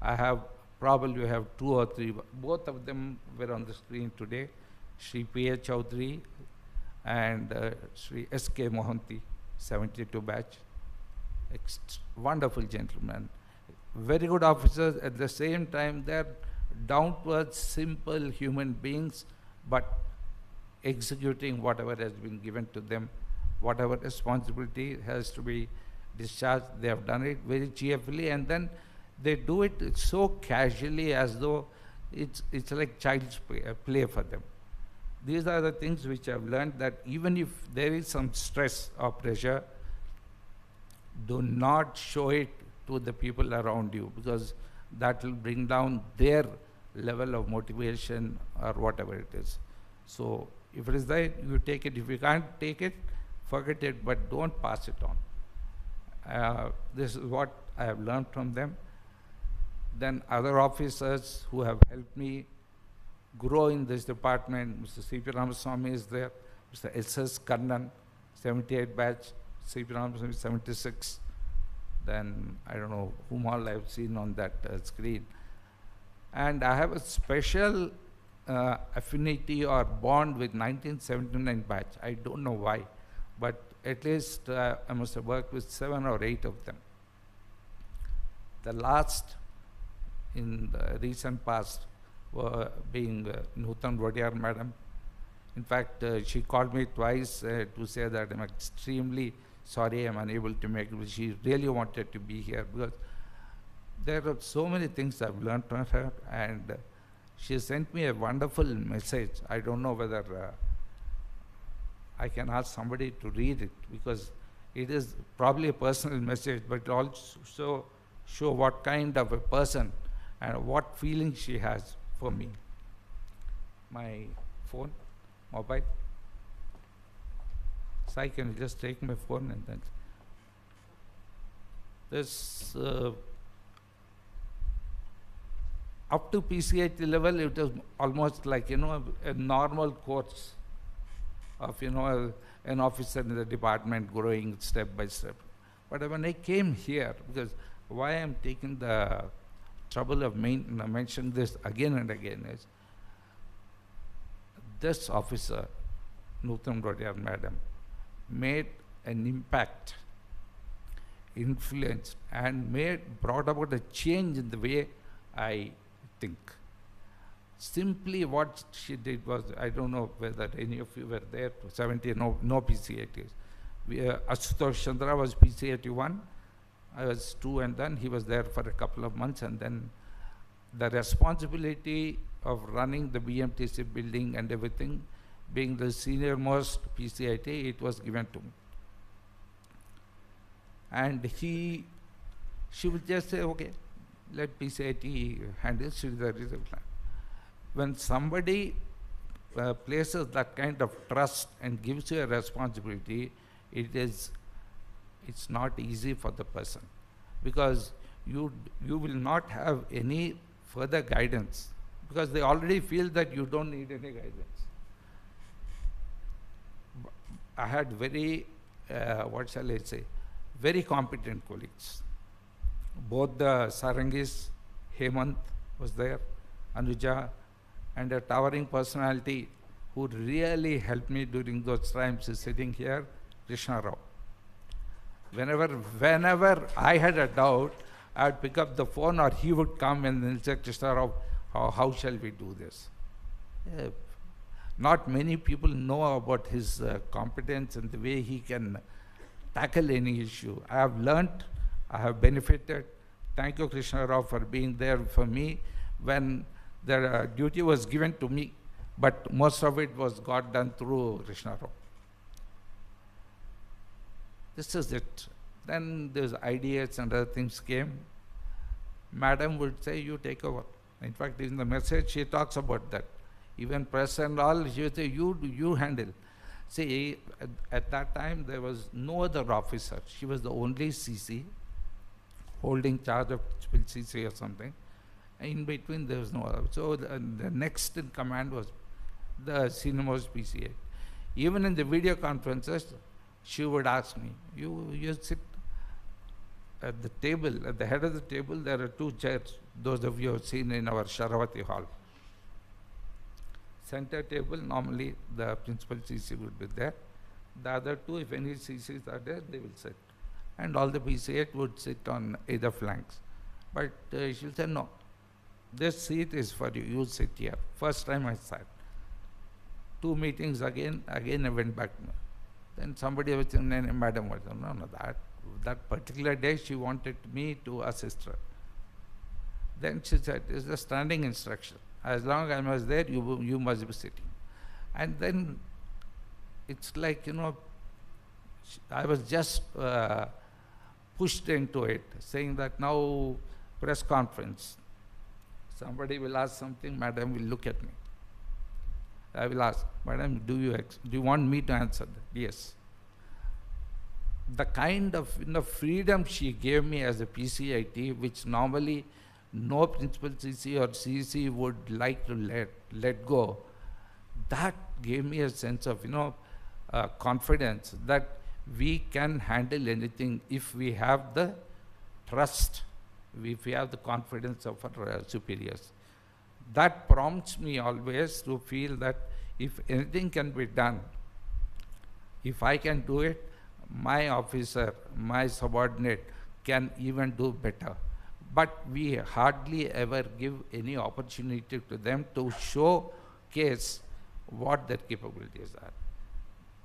I have, probably have two or three, both of them were on the screen today, Sri P.H. Chaudhary and Sri S.K. Mohanty, 72 batch. Wonderful gentlemen. Very good officers. At the same time, they're down-to-earth, simple human beings, but executing whatever has been given to them, whatever responsibility has to be discharged. They have done it very cheerfully, and then they do it so casually as though it's like child's play for them. These are the things which I've learned, that even if there is some stress or pressure, do not show it to the people around you, because that will bring down their level of motivation or whatever it is. So if it is there, you take it. If you can't take it, forget it, but don't pass it on. This is what I have learned from them. Then other officers who have helped me grow in this department, Mr. C.P. Ramaswamy is there, Mr. S.S. Kannan, 78 batch, C.P. Ramaswamy, 76. Then I don't know whom all I've seen on that screen. And I have a special affinity or bond with 1979 batch. I don't know why, but at least I must have worked with 7 or 8 of them. The last in the recent past being Nutan Wadiyar madam. In fact, she called me twice to say that I'm extremely sorry I'm unable to make it, but she really wanted to be here, because there are so many things I've learned from her, and she sent me a wonderful message. I don't know whether I can ask somebody to read it, because it is probably a personal message, but also show what kind of a person and what feeling she has for me. My phone, mobile. So I can just take my phone and then. This up to PCIT level, it was almost like, a normal course of, an officer in the department growing step by step. But when I came here, because why I'm taking the trouble of mentioning this again and again is, this officer, Nutan Rodiyar madam, made an impact, influenced, and brought about a change in the way I think. Simply what she did was, I don't know whether any of you were there, 70, no PCATs. Ashutosh Chandra was PCAT 1, I was 2, and then he was there for a couple of months, and then the responsibility of running the BMTC building and everything, being the senior most PCIT, it was given to me. And she would just say, okay, let PCIT handle Sridhar is a plan. When somebody places that kind of trust and gives you a responsibility, it's not easy for the person, because you will not have any further guidance, because they already feel that you don't need any guidance. I had very, what shall I say, very competent colleagues. Both the Sarangis, Hemant was there, Anuja, and a towering personality who really helped me during those times is sitting here, Krishna Rao. Whenever I had a doubt, I would pick up the phone, or he would come and then say, Krishna Rao, how shall we do this? Not many people know about his competence and the way he can tackle any issue. I have learnt, I have benefited. Thank you, Krishna Rao, for being there for me when the duty was given to me, but most of it got done through Krishna Rao. This is it. Then those ideas and other things came. Madam would say, you take over. In fact, in the message, she talks about that. Even press and all, she would say, you handle. See, at that time, there was no other officer. She was the only CC holding charge of CC or something. In between, there was no other. So the next in command was the senior most PCA. Even in the video conferences, she would ask me, you sit at the table, at the head of the table, there are 2 chairs, those of you who have seen in our Sharavati hall. Center table, normally the principal CC would be there. The other 2, if any CCs are there, they will sit. And all the PCA would sit on either flanks. But she'll say, no, this seat is for you, you sit here. First time I sat. 2 meetings again I went back. Then somebody was saying, madam was, no, that particular day she wanted me to assist her. Then she said, it's a standing instruction. As long as I was there, you must be sitting. And then it's like, I was just pushed into it, saying that now press conference. Somebody will ask something, madam will look at me. I will ask, madam, do you want me to answer that? Yes. The kind of freedom she gave me as a PCIT, which normally no principal CC or CC would like to let go, that gave me a sense of confidence that we can handle anything if we have the trust, if we have the confidence of our superiors. That prompts me always to feel that if anything can be done, if I can do it, my officer, my subordinate can even do better. But we hardly ever give any opportunity to them to showcase what their capabilities are.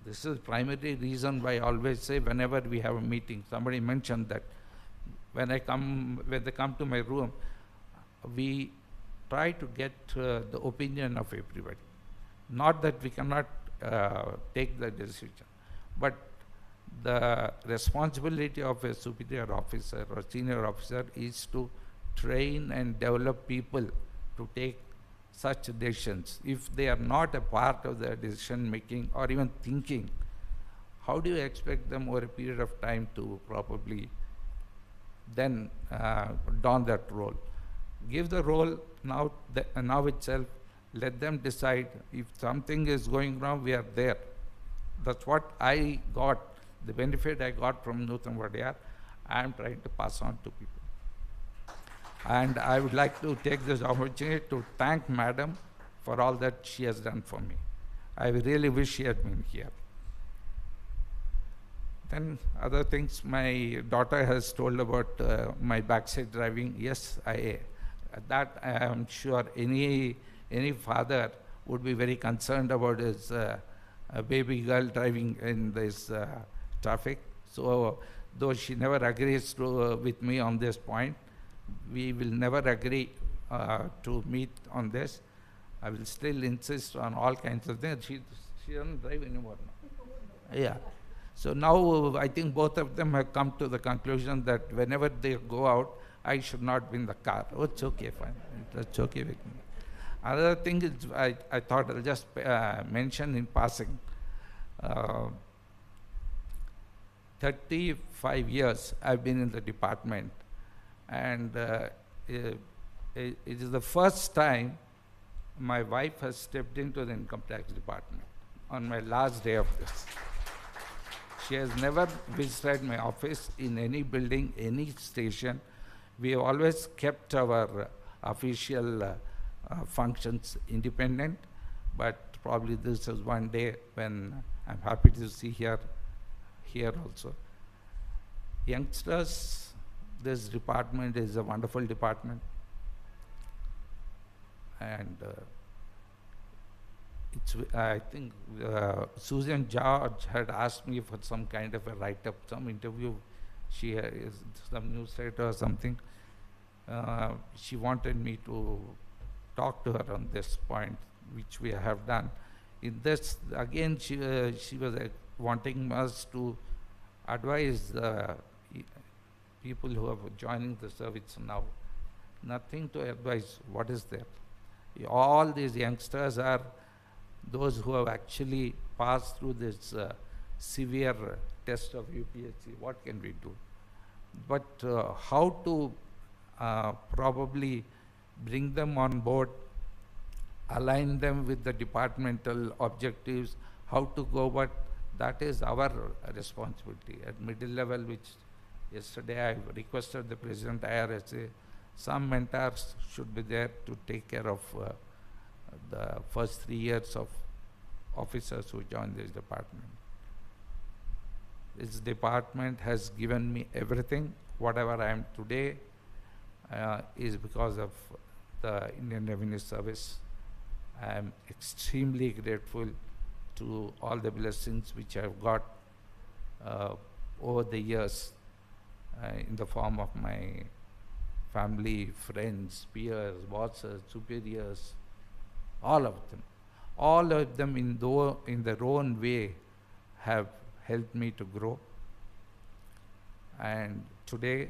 This is the primary reason why I always say whenever we have a meeting, somebody mentioned that when they come to my room, we try to get the opinion of everybody. Not that we cannot take the decision, but the responsibility of a superior officer or senior officer is to train and develop people to take such decisions. If they are not a part of the decision making or even thinking, how do you expect them over a period of time to probably then don that role? Give the role now, now itself, let them decide. If something is going wrong, we are there. That's what I got, the benefit I got from Nutan Vadiyar, I am trying to pass on to people. And I would like to take this opportunity to thank Madam for all that she has done for me. I really wish she had been here. Then other things, my daughter has told about my backside driving. Yes, that I am sure any father would be very concerned about his baby girl driving in this traffic. So though she never agrees to, with me on this point, we will never agree to meet on this. I will still insist on all kinds of things. She doesn't drive anymore now. Yeah. So now I think both of them have come to the conclusion that whenever they go out, I should not be in the car. Oh, it's okay, fine. It's okay with me. Another thing is, I thought I'll just mention in passing. 35 years I've been in the department, and it is the first time my wife has stepped into the income tax department on my last day of this. She has never visited my office in any building, any station. We have always kept our official functions independent, but probably this is one day when I'm happy to see her here also. Youngsters, this department is a wonderful department, and I think Susan George had asked me for some kind of a write-up, some interview. She is some newsletter or something. She wanted me to talk to her on this point, which we have done. In this, again, she was wanting us to advise people who are joining the service now. Nothing to advise. What is there? All these youngsters are those who have actually passed through this severe test of UPSC. What can we do? But how to probably bring them on board, align them with the departmental objectives, how to go, but that is our responsibility. At middle level, which yesterday I requested the President IRSA, some mentors should be there to take care of the first 3 years of officers who join this department. This department has given me everything. Whatever I am today is because of the Indian Revenue Service. I am extremely grateful to all the blessings which I have got over the years in the form of my family, friends, peers, bosses, superiors, all of them. All of them in their own way have helped me to grow. And today,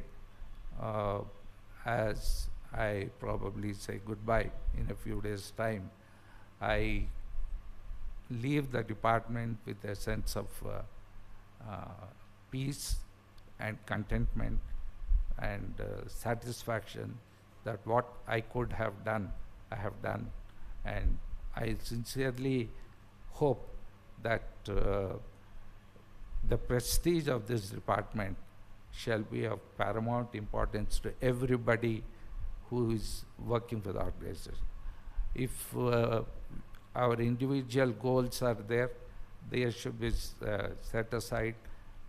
as I probably say goodbye in a few days' time, I leave the department with a sense of peace and contentment and satisfaction that what I could have done, I have done. And I sincerely hope that the prestige of this department shall be of paramount importance to everybody who is working for the organization. If our individual goals are there, they should be set aside.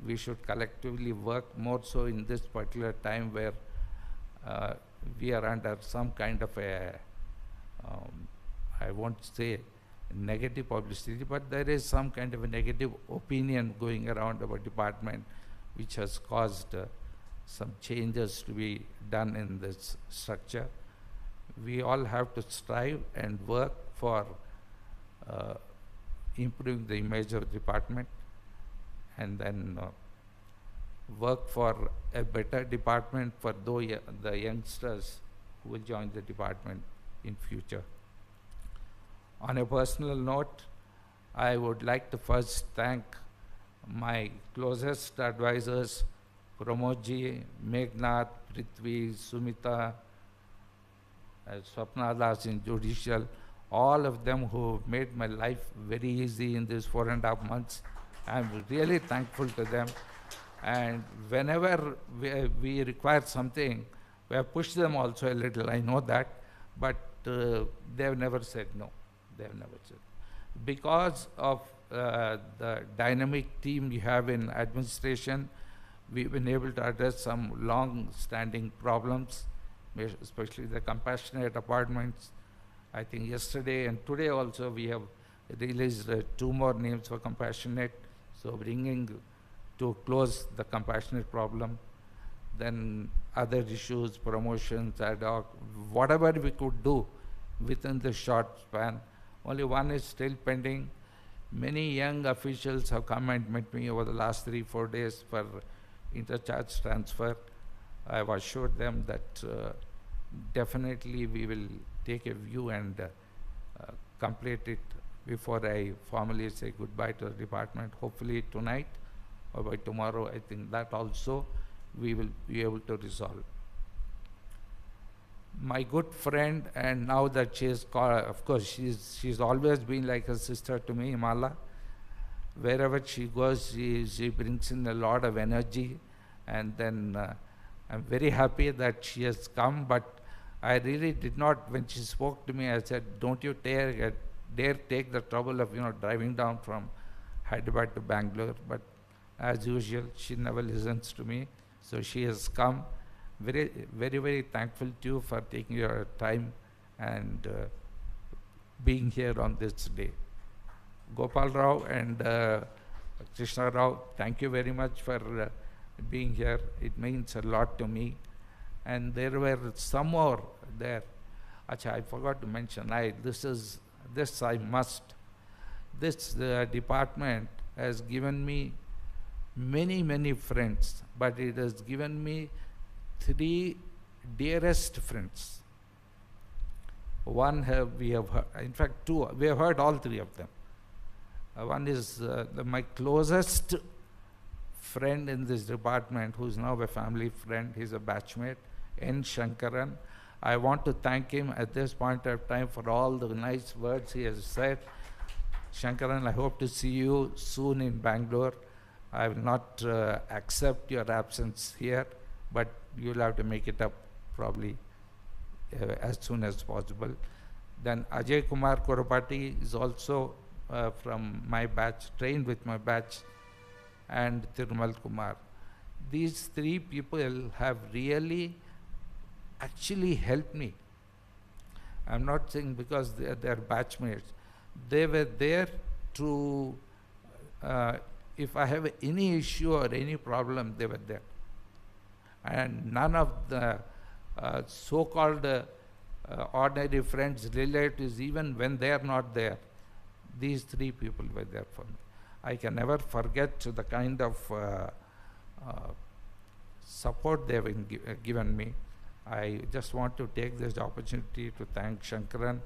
We should collectively work more so in this particular time where we are under some kind of a, I won't say negative publicity, but there is some kind of a negative opinion going around our department, which has caused some changes to be done in this structure. We all have to strive and work for improving the image of the department, and then work for a better department for the youngsters who will join the department in future. On a personal note, I would like to first thank my closest advisors, Pramodji, Meghnad, Prithvi, Sumita, Swapna Das in judicial, all of them who made my life very easy in these 4.5 months. I'm really thankful to them. And whenever we require something, we have pushed them also a little, I know that, but they have never said no. They have never said. Because of the dynamic team we have in administration, we've been able to address some long-standing problems, especially the compassionate apartments. I think yesterday and today also we have released 2 more names for compassionate, so bringing to close the compassionate problem. Then other issues, promotions, ad hoc, whatever we could do within the short span. Only one is still pending. Many young officials have come and met me over the last 3-4 days for intercharge transfer. I have assured them that definitely we will take a view and complete it before I formally say goodbye to the department. Hopefully tonight or by tomorrow, I think that also we will be able to resolve. My good friend, and now that she is called, of course, she's always been like a sister to me, Mala. Wherever she goes, she brings in a lot of energy, and then I'm very happy that she has come, but I really did not, when she spoke to me, I said, don't you dare take the trouble of, driving down from Hyderabad to Bangalore, but as usual, she never listens to me, so she has come. Very, very, very thankful to you for taking your time and being here on this day. Gopal Rao and Krishna Rao, thank you very much for being here. It means a lot to me. And there were some more there. Achha, I forgot to mention. This department has given me many, many friends, but it has given me 3 dearest friends. One we have heard, in fact 2, we have heard all 3 of them. One is my closest friend in this department, who is now a family friend. He's a batchmate, N. Shankaran. I want to thank him at this point of time for all the nice words he has said. Shankaran, I hope to see you soon in Bangalore. I will not accept your absence here, but you'll have to make it up probably as soon as possible. Then Ajay Kumar Korapati is also from my batch, trained with my batch, and Thirumal Kumar. These 3 people have really actually helped me. I'm not saying because they're batchmates. They were there to, if I have any issue or any problem, they were there. And none of the so-called ordinary friends, relatives, even when they are not there, these 3 people were there for me. I can never forget the kind of support they have given me. I just want to take this opportunity to thank Shankaran,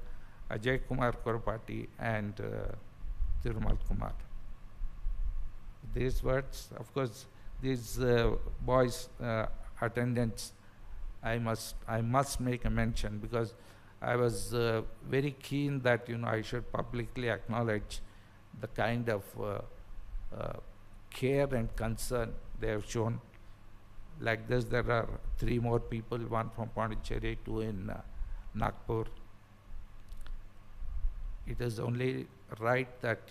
Ajay Kumar Korapati, and Thirumal Kumar. These words, of course, these boys, attendants, I must make a mention, because I was very keen that I should publicly acknowledge the kind of care and concern they have shown. Like this, there are 3 more people, one from Pondicherry, 2 in Nagpur. It is only right that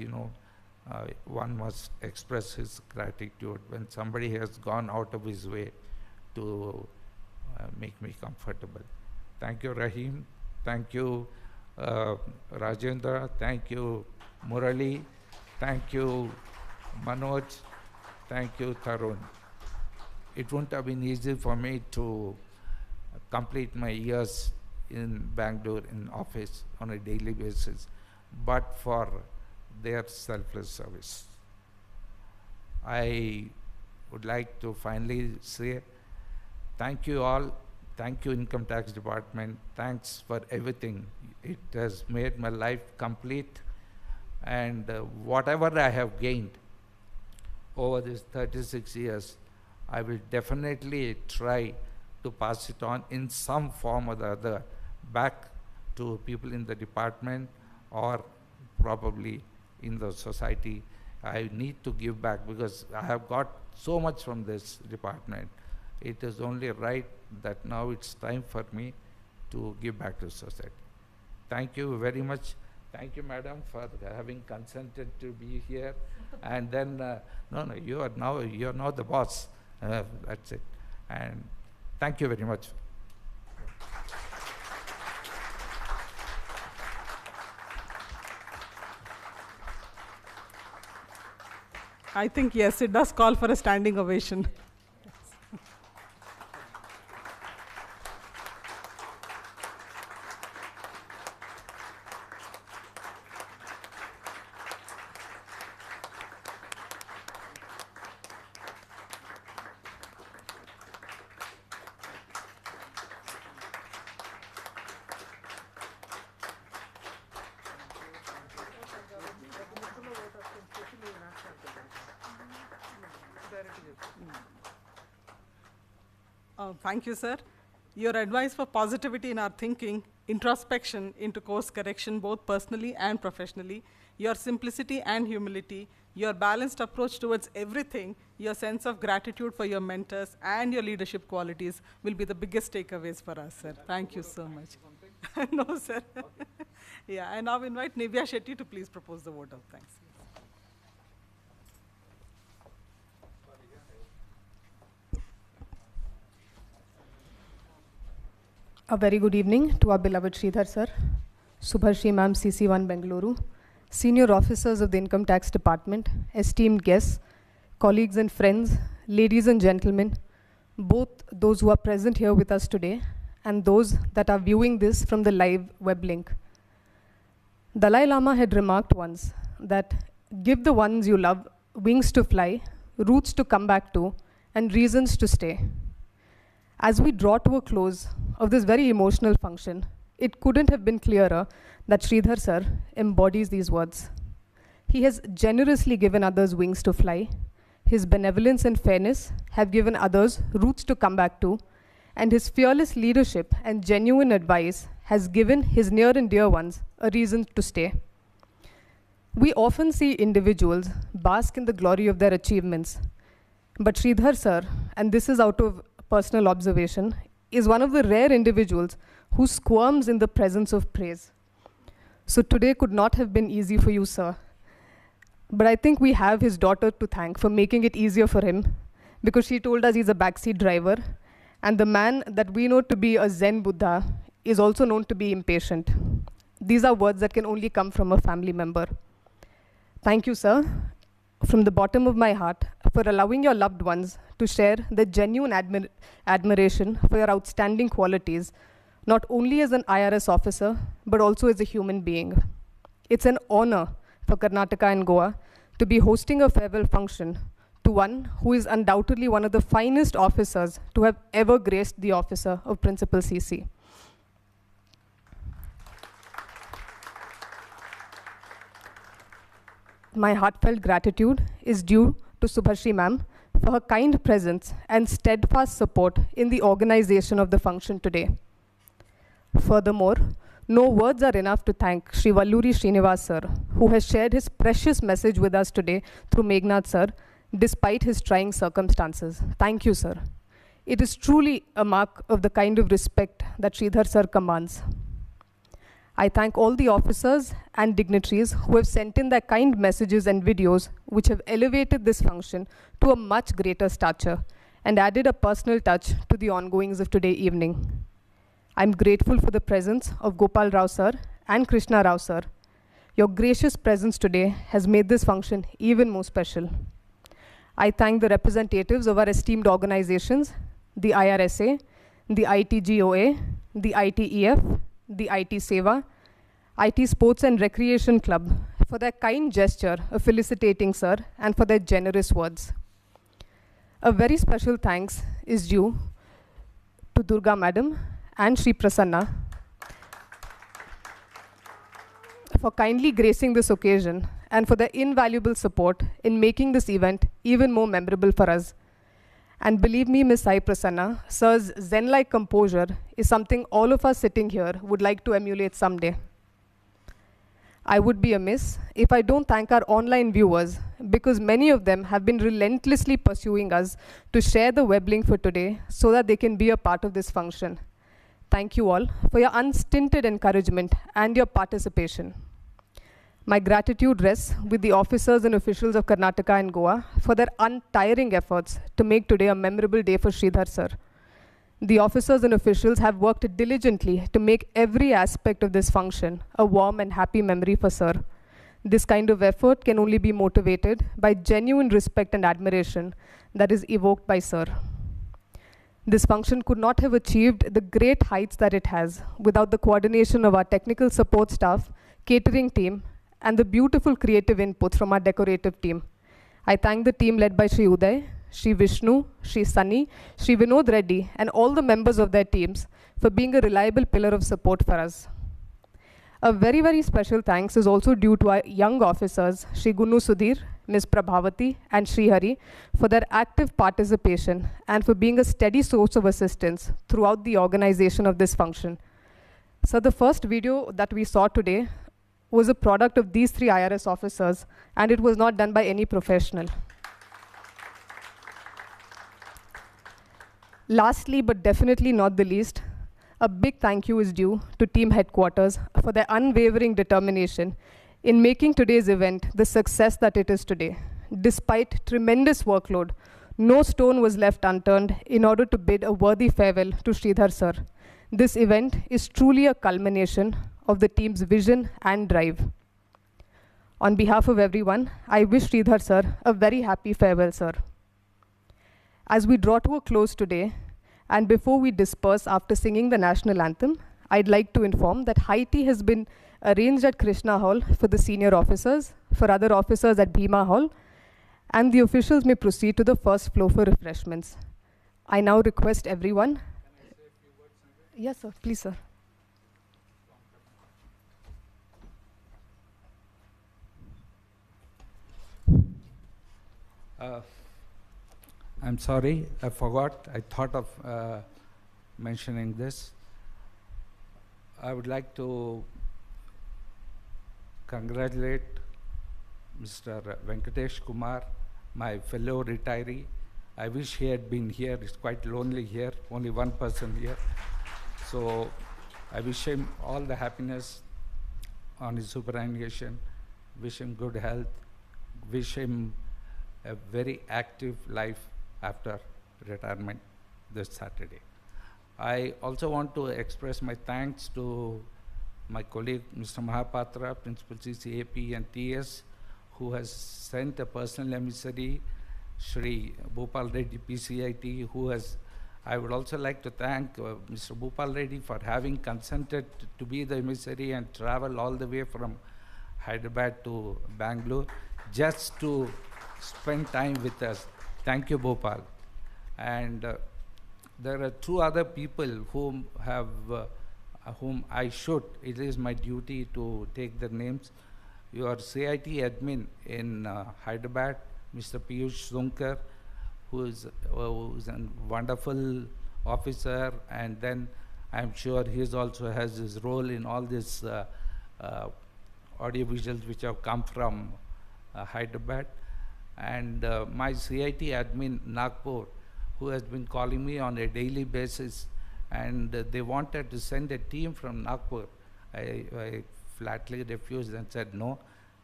one must express his gratitude when somebody has gone out of his way to make me comfortable. Thank you, Rahim. Thank you, Rajendra. Thank you, Murali. Thank you, Manoj. Thank you, Tarun. It wouldn't have been easy for me to complete my years in Bangalore in office on a daily basis, but for their selfless service. I would like to finally say thank you all. Thank you, Income Tax Department. Thanks for everything. It has made my life complete, and whatever I have gained over these 36 years, I will definitely try to pass it on in some form or the other back to people in the department or probably in the society. I need to give back because I have got so much from this department. It is only right that now it's time for me to give back to society. Thank you very much. Thank you, madam, for having consented to be here. And then, no, you are now the boss. That's it. And thank you very much. I think, yes, it does call for a standing ovation. Thank you, sir. Your advice for positivity in our thinking, introspection into course correction, both personally and professionally, your simplicity and humility, your balanced approach towards everything, your sense of gratitude for your mentors, and your leadership qualities will be the biggest takeaways for us, sir. Thank you so much. No, sir. Yeah, I now invite Nivya Shetty to please propose the vote of thanks. A very good evening to our beloved Sridhar sir, Subhashri ma'am, CC1 Bengaluru, senior officers of the Income Tax Department, esteemed guests, colleagues and friends, ladies and gentlemen, both those who are present here with us today and those that are viewing this from the live web link. Dalai Lama had remarked once that give the ones you love wings to fly, roots to come back to, and reasons to stay. As we draw to a close of this very emotional function, it couldn't have been clearer that Sridhar sir embodies these words. He has generously given others wings to fly. His benevolence and fairness have given others roots to come back to, and his fearless leadership and genuine advice has given his near and dear ones a reason to stay. We often see individuals bask in the glory of their achievements, but Sridhar sir, and this is out of personal observation, is one of the rare individuals who squirms in the presence of praise. So today could not have been easy for you, sir. But I think we have his daughter to thank for making it easier for him, because she told us he's a backseat driver, and the man that we know to be a Zen Buddha is also known to be impatient. These are words that can only come from a family member. Thank you, sir, from the bottom of my heart, for allowing your loved ones to share the genuine admiration for your outstanding qualities, not only as an IRS officer, but also as a human being. It's an honor for Karnataka and Goa to be hosting a farewell function to one who is undoubtedly one of the finest officers to have ever graced the officer of Principal CC. My heartfelt gratitude is due to Subhashri ma'am for her kind presence and steadfast support in the organization of the function today. Furthermore, no words are enough to thank Sri Valluri Srinivas sir, who has shared his precious message with us today through Meghnad sir, despite his trying circumstances. Thank you, sir. It is truly a mark of the kind of respect that Sridhar sir commands. I thank all the officers and dignitaries who have sent in their kind messages and videos which have elevated this function to a much greater stature and added a personal touch to the ongoings of today evening. I'm grateful for the presence of Gopal Rao sir and Krishna Rao sir. Your gracious presence today has made this function even more special. I thank the representatives of our esteemed organizations, the IRSA, the ITGOA, the ITEF, the IT Seva, IT Sports and Recreation Club for their kind gesture of felicitating sir and for their generous words. A very special thanks is due to Durga Madam and Sri Prasanna for kindly gracing this occasion and for their invaluable support in making this event even more memorable for us. And believe me, Ms. Sai Prasanna, Sir's Zen-like composure is something all of us sitting here would like to emulate someday. I would be amiss if I don't thank our online viewers, because many of them have been relentlessly pursuing us to share the web link for today so that they can be a part of this function. Thank you all for your unstinted encouragement and your participation. My gratitude rests with the officers and officials of Karnataka and Goa for their untiring efforts to make today a memorable day for Sridhar sir. The officers and officials have worked diligently to make every aspect of this function a warm and happy memory for sir. This kind of effort can only be motivated by genuine respect and admiration that is evoked by sir. This function could not have achieved the great heights that it has without the coordination of our technical support staff, catering team, and the beautiful creative inputs from our decorative team. I thank the team led by Shri Uday, Shri Vishnu, Shri Sunny, Shri Vinod Reddy, and all the members of their teams for being a reliable pillar of support for us. A very, very special thanks is also due to our young officers, Shri Gunu Sudhir, Ms. Prabhavati, and Shri Hari, for their active participation and for being a steady source of assistance throughout the organization of this function. So the first video that we saw today was a product of these 3 IRS officers, and it was not done by any professional. Lastly, but definitely not the least, a big thank you is due to Team Headquarters for their unwavering determination in making today's event the success that it is today. Despite tremendous workload, no stone was left unturned in order to bid a worthy farewell to Sridhar sir. This event is truly a culmination of the team's vision and drive. On behalf of everyone, I wish Sridhar sir a very happy farewell, sir. As we draw to a close today, and before we disperse after singing the national anthem, I'd like to inform that high tea has been arranged at Krishna Hall for the senior officers, for other officers at Bhima Hall, and the officials may proceed to the first floor for refreshments. I now request everyone. Can I say a few words, Sandra? Yes, sir. Please, sir. I'm sorry, I forgot. I thought of mentioning this. I would like to congratulate Mr. Venkatesh Kumar, my fellow retiree. I wish he had been here. It's quite lonely here, only one person here. So I wish him all the happiness on his superannuation, wish him good health, wish him a very active life after retirement this Saturday. I also want to express my thanks to my colleague, Mr. Mahapatra, Principal CCAP and TS, who has sent a personal emissary, Shri Bhupal Reddy, PCIT, who has, I would also like to thank Mr. Bhupal Reddy for having consented to be the emissary and travel all the way from Hyderabad to Bangalore just to spend time with us. Thank you, Bhopal. And there are 2 other people whom it is my duty to take their names. Your CIT admin in Hyderabad, Mr. Piyush Sunkar, who is a wonderful officer, and then I'm sure he also has his role in all this audiovisuals which have come from Hyderabad. And my CIT admin, Nagpur, who has been calling me on a daily basis, and they wanted to send a team from Nagpur. I flatly refused and said, no,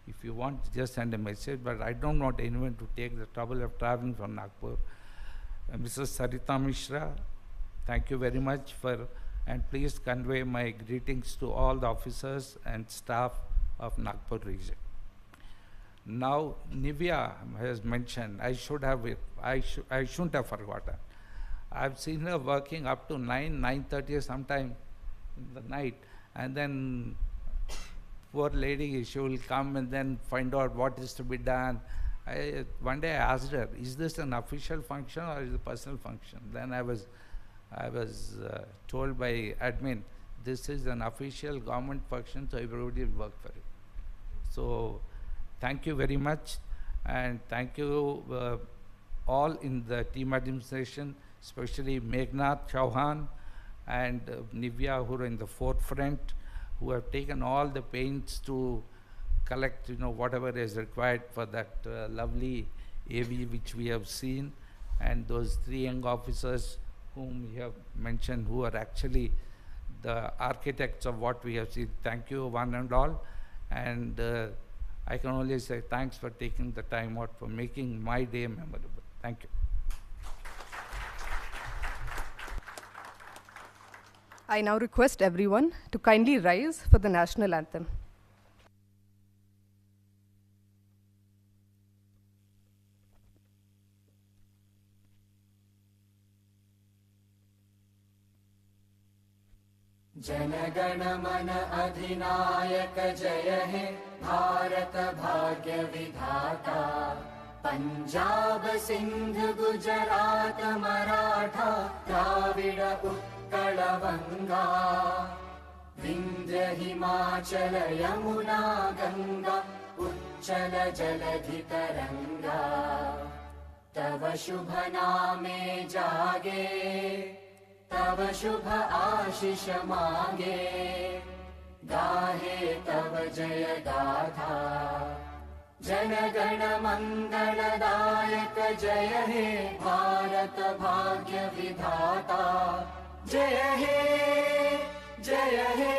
if you want, just send a message, but I don't want anyone to take the trouble of traveling from Nagpur. Mrs. Sarita Mishra, thank you very much and please convey my greetings to all the officers and staff of Nagpur region. Now, Nivya has mentioned, I shouldn't have forgotten. I've seen her working up to 9:30 sometime in the night, and then poor lady, she will come and then find out what is to be done. One day I asked her, is this an official function or is it a personal function? Then I was told by admin, this is an official government function, so everybody will work for it. So thank you very much, and thank you all in the team administration, especially Meghnad Chauhan and Nivya, who are in the forefront, who have taken all the pains to collect, whatever is required for that lovely AV which we have seen, and those 3 young officers whom we have mentioned, who are actually the architects of what we have seen. Thank you one and all, and I can only say thanks for taking the time out for making my day memorable. Thank you. I now request everyone to kindly rise for the national anthem. जनगण मन अधिनायक जय हे भारत भाग्य विधाता पंजाब सिंध गुजरात मराठा द्राविड उत्कल बंगा विंध्य हिमाचल यमुना गंगा उच्चल जलधि तरंगा तव शुभ नामे जागे तव शुभ आशीष मांगे गाहे तव जय गाथा जनगण मंगलदायक जय हे भारत भाग्य विधाता जय हे जय हे